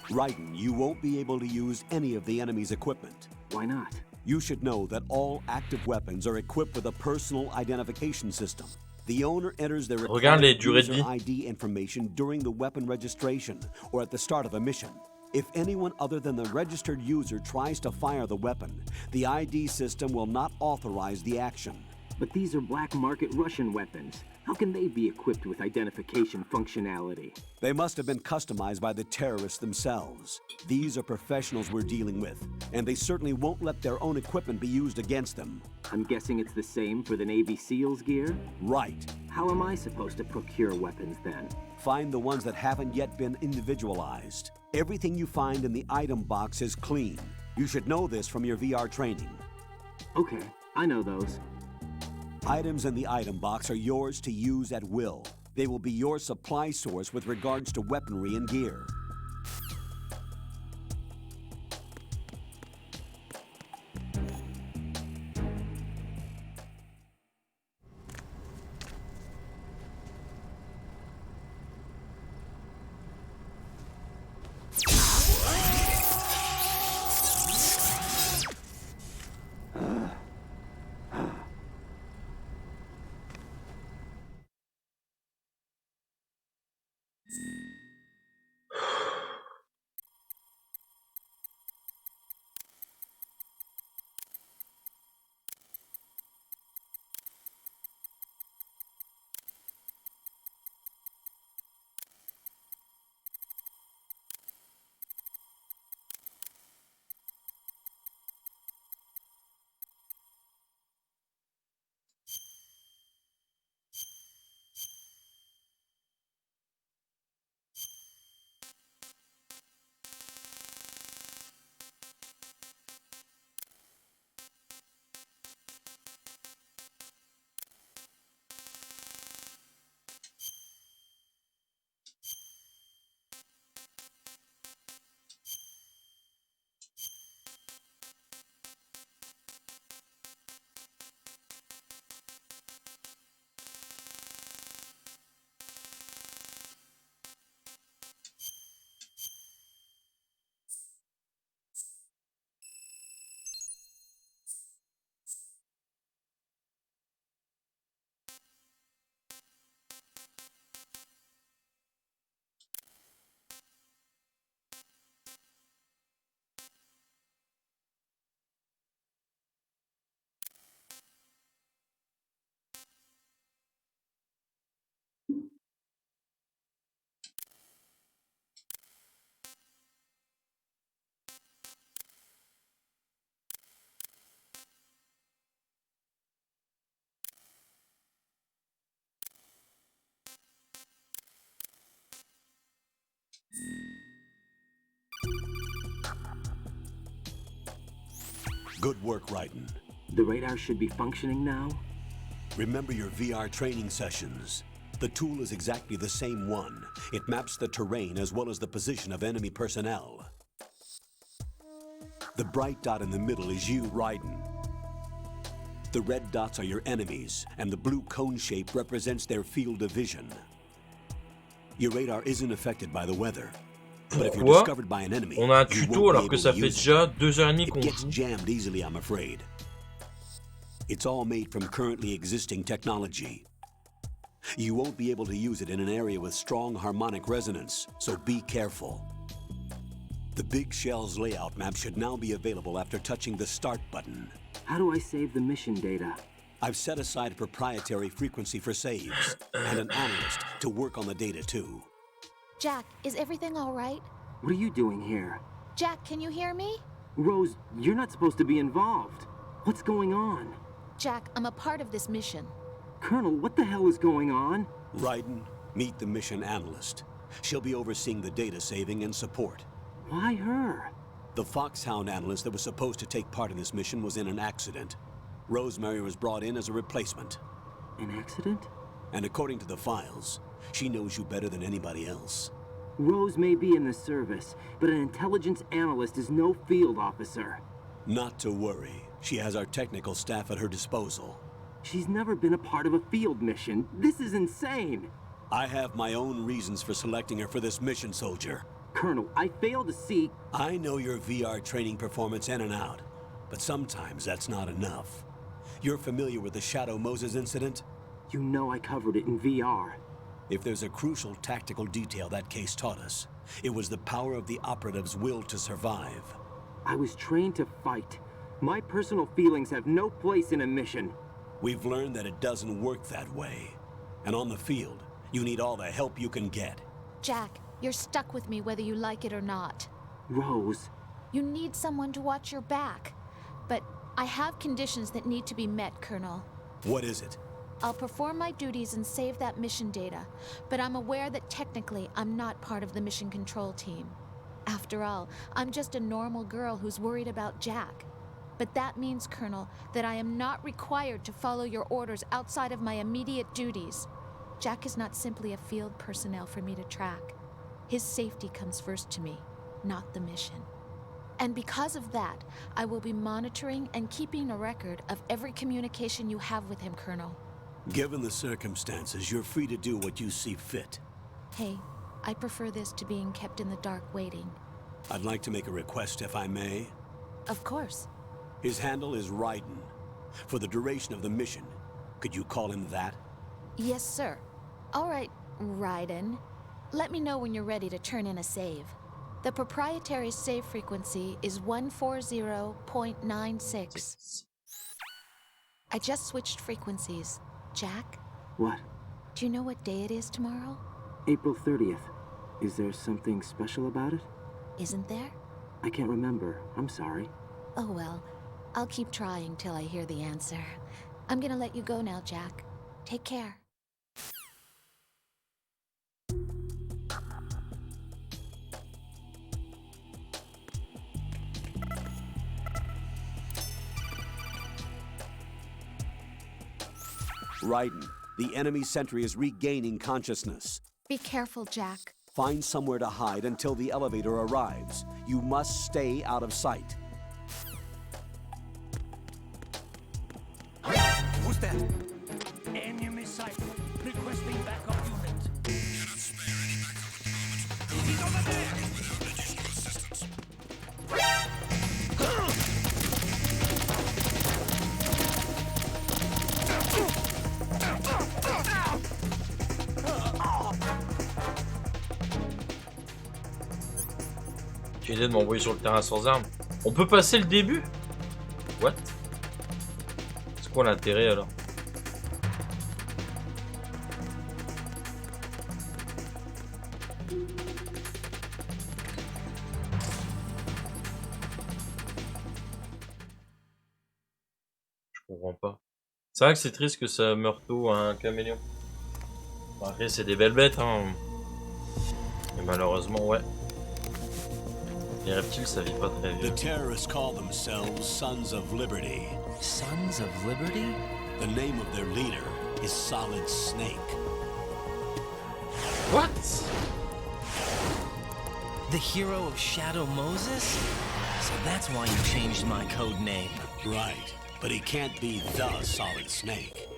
Raiden, you won't be able to use any of the enemy's equipment. Why not? You should know that all active weapons are equipped with a personal identification system. The owner enters their user ID information during the weapon registration or at the start of a mission. If anyone other than the registered user tries to fire the weapon, the ID system will not authorize the action. But these are black market Russian weapons. How can they be equipped with identification functionality? They must have been customized by the terrorists themselves. These are professionals we're dealing with, and they certainly won't let their own equipment be used against them. I'm guessing it's the same for the Navy SEALs gear? Right. How am I supposed to procure weapons then? Find the ones that haven't yet been individualized. Everything you find in the item box is clean. You should know this from your VR training. Okay, I know those. Items in the item box are yours to use at will. They will be your supply source with regards to weaponry and gear. Good work, Raiden. The radar should be functioning now? Remember your VR training sessions. The tool is exactly the same one. It maps the terrain as well as the position of enemy personnel. The bright dot in the middle is you, Raiden. The red dots are your enemies, and the blue cone shape represents their field of vision. Your radar isn't affected by the weather. Pourquoi on a un tuto alors que ça fait déjà 2h30 qu'on joue? Jammed easily, I'm afraid. It's all made from currently existing technology. You won't be able to use it in an area with strong harmonic resonance, so be careful. The Big Shell's layout map should now be available after touching the Start button. How do I save the mission data? I've set aside a proprietary frequency for saves, and an analyst to work on the data too. Jack, is everything all right? What are you doing here? Jack, can you hear me? Rose, you're not supposed to be involved. What's going on? Jack, I'm a part of this mission. Colonel, what the hell is going on? Raiden, meet the mission analyst. She'll be overseeing the data saving and support. Why her? The Foxhound analyst that was supposed to take part in this mission was in an accident. Rosemary was brought in as a replacement. An accident? And according to the files, she knows you better than anybody else. Rose may be in the service, but an intelligence analyst is no field officer. Not to worry. She has our technical staff at her disposal. She's never been a part of a field mission. This is insane. I have my own reasons for selecting her for this mission, soldier. Colonel, I fail to see... I know your VR training performance in and out, but sometimes that's not enough. You're familiar with the Shadow Moses incident? You know I covered it in VR. If there's a crucial tactical detail that case taught us, it was the power of the operative's will to survive. I was trained to fight. My personal feelings have no place in a mission. We've learned that it doesn't work that way. And on the field, you need all the help you can get. Jack, you're stuck with me whether you like it or not. Rose. You need someone to watch your back. But I have conditions that need to be met, Colonel. What is it? I'll perform my duties and save that mission data, but I'm aware that technically I'm not part of the mission control team. After all, I'm just a normal girl who's worried about Jack. But that means, Colonel, that I am not required to follow your orders outside of my immediate duties. Jack is not simply a field personnel for me to track. His safety comes first to me, not the mission. And because of that, I will be monitoring and keeping a record of every communication you have with him, Colonel. Given the circumstances, you're free to do what you see fit. Hey, I prefer this to being kept in the dark waiting. I'd like to make a request, if I may. Of course. His handle is Raiden. For the duration of the mission, could you call him that? Yes, sir. All right, Raiden. Let me know when you're ready to turn in a save. The proprietary save frequency is 140.96. I just switched frequencies. Jack? What? Do you know what day it is tomorrow? April 30th. Is there something special about it? Isn't there? I can't remember. I'm sorry. Oh well, I'll keep trying till I hear the answer. I'm gonna let you go now, Jack. Take care. Raiden, the enemy sentry is regaining consciousness. Be careful, Jack. Find somewhere to hide until the elevator arrives. You must stay out of sight. Who's that? Enemy sight. Requesting backup unit. Cannot spare any backup at the moment. He's over there! Without additional assistance. J'ai l'idée de m'envoyer sur le terrain sans armes. On peut passer le début? What? C'est quoi l'intérêt alors? Je comprends pas. C'est vrai que c'est triste que ça meure tôt à un caméléon. Bon, après c'est des belles bêtes hein. Mais malheureusement ouais. Les reptiles, ça vit pas très bien. The terrorists call themselves Sons of Liberty. Sons of Liberty? The name of their leader is Solid Snake. What? The hero of Shadow Moses? So that's why you changed my code name. Right, but he can't be the Solid Snake.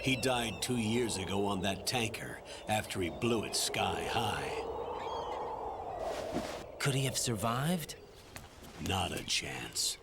He died 2 years ago on that tanker after he blew it sky high. Could he have survived? Not a chance.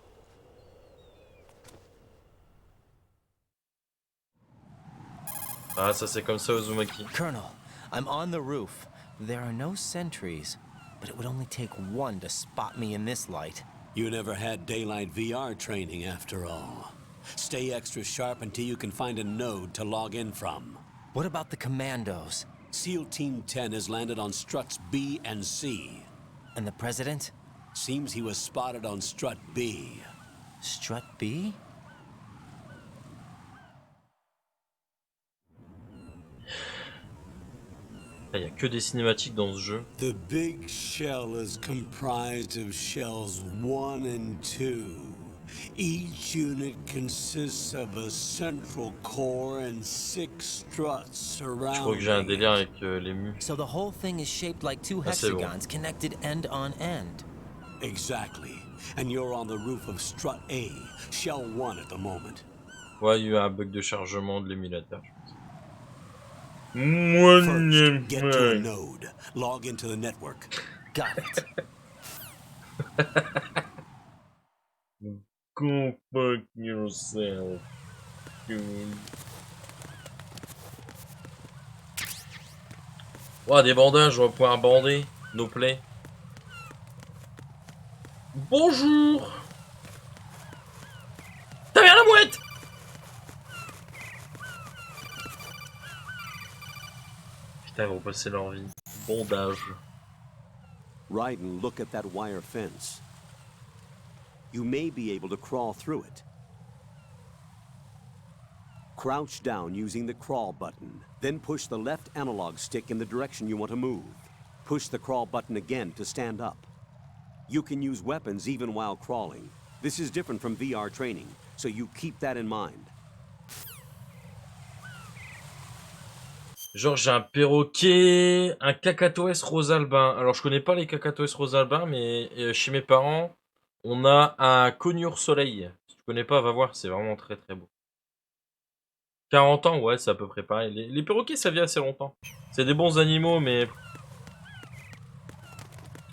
Ah, ça c'est comme ça Uzumaki. Colonel, I'm on the roof. There are no sentries, but it would only take one to spot me in this light. You never had daylight VR training after all. Stay extra sharp until you can find a node to log in from. What about the commandos? SEAL Team 10 has landed on struts B and C. And the president? Seems he was spotted on strut B. Strut B? Il y a que des cinématiques dans ce jeu. The big shell is comprised of shells 1 and 2. Each unit consists of a central core and 6 struts surrounding. Je crois que j'ai un délire avec les mus. So the whole thing is shaped like two hexagons connected end on end. Exactly. And you're on the roof of strut A, shell 1 at the moment. Ouais, il y a eu un bug de chargement de l'émulateur. First, get to a node. Log into the network. Got it. Go fuck yourself, dude. Ouais, des bandages, on va pouvoir bander nos plaies. Bonjour. T'as bien la mouette. Putain, ils vont passer leur vie. Bondage. Raiden, look at that wire fence. You may be able to crawl through it. Crouch down using the crawl button. Then push the left analog stick in the direction you want to move. Push the crawl button again to stand up. You can use weapons even while crawling. This is different from VR training, so you keep that in mind. Genre j'ai un perroquet, un cacatoès rosalbin. Alors je connais pas les cacatoès rosalbins, mais chez mes parents, on a un conure soleil. Si tu connais pas, va voir, c'est vraiment très très beau. 40 ans, ouais, c'est à peu près pareil. Les perroquets, ça vit assez longtemps. C'est des bons animaux, mais...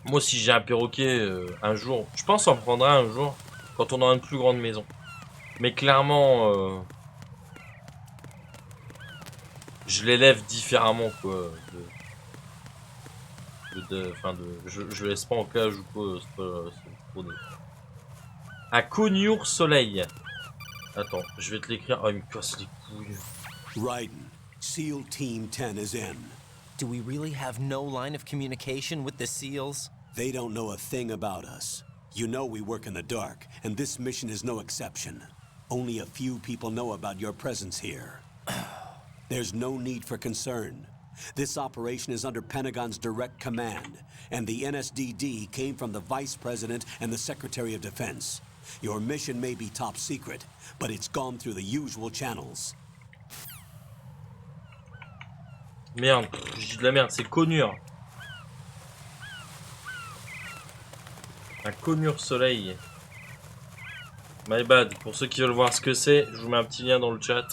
Moi, si j'ai un perroquet un jour, je pense en prendra un jour, quand on aura une plus grande maison. Mais clairement... je l'élève différemment, quoi. Je laisse pas en cage ou quoi, c'est pas un conure soleil. Attends, je vais te l'écrire. Oh, il me casse les couilles. Raiden, SEAL Team 10 is in. Do we really have no line of communication with the SEALs? They don't know a thing about us. You know we work in the dark, and this mission is no exception. Only a few people know about your presence here. There's no need for concern. This operation is under Pentagon's direct command, and the NSDD came from the Vice President and the Secretary of Defense. Your mission may be top secret, but it's gone through the usual channels. Merde, je dis de la merde, c'est conure. Un conure soleil. My bad. Pour ceux qui veulent voir ce que c'est, je vous mets un petit lien dans le chat.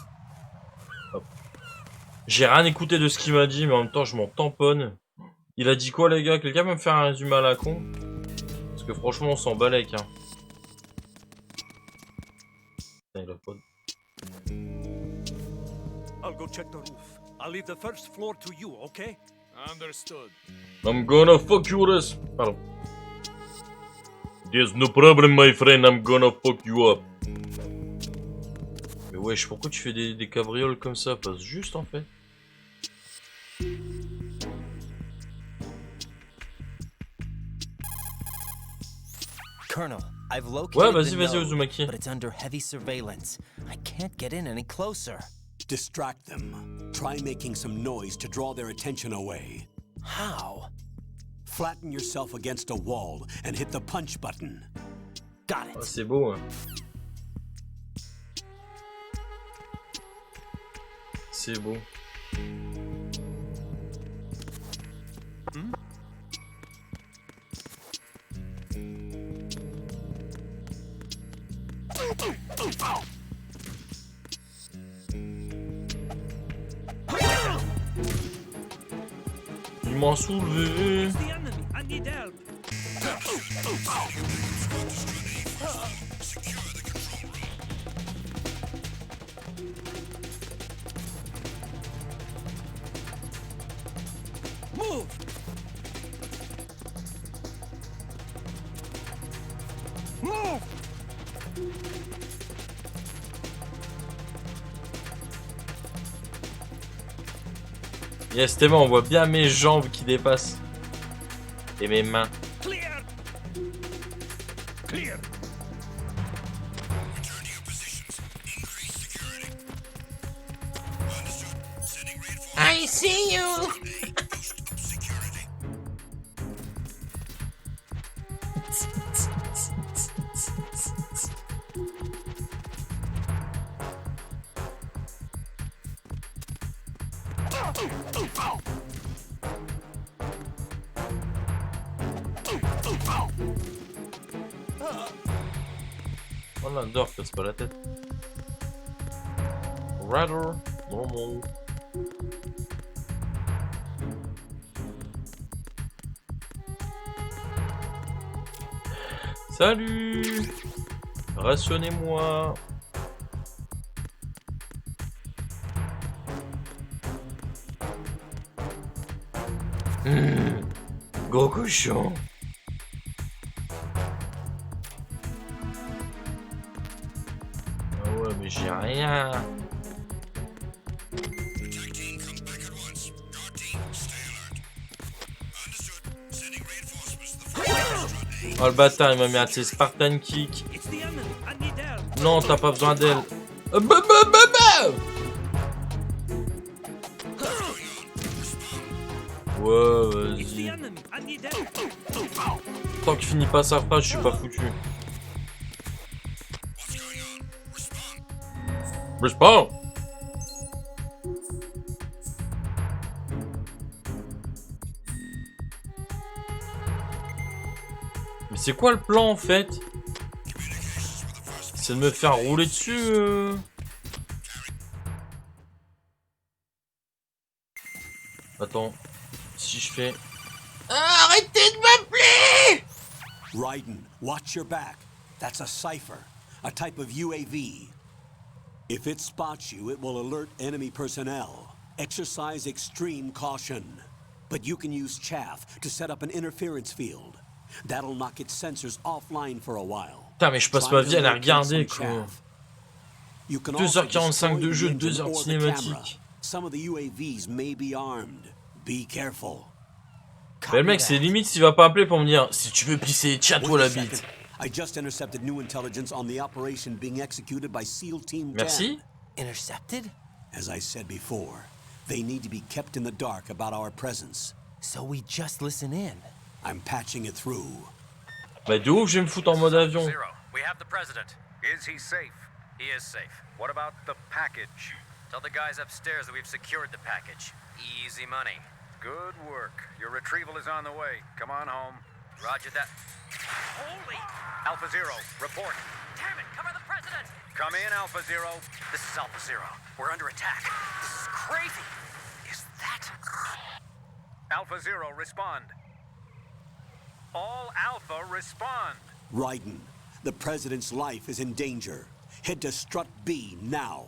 Hop. J'ai rien écouté de ce qu'il m'a dit, mais en même temps, je m'en tamponne. Il a dit quoi, les gars? Quelqu'un peut me faire un résumé à la con? Parce que franchement, on s'en balèque, hein. Il a pas... I'll go check the roof. I'll leave the first floor to you, okay? Understood. I'm gonna fuck you this. Pardon. There's no problem, my friend. I'm gonna fuck you up. Mais wesh, pourquoi tu fais des cabrioles comme ça? Passe juste en fait. Colonel, I've located ouais, vas-y, the node, Uzumaki. but it's under heavy surveillance. I can't get in any closer. Distract them. Try making some noise to draw their attention away. How? Flatten yourself against a wall and hit the punch button. Got it. Oh, c'est beau, hein. C'est beau. Il m'a soulevé. Move! Move! Yes, c'est bon, on voit bien mes jambes qui dépassent. Et mes mains. Clear! Clear! I see you! Oh là, dehors, casse pas la tête. Rather normal. Salut! Rationnez-moi! Gros cochon! Ah ouais, mais j'ai rien! Oh le bâtard, il m'a mis un de ses Spartan Kick. Non, t'as pas besoin d'elle. Ouais, vas-y. Tant qu'il finit pas sa phrase, je suis pas foutu. Respawn. Mais c'est quoi le plan en fait? C'est de me faire rouler dessus Attends, si je fais... Arrêtez de m'appeler! Raiden, watch your back. That's a cipher, a type of UAV. If it spots you, it will alert enemy personnel. Exercise extreme caution. But you can use chaff to set up an interference field. That'll knock its sensors offline for a while. Putain, mais je passe ma vie à la regarder, quoi. 2h45 de jeu, 2h de cinématique. Some of the UAVs may be armed. Be careful. Mais le mec, c'est limite s'il va pas appeler pour me dire si tu veux pisser, tiens-toi la bite. I just intercepted new intelligence on the operation being executed by SEAL Team 10. Merci. Intercepted? As I said before, they need to be kept in the dark about our presence. So we just listen in. I'm patching it through. Bah de ouf, je vais me foutre en mode avion. Zero, we have the president. Is he safe? He is safe. What about the package? Tell the guys upstairs that we've secured the package. Easy money. Good work. Your retrieval is on the way. Come on home. Roger that. Holy! Alpha Zero, report. Damn it, cover the president! Come in, Alpha Zero. This is Alpha Zero. We're under attack. This is crazy. Is that... Alpha Zero, respond. All Alpha, respond. Raiden, the President's life is in danger. Head to Strut B now.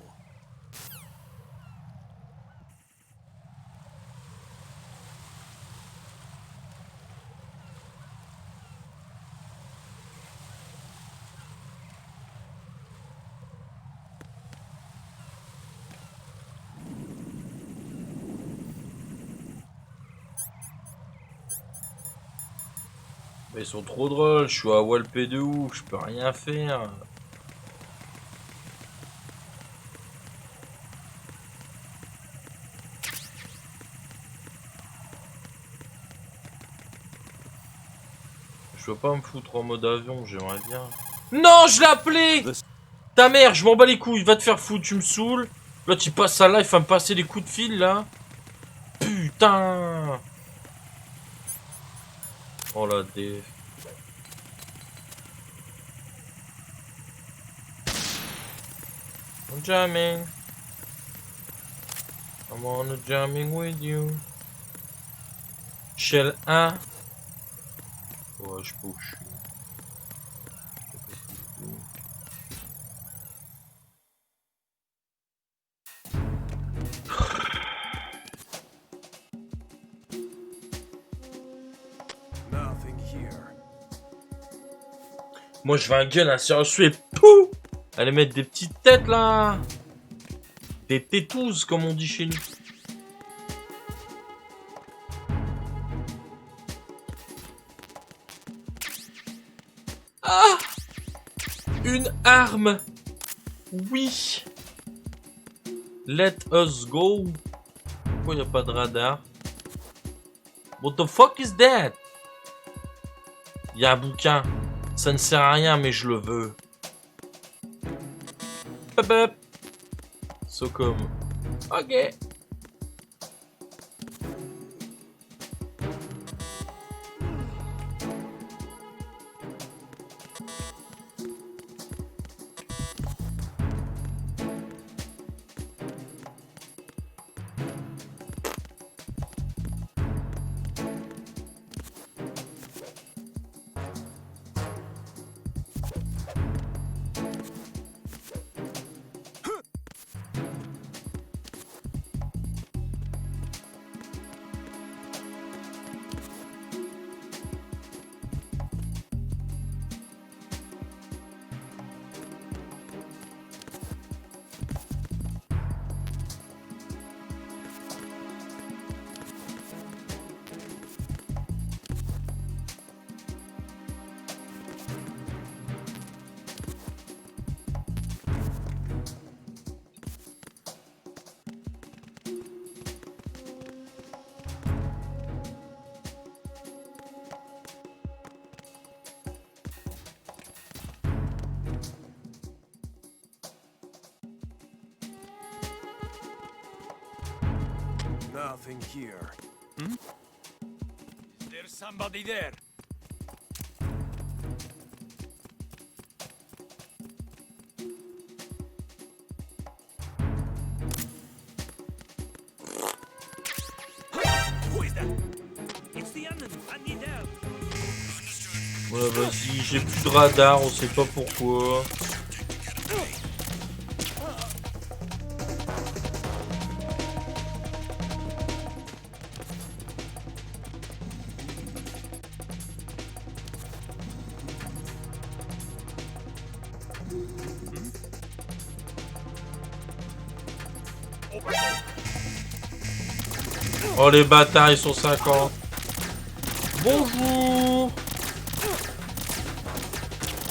Mais ils sont trop drôles, je suis à Walpé de ouf, je peux rien faire. Je veux pas me foutre en mode avion, j'aimerais bien. Non, je l'ai appelé! Ta mère, je m'en bats les couilles, va te faire foutre, tu me saoules. Là, tu passes ça là, il va me passer des coups de fil là. Putain! Oh la def. I'm jamming. I'm on a jamming with you. Shell 1. Ouais, je push. Moi je veux un gun à sérieux et pouh! Allez mettre des petites têtes là! Des tétouzes comme on dit chez nous. Ah! Une arme! Oui! Let us go! Pourquoi il n'y a pas de radar? What the fuck is that? Il y a un bouquin. Ça ne sert à rien, mais je le veux. Hop hop. So comme. Ok. Nothing here. Hmm? Is there somebody there? Who is that? It's the enemy. I need help. Ouais, vas-y, j'ai plus de radar, on sait pas pourquoi. Oh les bâtards, ils sont 50. Bonjour.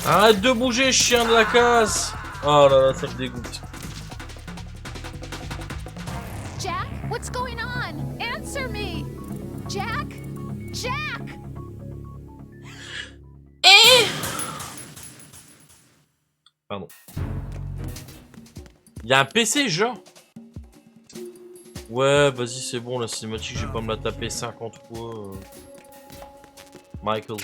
Arrête de bouger, chien de la casse. Oh là là, ça me dégoûte. Jack, what's going on? Answer me! Jack? Jack! Pardon. Il y a un PC, genre. Ouais, vas-y, c'est bon, la cinématique, je vais pas me la taper 50 fois. Michael.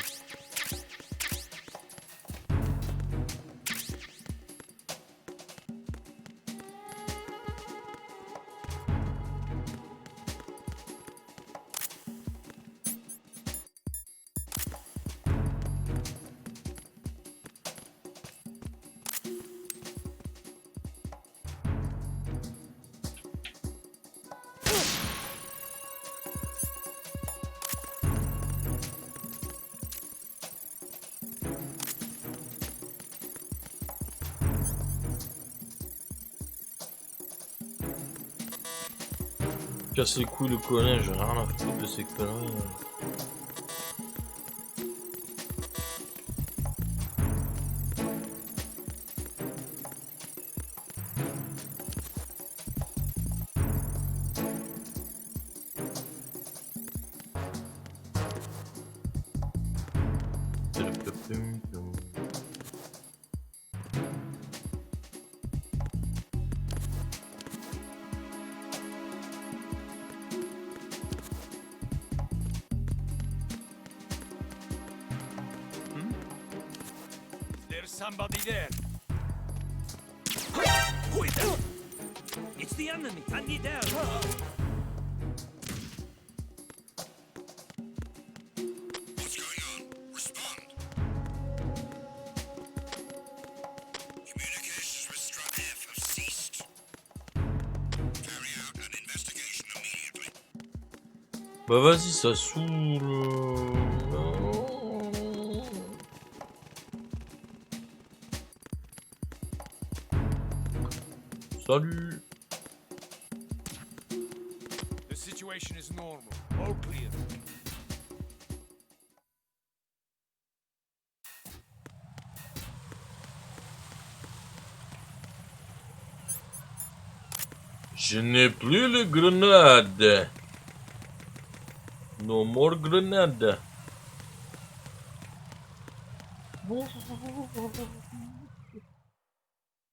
Casse les couilles le colonel, j'ai rien à foutre de ces conneries. Somebody there. Who is that? It's the enemy. I need help. What's going on? Respond. Communications with Strut F have ceased. Carry out an investigation immediately. Bah vas-y, ça saoule. Salut. The situation is normal. All clear. Je n'ai plus le grenade. No more grenade.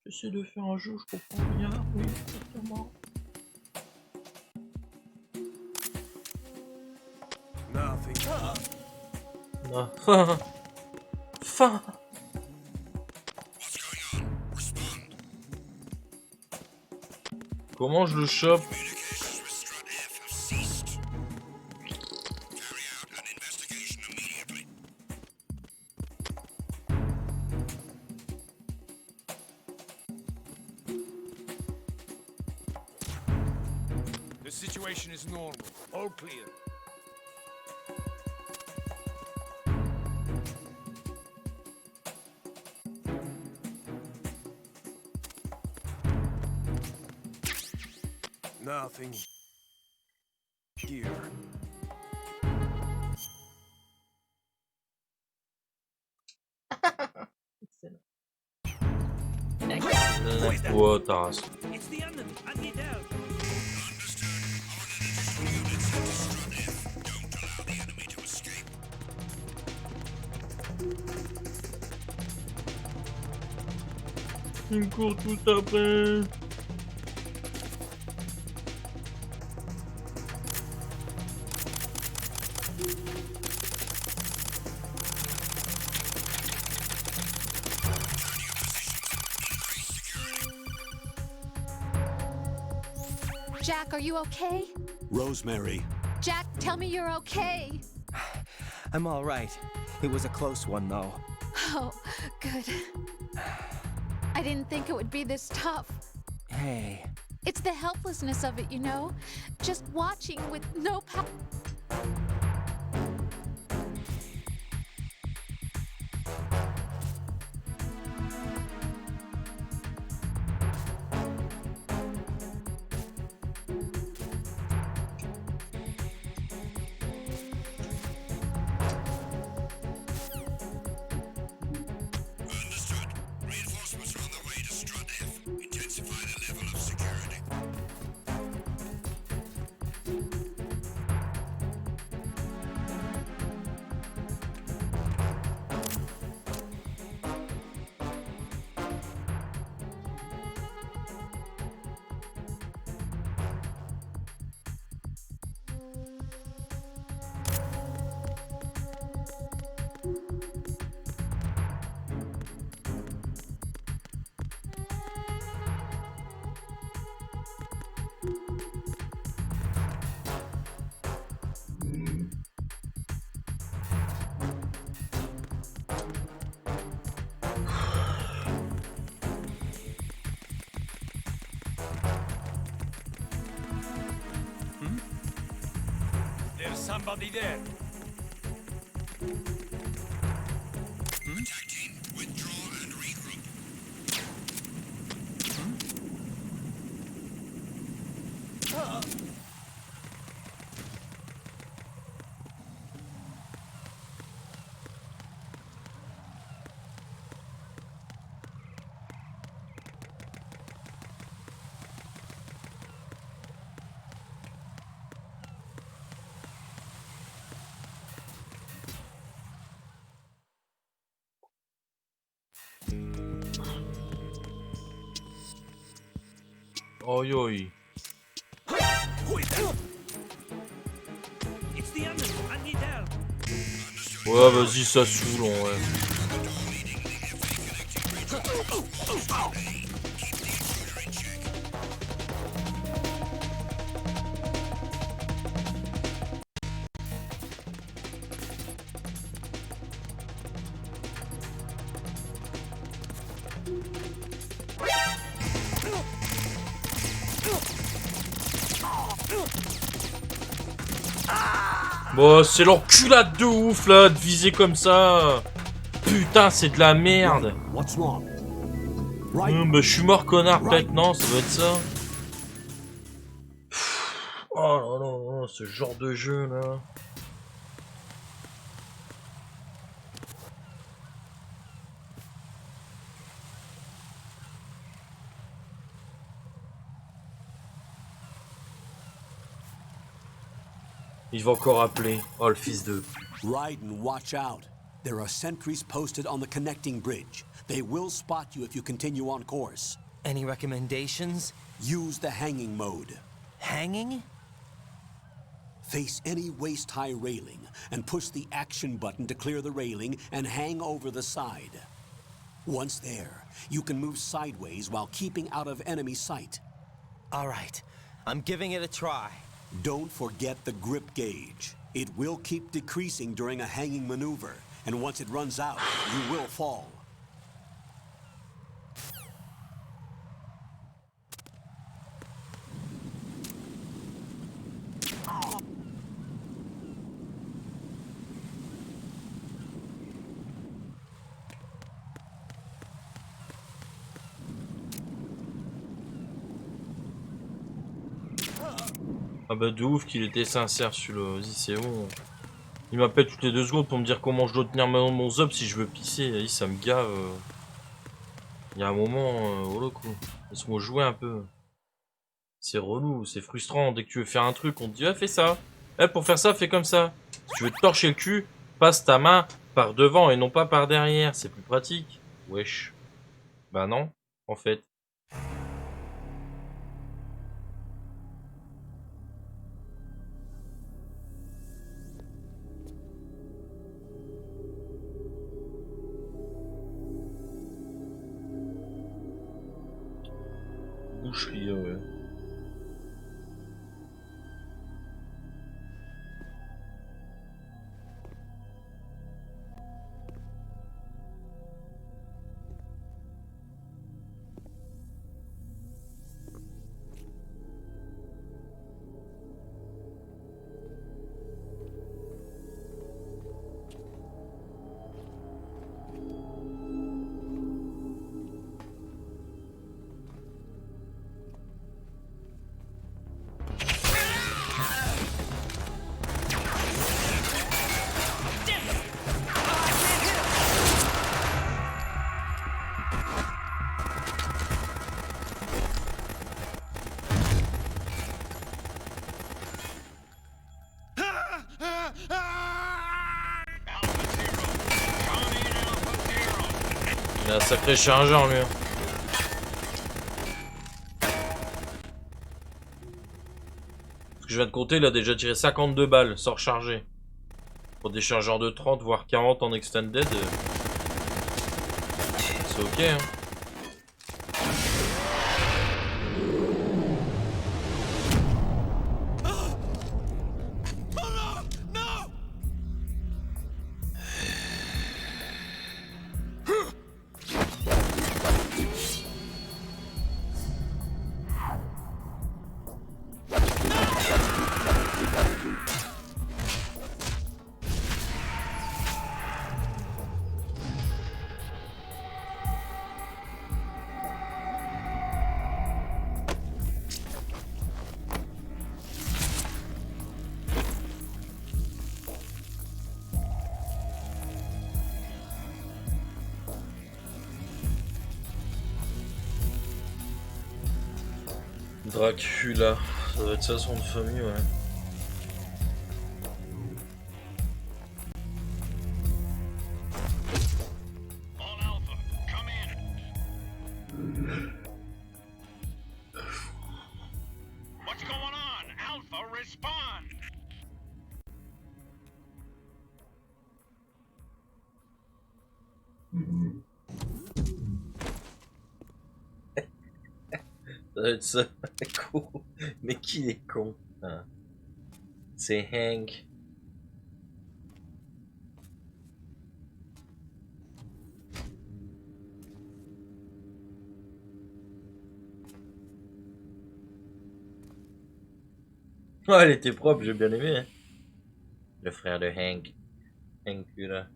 J'essaie de faire un jeu, je comprends rien. Oui, exactement. Nothing. Ah. Fin. Comment je le chope? The situation is normal. All clear. Nothing here. Oh, Taras. It's the enemy. I need help. Il me court tout après. Jack, are you okay? Rosemary. Jack, tell me you're okay. I'm all right. It was a close one, though. Oh, good. I didn't think it would be this tough. Hey. It's the helplessness of it, you know? Just watching with no power. Understood. Reinforcements are on the way to Strut F. Intensify the level of security. There's somebody there. Attack team, withdraw and regroup. Oi oi. Who is that? It's the enemy. I need help. Ouais, vas-y, ça saoule, ouais. Bon, c'est l'enculade de ouf là, de viser comme ça. Putain, c'est de la merde. What's wrong? Bah, je suis mort, connard, peut-être, non, ça doit être ça. Oh là là, ce genre de jeu là. Il va encore appeler. Oh, le fils de... Raiden, watch out. There are sentries posted on the connecting bridge. They will spot you if you continue on course. Any recommendations? Use the hanging mode. Hanging? Face any waist-high railing and push the action button to clear the railing and hang over the side. Once there, you can move sideways while keeping out of enemy sight. All right, I'm giving it a try. Don't forget the grip gauge. It will keep decreasing during a hanging maneuver, and once it runs out, you will fall. Ah bah de ouf qu'il était sincère celui-là, vas-y c'est bon. Il m'appelle toutes les 2 secondes pour me dire comment je dois tenir mon zop si je veux pisser, vas-y ça me gave. Il y a un moment, oh le coup, laisse-moi jouer un peu. C'est relou, c'est frustrant, dès que tu veux faire un truc on te dit ah fais ça. Eh pour faire ça fais comme ça. Si tu veux te torcher le cul, passe ta main par devant et non pas par derrière, c'est plus pratique. Wesh. Bah non, en fait. Boucherie, ouais. Il a un sacré chargeur lui. Je viens de compter, il a déjà tiré 52 balles sans recharger. Pour des chargeurs de 30 voire 40 en extended, c'est ok hein. Dracula, ça doit être ça son nom de famille, ouais. What's going on? Alpha, respond! Ça doit être ça. Mais qui est con hein. C'est Hank. Oh, elle était propre, j'ai bien aimé. Hein. Le frère de Hank. Hank là.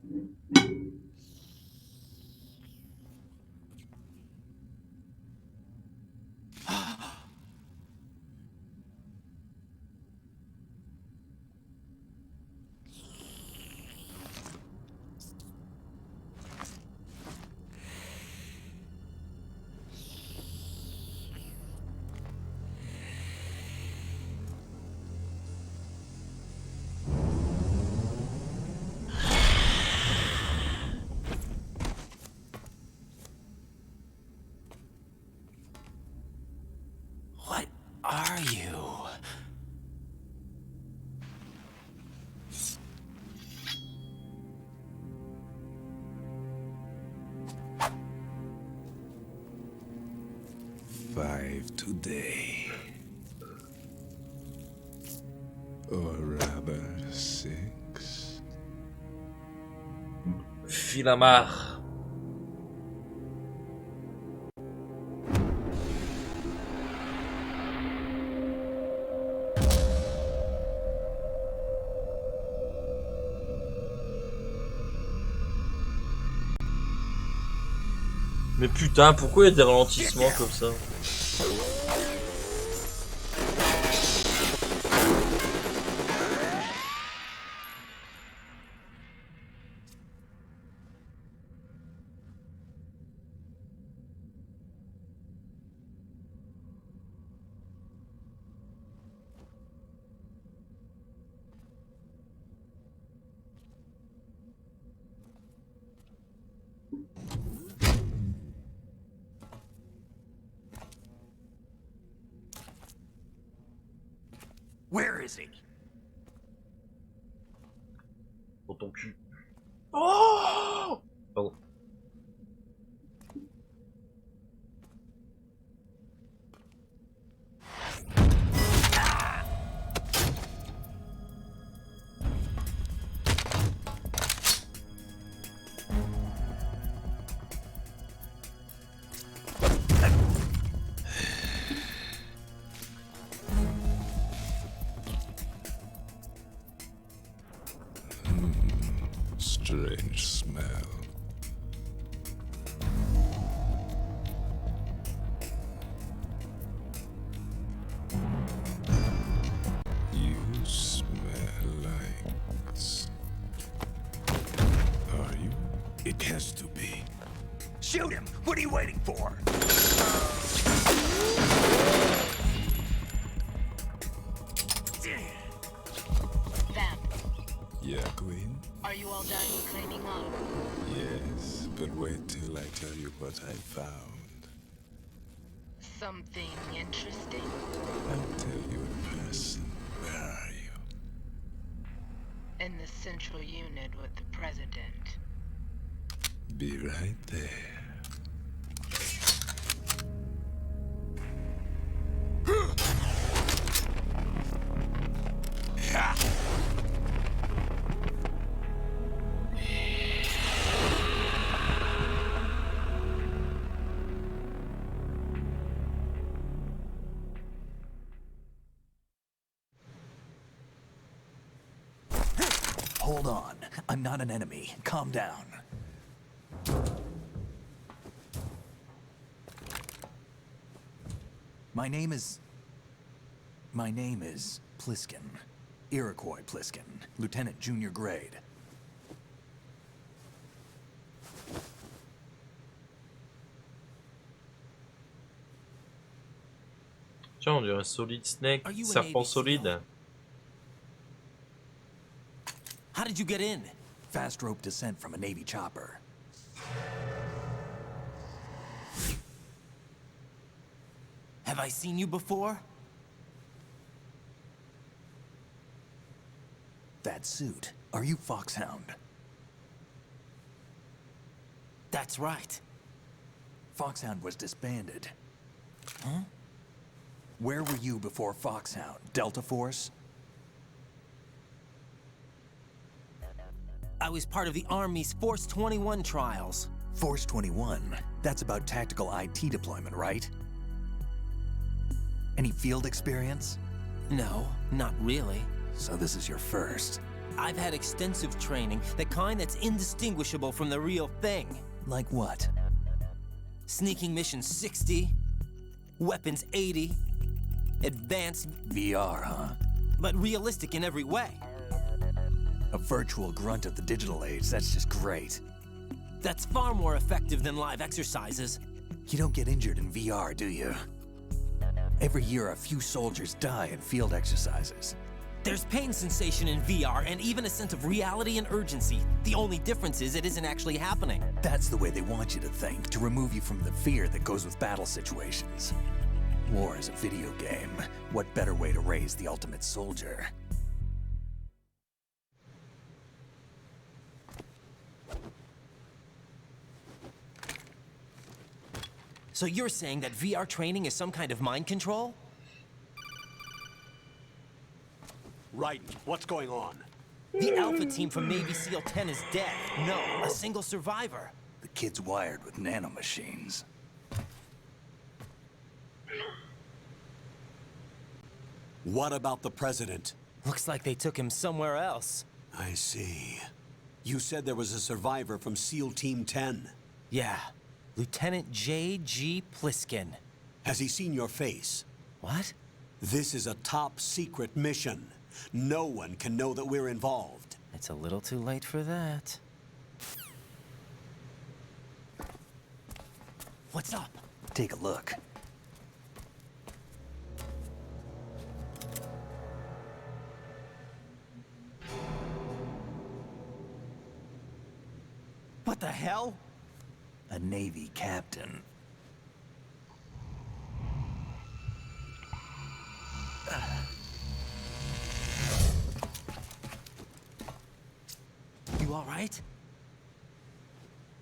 What are you? Five today. Or rather 6. Filamar. Mais putain, pourquoi il y a des ralentissements comme ça? Where is he? Dans ton cul. Oh! Pardon. Strange smell. You smell like... Are you? It has to be. Shoot him! What are you waiting for? Yeah, Queen? Are you all done cleaning up? Yes, but But wait till I tell you what I found. Something interesting? I'll tell you in person. Where are you? In the central unit with the president. Be right there. Hold on. I'm not an enemy. Calm down. My name is Pliskin. Iroquois Pliskin. Lieutenant Junior Grade. Tiens, on dirait un solide snake, Are you an serpent Navy solide. SEAL? How did you get in? Fast rope descent from a Navy chopper. Have I seen you before? That suit. Are you Foxhound? That's right. Foxhound was disbanded. Huh? Where were you before Foxhound? Delta Force? I was part of the Army's Force 21 trials. Force 21? That's about tactical IT deployment, right? Any field experience? No, not really. So this is your first. I've had extensive training, the kind that's indistinguishable from the real thing. Like what? Sneaking mission 60, weapons 80, advanced... VR, huh? But realistic in every way. A virtual grunt of the digital age, that's just great. That's far more effective than live exercises. You don't get injured in VR, do you? Every year, a few soldiers die in field exercises. There's pain sensation in VR and even a sense of reality and urgency. The only difference is it isn't actually happening. That's the way they want you to think, to remove you from the fear that goes with battle situations. War is a video game. What better way to raise the ultimate soldier? So you're saying that VR training is some kind of mind control? Right. What's going on? The Alpha team from Navy SEAL 10 is dead. No, a single survivor. The kid's wired with nanomachines. What about the president? Looks like they took him somewhere else. I see. You said there was a survivor from SEAL Team 10. Yeah. Lieutenant J.G. Pliskin. Has he seen your face? What? This is a top secret mission. No one can know that we're involved. It's a little too late for that. What's up? Take a look. What the hell? A Navy captain. You all right?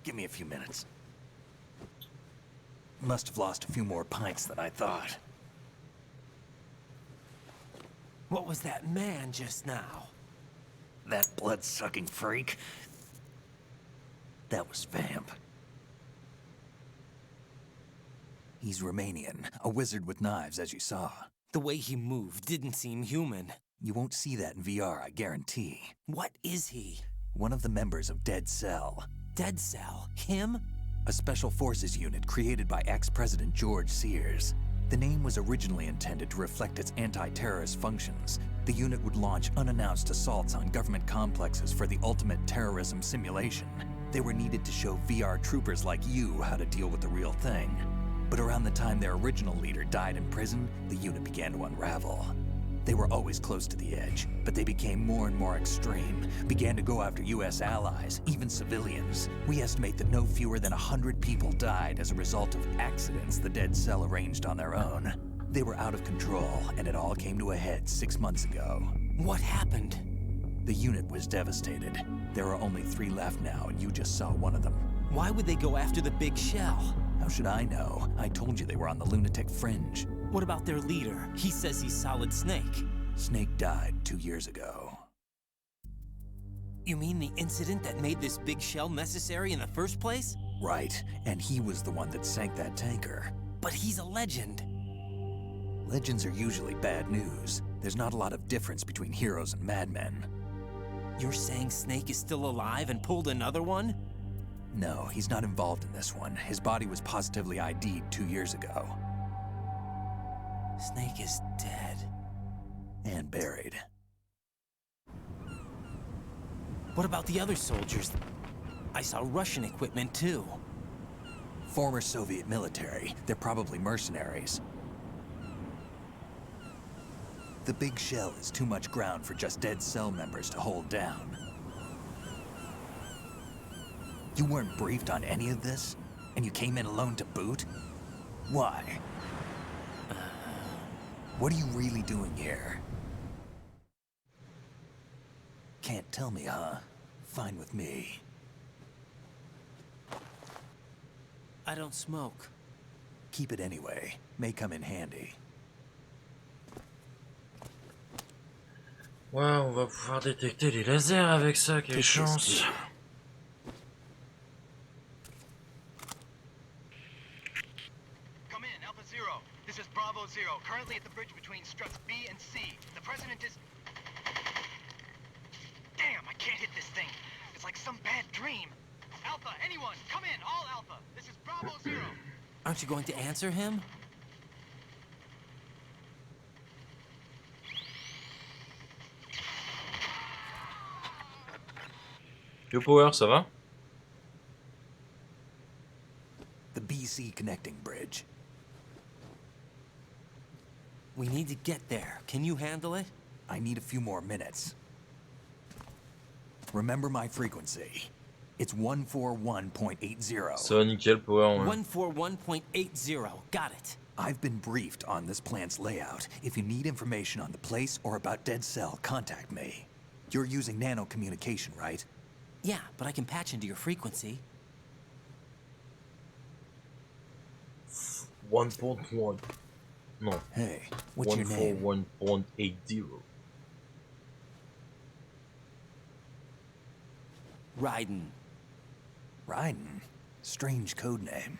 Give me a few minutes. Must have lost a few more pints than I thought. What was that man just now? That blood-sucking freak? That was Vamp. He's Romanian, a wizard with knives, as you saw. The way he moved didn't seem human. You won't see that in VR, I guarantee. What is he? One of the members of Dead Cell. Dead Cell? Him? A special forces unit created by ex-President George Sears. The name was originally intended to reflect its anti-terrorist functions. The unit would launch unannounced assaults on government complexes for the ultimate terrorism simulation. They were needed to show VR troopers like you how to deal with the real thing. But around the time their original leader died in prison, the unit began to unravel. They were always close to the edge, but they became more and more extreme, began to go after US allies, even civilians. We estimate that no fewer than 100 people died as a result of accidents the Dead Cell arranged on their own. They were out of control, and it all came to a head 6 months ago. What happened? The unit was devastated. There are only 3 left now, and you just saw one of them. Why would they go after the big shell? How should I know? I told you they were on the lunatic fringe. What about their leader? He says he's Solid Snake. Snake died 2 years ago. You mean the incident that made this big shell necessary in the first place? Right, and he was the one that sank that tanker. But he's a legend. Legends are usually bad news. There's not a lot of difference between heroes and madmen. You're saying Snake is still alive and pulled another one? No, he's not involved in this one. His body was positively ID'd 2 years ago. Snake is dead. And buried. What about the other soldiers? I saw Russian equipment too. Former Soviet military. They're probably mercenaries. The big shell is too much ground for just Dead Cell members to hold down. You weren't briefed on any of this? And you came in alone to boot? Why? What are you really doing here? Can't tell me, huh? Fine with me. I don't smoke. Keep it anyway. May come in handy. Ouais, on va pouvoir détecter les lasers avec ça, quelle chance. Come in, Alpha Zero. This is Bravo Zero, currently at the bridge between struts B and C. The President is... Damn, I can't hit this thing. It's like some bad dream. Alpha, anyone, come in, all Alpha. This is Bravo Zero. Aren't you going to answer him? Yo Power, ça va? The BC connecting bridge. We need to get there. Can you handle it? I need a few more minutes. Remember my frequency. It's 141.80. Ça va nickel, Power. 141.80. Got it. I've been briefed on this plant's layout. If you need information on the place or about Dead Cell, contact me. You're using nano communication, right? Yeah, but I can patch into your frequency. 1.1. No. Hey, what's your name? 141.80. Raiden. Raiden? Strange code name.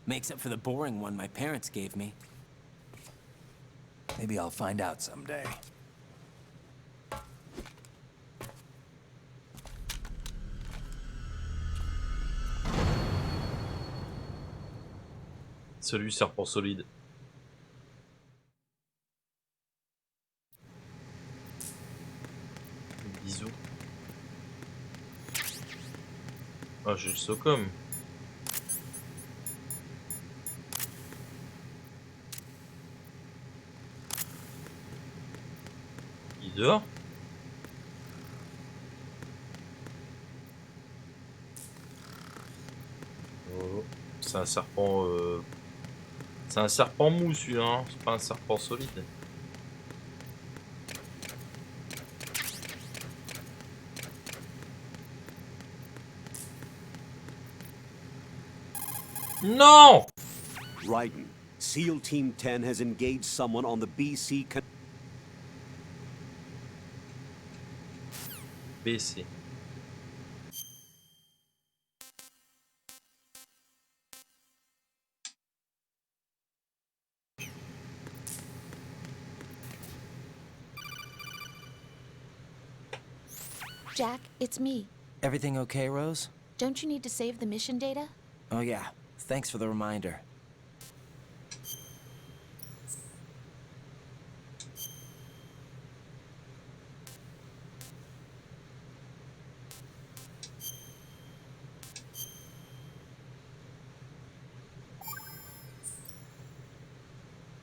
Makes up for the boring one my parents gave me. Maybe I'll find out someday. Salut, serpent solide. Bisous. Ah, j'ai le Socom. Il dort? Oh, c'est un serpent. C'est un serpent mou celui-là, hein. C'est pas un serpent solide. Non! Raiden, SEAL Team 10 has engaged someone on the BC... BC. Jack, it's me. Everything okay, Rose? Don't you need to save the mission data? Oh yeah, thanks for the reminder.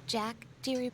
Jack, do you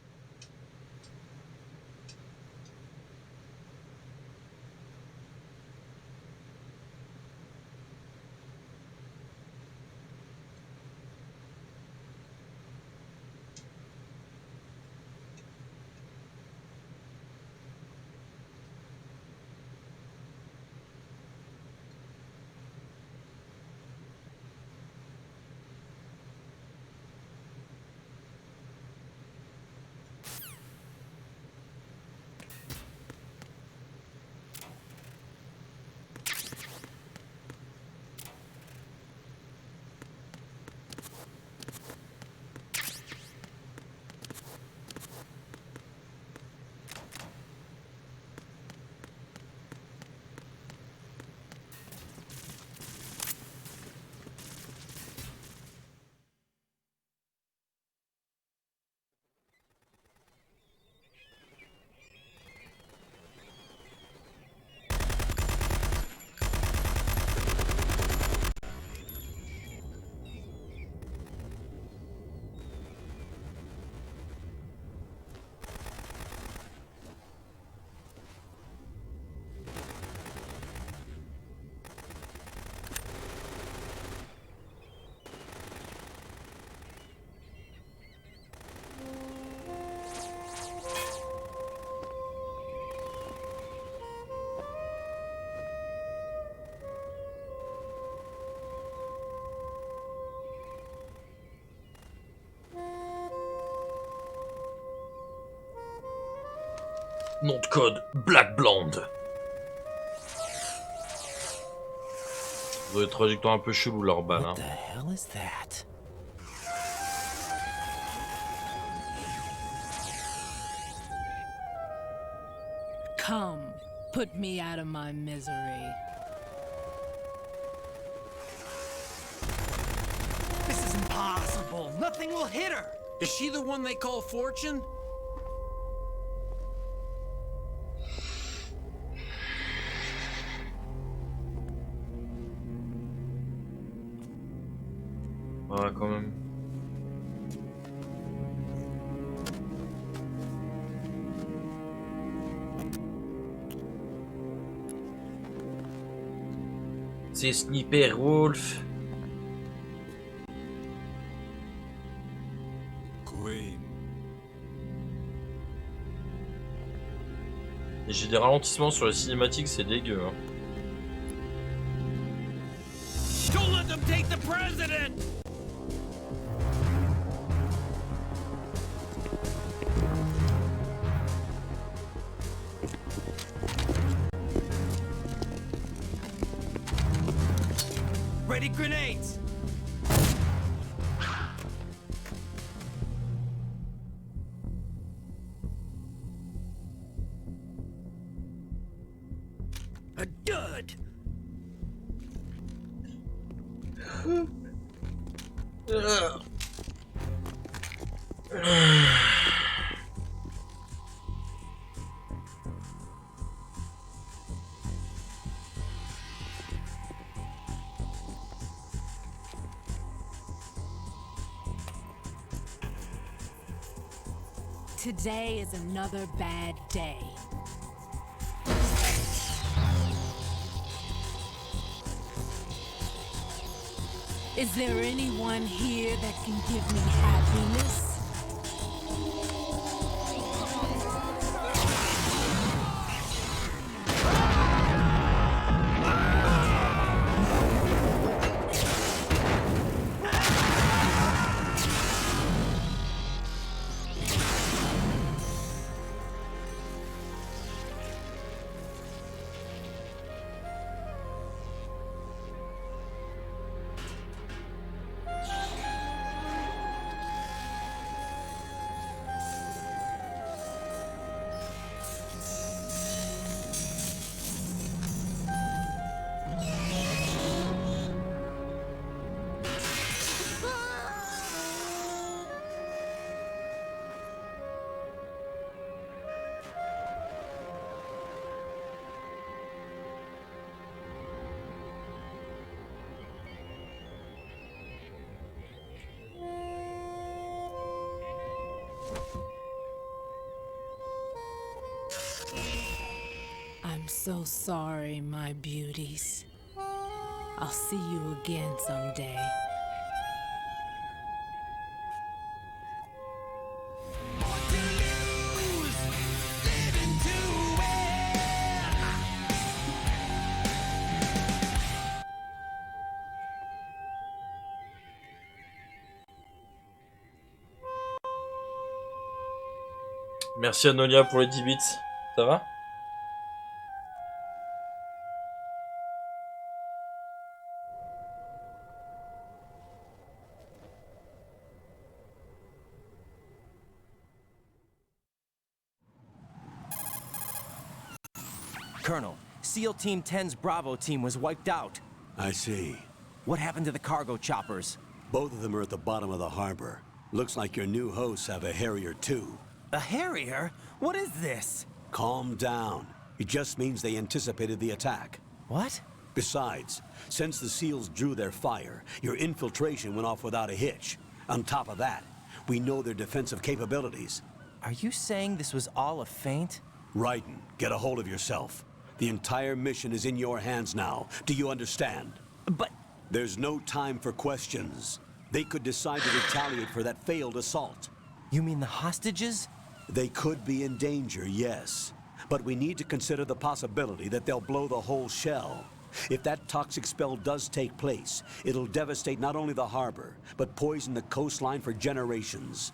Nom de code Black Blonde. Vous avez des trajectoires un peu chelou leur balle. What the hell is that? Come, put me out of my misery. This is impossible. Nothing will hit her. Is she the one they call Fortune? Ouais, quand même. C'est Sniper Wolf. Queen. Et j'ai des ralentissements sur les cinématiques, c'est dégueu. Hein. Don't let them take the president! Ready grenades! A dud! Today is another bad day. Is there anyone here that can give me happiness? I'm so sorry, my beauties. I'll see you again someday. Merci Anolia pour les 10 bits. Ça va? Colonel, SEAL Team 10's Bravo team was wiped out. I see. What happened to the cargo choppers? Both of them are at the bottom of the harbor. Looks like your new hosts have a Harrier too. A Harrier? What is this? Calm down. It just means they anticipated the attack. What? Besides, since the SEALs drew their fire, your infiltration went off without a hitch. On top of that, we know their defensive capabilities. Are you saying this was all a feint? Raiden, get a hold of yourself. The entire mission is in your hands now. Do you understand? But... There's no time for questions. They could decide to retaliate for that failed assault. You mean the hostages? They could be in danger, yes. But we need to consider the possibility that they'll blow the whole shell. If that toxic spell does take place, it'll devastate not only the harbor, but poison the coastline for generations.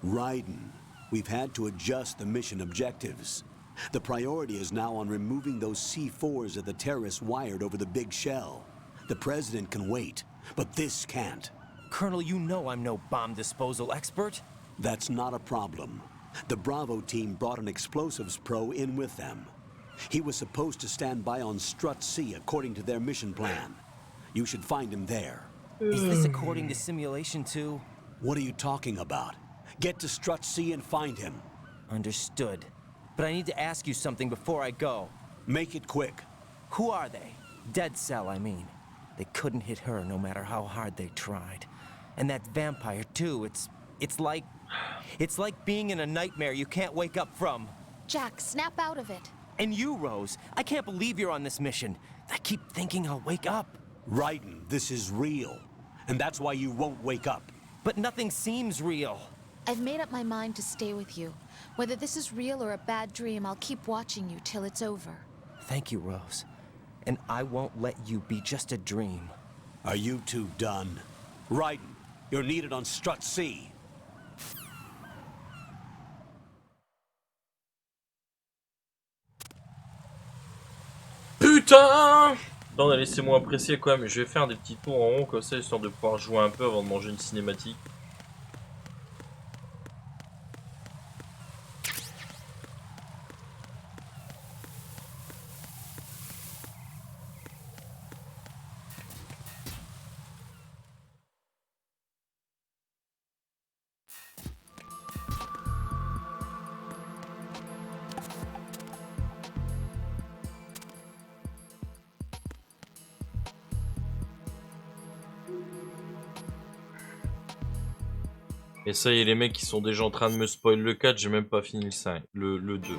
Raiden, We've had to adjust the mission objectives. The priority is now on removing those C4s that the terrorists wired over the big shell. The president can wait, but this can't. Colonel, you know I'm no bomb disposal expert. That's not a problem. The Bravo team brought an explosives pro in with them. He was supposed to stand by on Strut C according to their mission plan. You should find him there. Is this according to simulation too? What are you talking about? Get to Strut C and find him. Understood. But I need to ask you something before I go. Make it quick. Who are they? Dead Cell, I mean. They couldn't hit her no matter how hard they tried. And that vampire too, it's like being in a nightmare you can't wake up from. Jack, snap out of it. And you, Rose, I can't believe you're on this mission. I keep thinking I'll wake up. Raiden, this is real. And that's why you won't wake up. But nothing seems real. I've made up my mind to stay with you. Whether this is real or a bad dream, I'll keep watching you till it's over. Thank you, Rose. And I won't let you be just a dream. Are you two done? Raiden, you're needed on Strut C. Putain! Non, laissez-moi apprécier quand même. Je vais faire des petits tours en rond comme ça, histoire de pouvoir jouer un peu avant de manger une cinématique. Et ça y est, les mecs qui sont déjà en train de me spoil le 4, j'ai même pas fini le 5, le 2.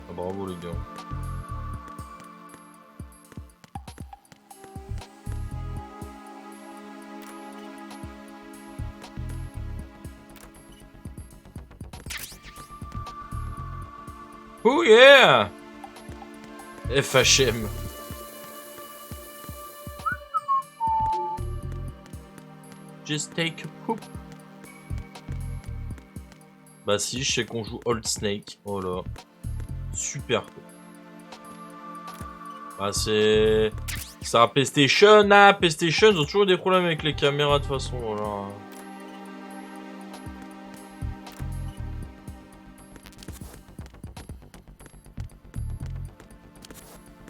Ah, bravo les gars. Oh yeah! FHM. Just take a poop. Bah si, je sais qu'on joue Old Snake. Oh là. Super. Bah c'est... Ça PlayStation, ah PlayStation, ils ont toujours des problèmes avec les caméras de toute façon, voilà.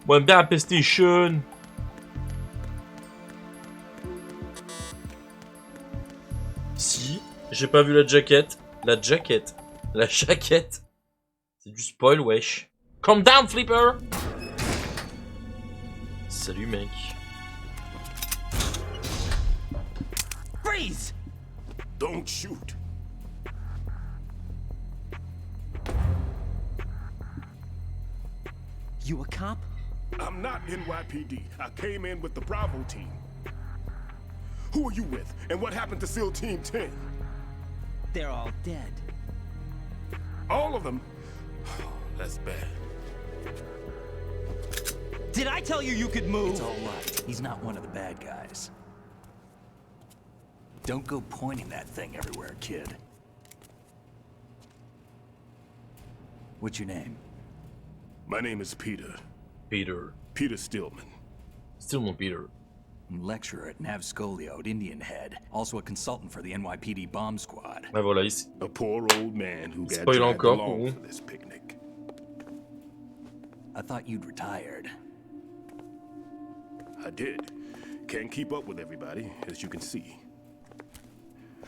Moi j'aime bien la PlayStation. Si, j'ai pas vu la jaquette. La jaquette. La jaquette. C'est du spoil, wesh. Calm down, Flipper. Salut, mec. Freeze! Don't shoot. You a cop? I'm not NYPD. I came in with the Bravo team. Who are you with? And what happened to SEAL Team 10? They're all dead. All of them? That's bad. Did I tell you you could move? It's all right. He's not one of the bad guys. Don't go pointing that thing everywhere, kid. What's your name? My name is Peter. Peter. Peter Stillman. Stillman Peter. Lecturer at Navscolio at Indian Head. Also a consultant for the NYPD bomb squad. Ah voilà, ici. A poor old man who got Spoil dragged encore along for this picnic. I thought you'd retired. I did. Can't keep up with everybody, as you can see.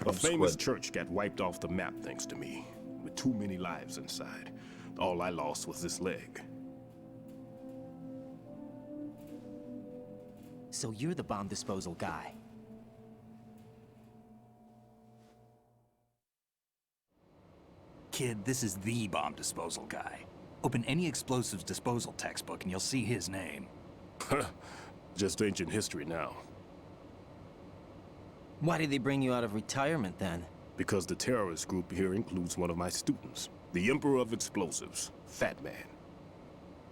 A famous church got wiped off the map thanks to me, with too many lives inside. All I lost was this leg. So you're the bomb disposal guy. Kid, this is the bomb disposal guy. Open any explosives disposal textbook and you'll see his name. Just ancient history now. Why did they bring you out of retirement then? Because the terrorist group here includes one of my students, the Emperor of Explosives, Fat Man.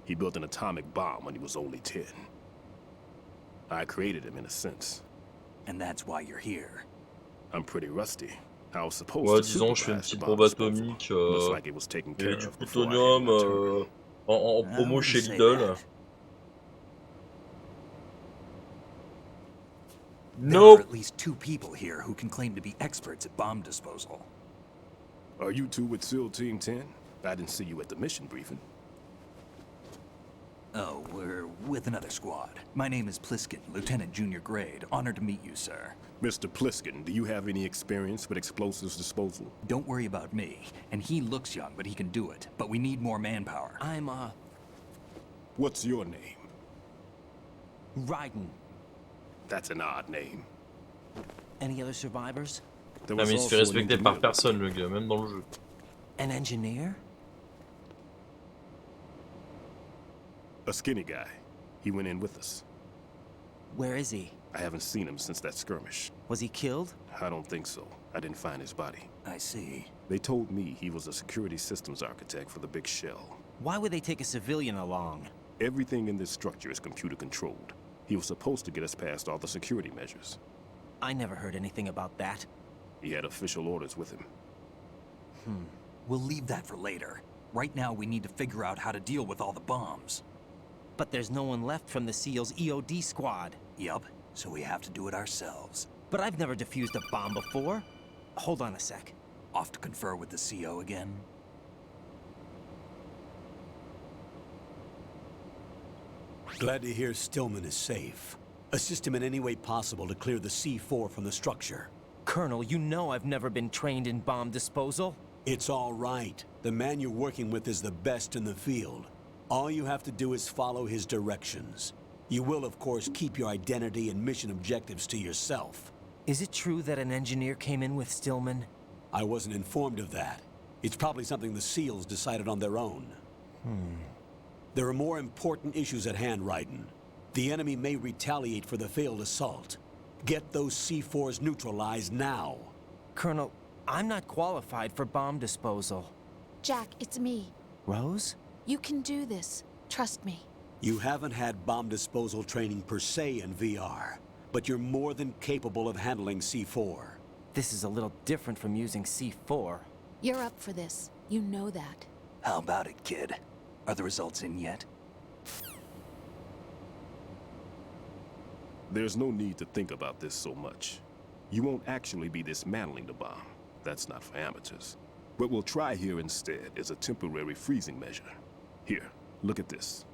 He built an atomic bomb when he was only 10. I created him in a sense. And that's why you're here. I'm pretty rusty. I was supposed Ouais, to disons, je fais une supervise the petite bomb bombe disposal. atomique Looks like it was taken et care du of before I had my plutonium turn. en promo chez Lidl. There are at least 2 people here who can claim to be experts at bomb disposal. Are you two with SEAL Team 10? I didn't see you at the mission briefing. Oh, we're with another squad. My name is Pliskin, Lieutenant Junior Grade. Honored to meet you, sir. Mr. Pliskin, do you have any experience with explosives disposal? Don't worry about me. And he looks young, but he can do it. But we need more manpower. I'm, What's your name? Raiden. That's an odd name. Any other survivors? There Ah was mais il se fait also an respecter par engineer. personne le gars, même dans le jeu. An engineer? A skinny guy. He went in with us. Where is he? I haven't seen him since that skirmish. Was he killed? I don't think so. I didn't find his body. I see. They told me he was a security systems architect for the big shell. Why would they take a civilian along? Everything in this structure is computer controlled. He was supposed to get us past all the security measures. I never heard anything about that. He had official orders with him. We'll leave that for later. Right now, we need to figure out how to deal with all the bombs. But there's no one left from the SEAL's EOD squad. Yup, so we have to do it ourselves. But I've never defused a bomb before. Hold on a sec. Off to confer with the CO again? Glad to hear Stillman is safe. Assist him in any way possible to clear the C4 from the structure. Colonel, you know I've never been trained in bomb disposal. It's all right. The man you're working with is the best in the field. All you have to do is follow his directions. You will, of course, keep your identity and mission objectives to yourself. Is it true that an engineer came in with Stillman? I wasn't informed of that. It's probably something the SEALs decided on their own. There are more important issues at hand, Raiden. The enemy may retaliate for the failed assault. Get those C4s neutralized now. Colonel, I'm not qualified for bomb disposal. Jack, it's me. Rose? You can do this. Trust me. You haven't had bomb disposal training per se in VR, but you're more than capable of handling C4. This is a little different from using C4. You're up for this. You know that. How about it, kid? Are the results in yet? There's no need to think about this so much. You won't actually be dismantling the bomb. That's not for amateurs. What we'll try here instead is a temporary freezing measure. Here, look at this.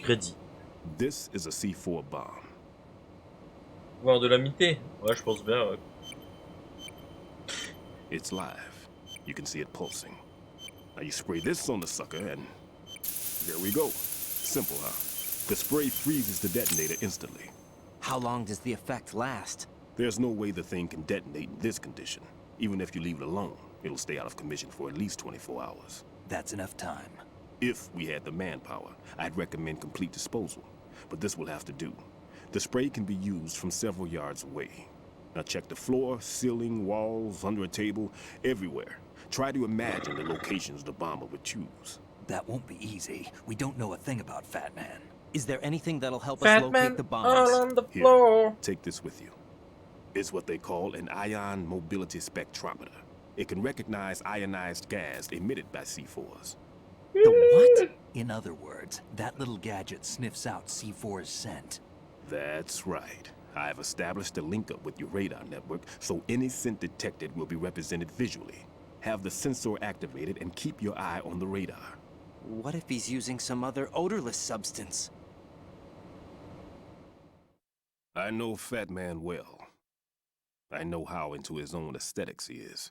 Crédit. This is a C4 bomb. Voir de l'amitié. Ouais, je pense bien. Ouais. It's live. You can see it pulsing. Now you spray this on the sucker and there we go. Simple, huh? The spray freezes the detonator instantly. How long does the effect last? There's no way the thing can detonate in this condition. Even if you leave it alone, it'll stay out of commission for at least 24 hours. That's enough time. If we had the manpower, I'd recommend complete disposal. But this will have to do. The spray can be used from several yards away. Now check the floor, ceiling, walls, under a table, everywhere. Try to imagine the locations the bomber would choose. That won't be easy. We don't know a thing about Fat Man. Is there anything that'll help Fat us locate Man the bombs? all on the floor. Here, take this with you. It's what they call an ion mobility spectrometer. It can recognize ionized gas emitted by C4s. The what? In other words, that little gadget sniffs out C4's scent. That's right. I've established a link up with your radar network, so any scent detected will be represented visually. Have the sensor activated and keep your eye on the radar. What if he's using some other odorless substance? I know Fat Man well. I know how into his own aesthetics he is.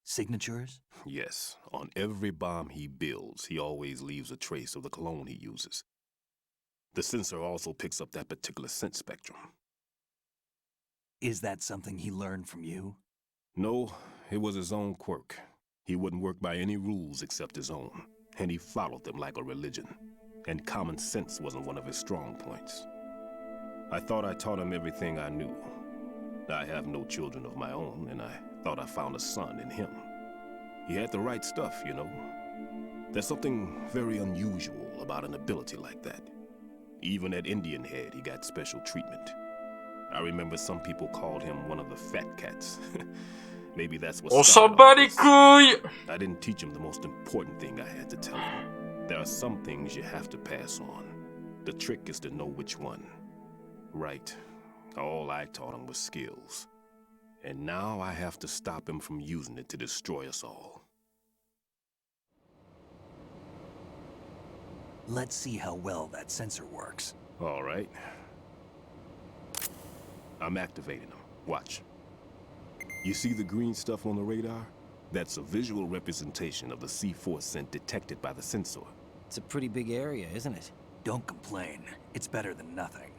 Signatures? Yes, on every bomb he builds, he always leaves a trace of the cologne he uses. The sensor also picks up that particular scent spectrum. Is that something he learned from you? No, it was his own quirk. He wouldn't work by any rules except his own, and he followed them like a religion. And common sense wasn't one of his strong points. I thought I taught him everything I knew. I have no children of my own, and I thought I found a son in him. He had the right stuff, you know. There's something very unusual about an ability like that. Even at Indian Head, he got special treatment. I remember some people called him one of the fat cats. Maybe that's what On s'en bat les couilles! I didn't teach him the most important thing I had to tell him. There are some things you have to pass on. The trick is to know which one. Right. All I taught him was skills. And now I have to stop him from using it to destroy us all. Let's see how well that sensor works. All right. I'm activating them. Watch. You see the green stuff on the radar? That's a visual representation of the C4 scent detected by the sensor. It's a pretty big area, isn't it? Don't complain. It's better than nothing.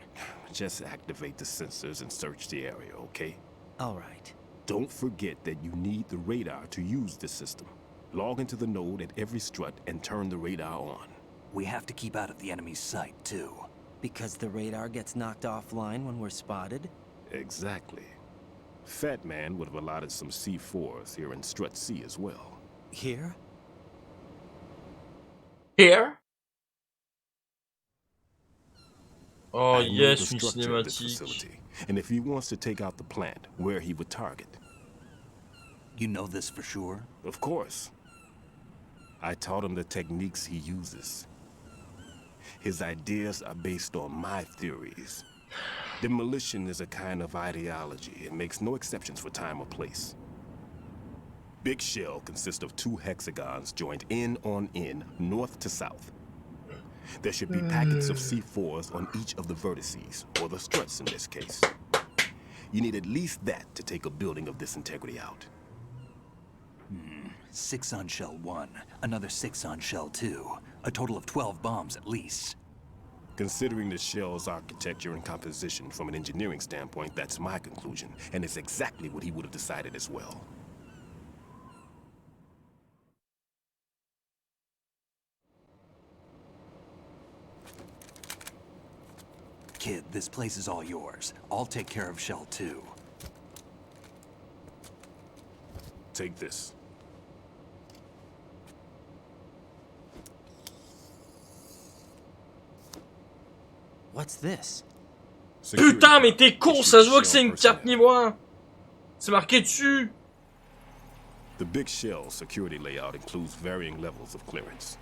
Just activate the sensors and search the area, okay? All right. Don't forget that you need the radar to use the system. Log into the node at every strut and turn the radar on. We have to keep out of the enemy's sight, too. Because the radar gets knocked offline when we're spotted? Exactly. Fat Man would have allotted some C4s here in Strut C as well. Here? Here? Oh I know yes, the une structure of this cinématique. facility, and if he wants to take out the plant, where he would target. You know this for sure? Of course. I taught him the techniques he uses. His ideas are based on my theories. Demolition is a kind of ideology. It makes no exceptions for time or place. Big shell consists of 2 hexagons joined end on end, north to south. There should be packets of C4s on each of the vertices, or the struts in this case. You need at least that to take a building of this integrity out. 6 on shell 1, another 6 on shell 2. A total of 12 bombs at least. Considering the shell's architecture and composition from an engineering standpoint, that's my conclusion, and it's exactly what he would have decided as well. Kid, this place is all yours. I'll take care of shell 2. Take this. What's this? Putain, mais t'es con, ça se voit que c'est une carte niveau 1. C'est marqué dessus. The big shell security layout includes varying levels of clearance.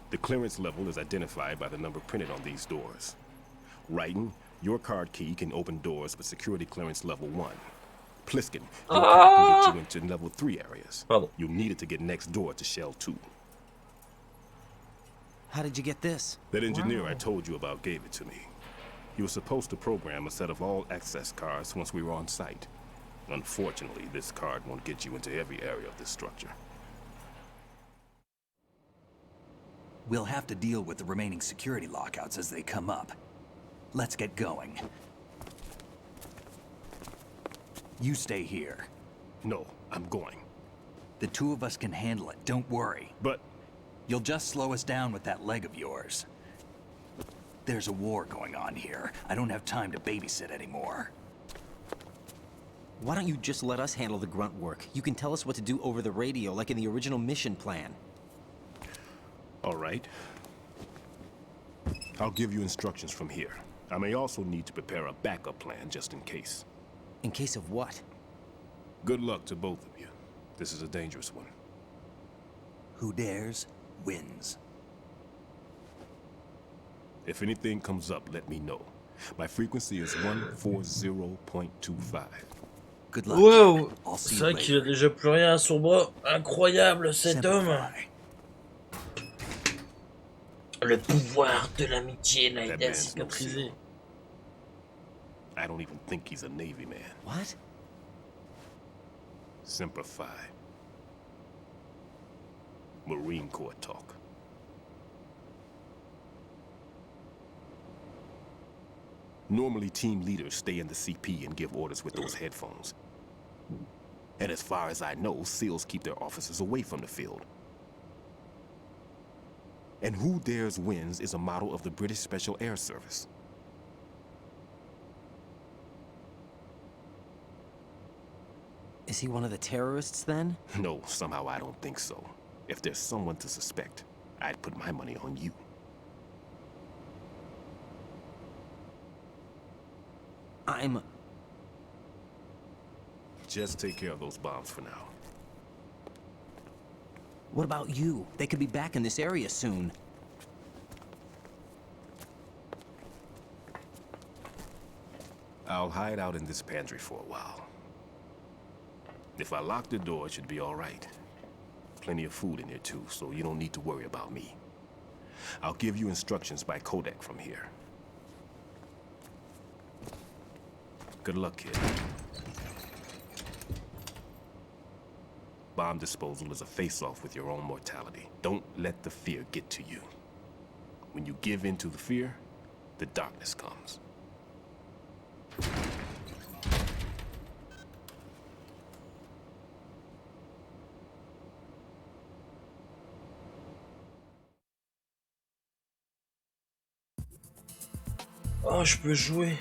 The clearance level is identified by the number printed on these doors. Writing, your card key can open doors with security clearance level 1. Pliskin, your card can get you into level 3 areas. You'll need it to get next door to shell 2. How did you get this? That engineer I told you about gave it to me. He was supposed to program a set of all access cards once we were on site. Unfortunately, this card won't get you into every area of this structure. We'll have to deal with the remaining security lockouts as they come up. Let's get going. You stay here. No, I'm going. The 2 of us can handle it, don't worry. But... You'll just slow us down with that leg of yours. There's a war going on here. I don't have time to babysit anymore. Why don't you just let us handle the grunt work? You can tell us what to do over the radio, like in the original mission plan. All right. I'll give you instructions from here. I may also need to prepare a backup plan just in case. In case of what? Good luck to both of you. This is a dangerous one. Who dares, wins. If anything comes up, let me know. My frequency is 140.25. Good luck. Wow, c'est vrai qu'il a déjà plus rien à son bras. Incroyable cet homme. Le pouvoir de l'amitié n'a été à cicatriser. I don't even think he's a Navy man. What? Simplify. Marine Corps talk. Normally, team leaders stay in the CP and give orders with those headphones. And as far as I know, SEALs keep their officers away from the field. And Who Dares Wins is a model of the British Special Air Service. Is he one of the terrorists, then? No, somehow I don't think so. If there's someone to suspect, I'd put my money on you. Just take care of those bombs for now. What about you? They could be back in this area soon. I'll hide out in this pantry for a while. If I lock the door, it should be all right. Plenty of food in here too, so you don't need to worry about me. I'll give you instructions by Kodak from here. Good luck, kid. Bomb disposal is a face-off with your own mortality. Don't let the fear get to you. When you give in to the fear, the darkness comes. Oh, je peux jouer.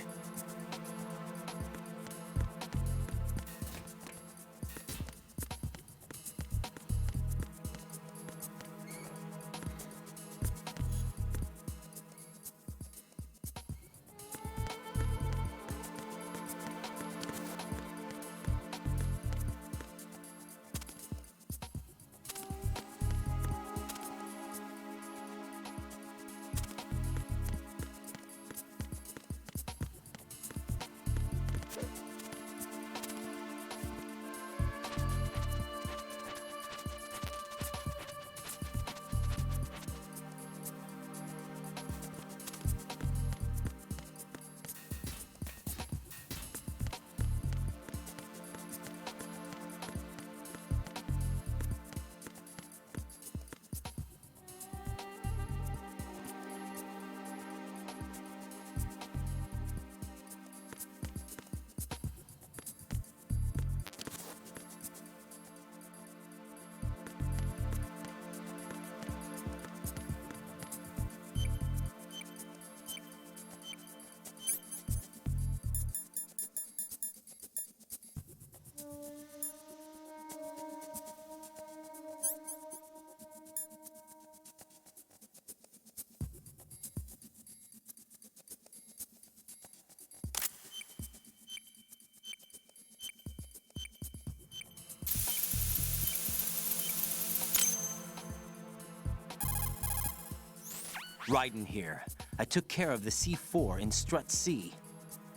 Raiden here. I took care of the C4 in Strut C.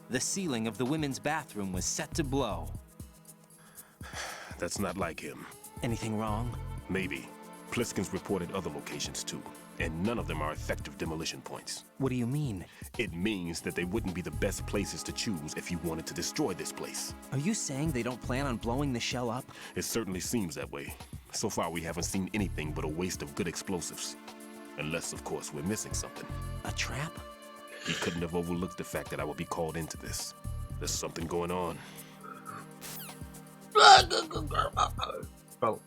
The ceiling of the women's bathroom was set to blow. That's not like him. Anything wrong? Maybe. Pliskin's reported other locations too, and none of them are effective demolition points. What do you mean? It means that they wouldn't be the best places to choose if you wanted to destroy this place. Are you saying they don't plan on blowing the shell up? It certainly seems that way. So far, we haven't seen anything but a waste of good explosives. Unless, of course, we're missing something. A trap? He couldn't have overlooked the fact that I would be called into this. There's something going on. Oh.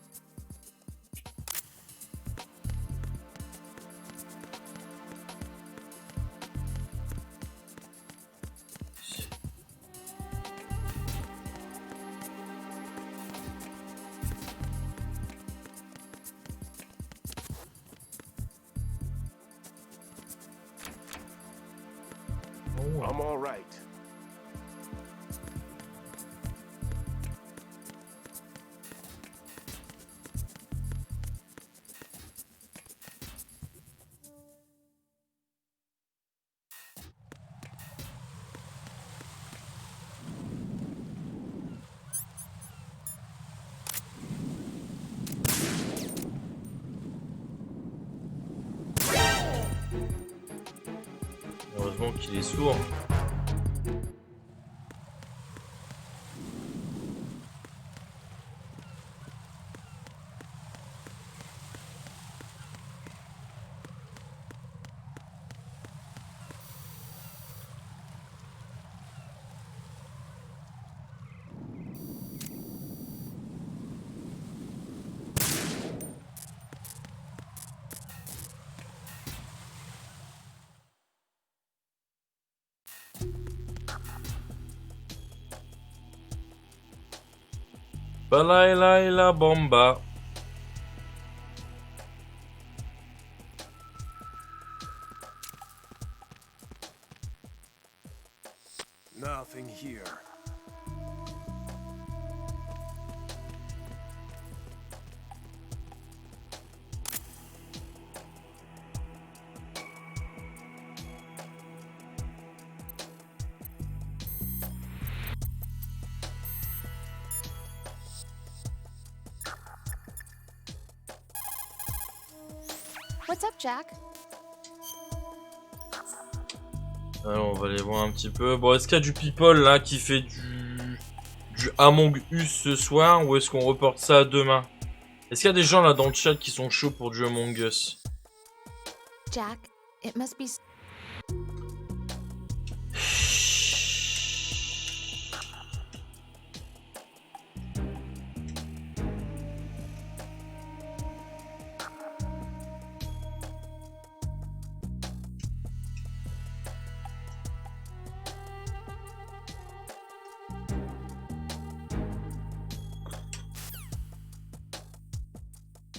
I'm all right. Heureusement qu'il est sourd. Balai la bomba. Nothing here. What's up, Jack? Alors, on va aller voir un petit peu. Bon, est-ce qu'il y a du people là qui fait du Among Us ce soir ou est-ce qu'on reporte ça à demain? Est-ce qu'il y a des gens là dans le chat qui sont chauds pour du Among Us? Jack, it must be.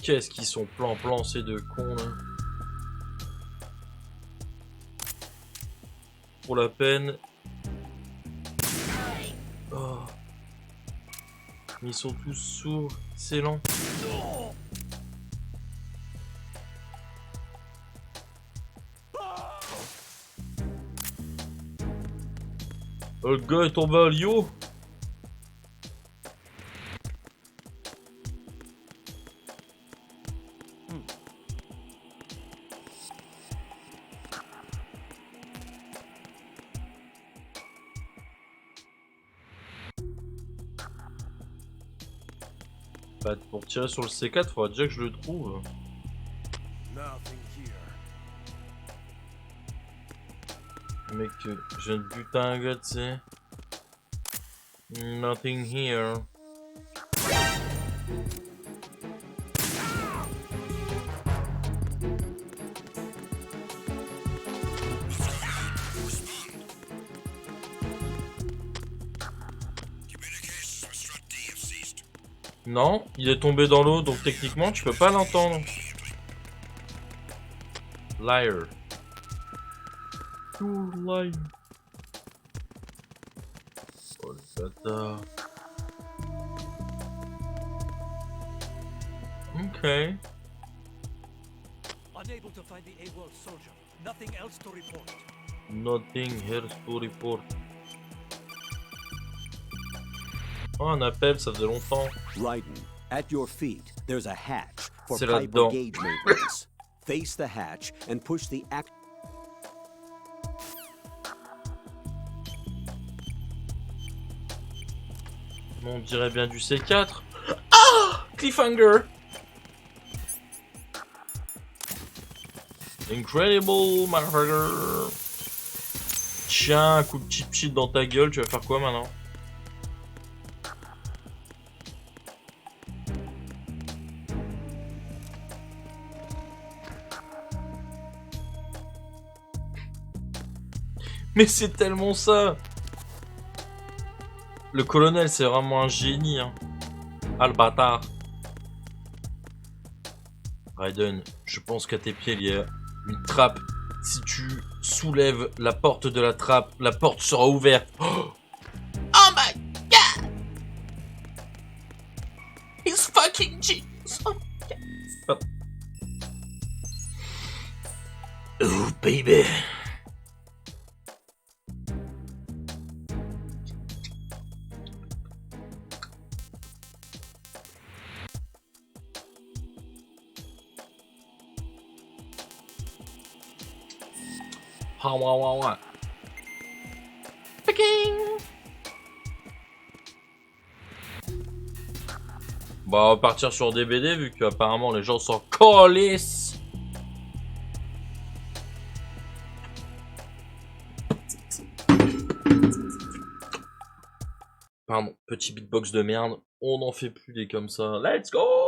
Qu'est-ce qu'ils sont plan-plan ces deux cons là. Pour la peine. Oh. Mais ils sont tous sourds. Excellent. Oh, le gars est tombé à Lio. Bah, pour tirer sur le C4, faudra déjà que je le trouve. Mec, je viens de buter un gars, tu sais. Nothing here. Non, il est tombé dans l'eau, donc techniquement tu peux pas l'entendre. Liar. You're lying. Oh le bâtard. Ok. Unable to find the AWOL soldier. Nothing else to report. Nothing else to report. Oh, un appel, ça faisait longtemps. Raiden, at your feet, there's a hatch for C'est pipe là-dedans. gauge maintenance. Face the hatch and push the act. On dirait bien du C4. Ah! Cliffhanger! Incredible, motherfucker! Tiens, un coup de cheap shit dans ta gueule, tu vas faire quoi maintenant? Mais c'est tellement ça! Le colonel, c'est vraiment un génie, hein. Ah, le bâtard. Raiden, je pense qu'à tes pieds, il y a une trappe. Si tu soulèves la porte de la trappe, la porte sera ouverte. Oh, oh my god! He's fucking genius! Oh my god. Oh baby! Ha wa wa wa. Peking. Bah, on va partir sur DBD vu qu'apparemment les gens sont collés. Pardon, petit beatbox de merde. On n'en fait plus des comme ça. Let's go!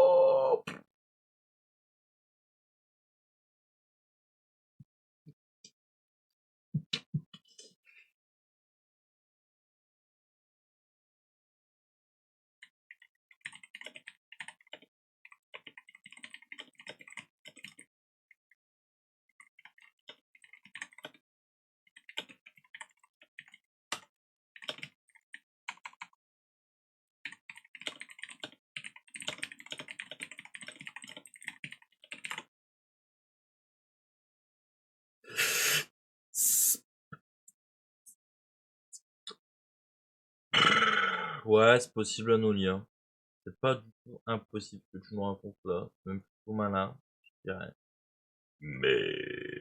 Ouais, c'est possible à nous lire. C'est pas du tout impossible que tu nous racontes là. Même plutôt malin, je dirais. Mais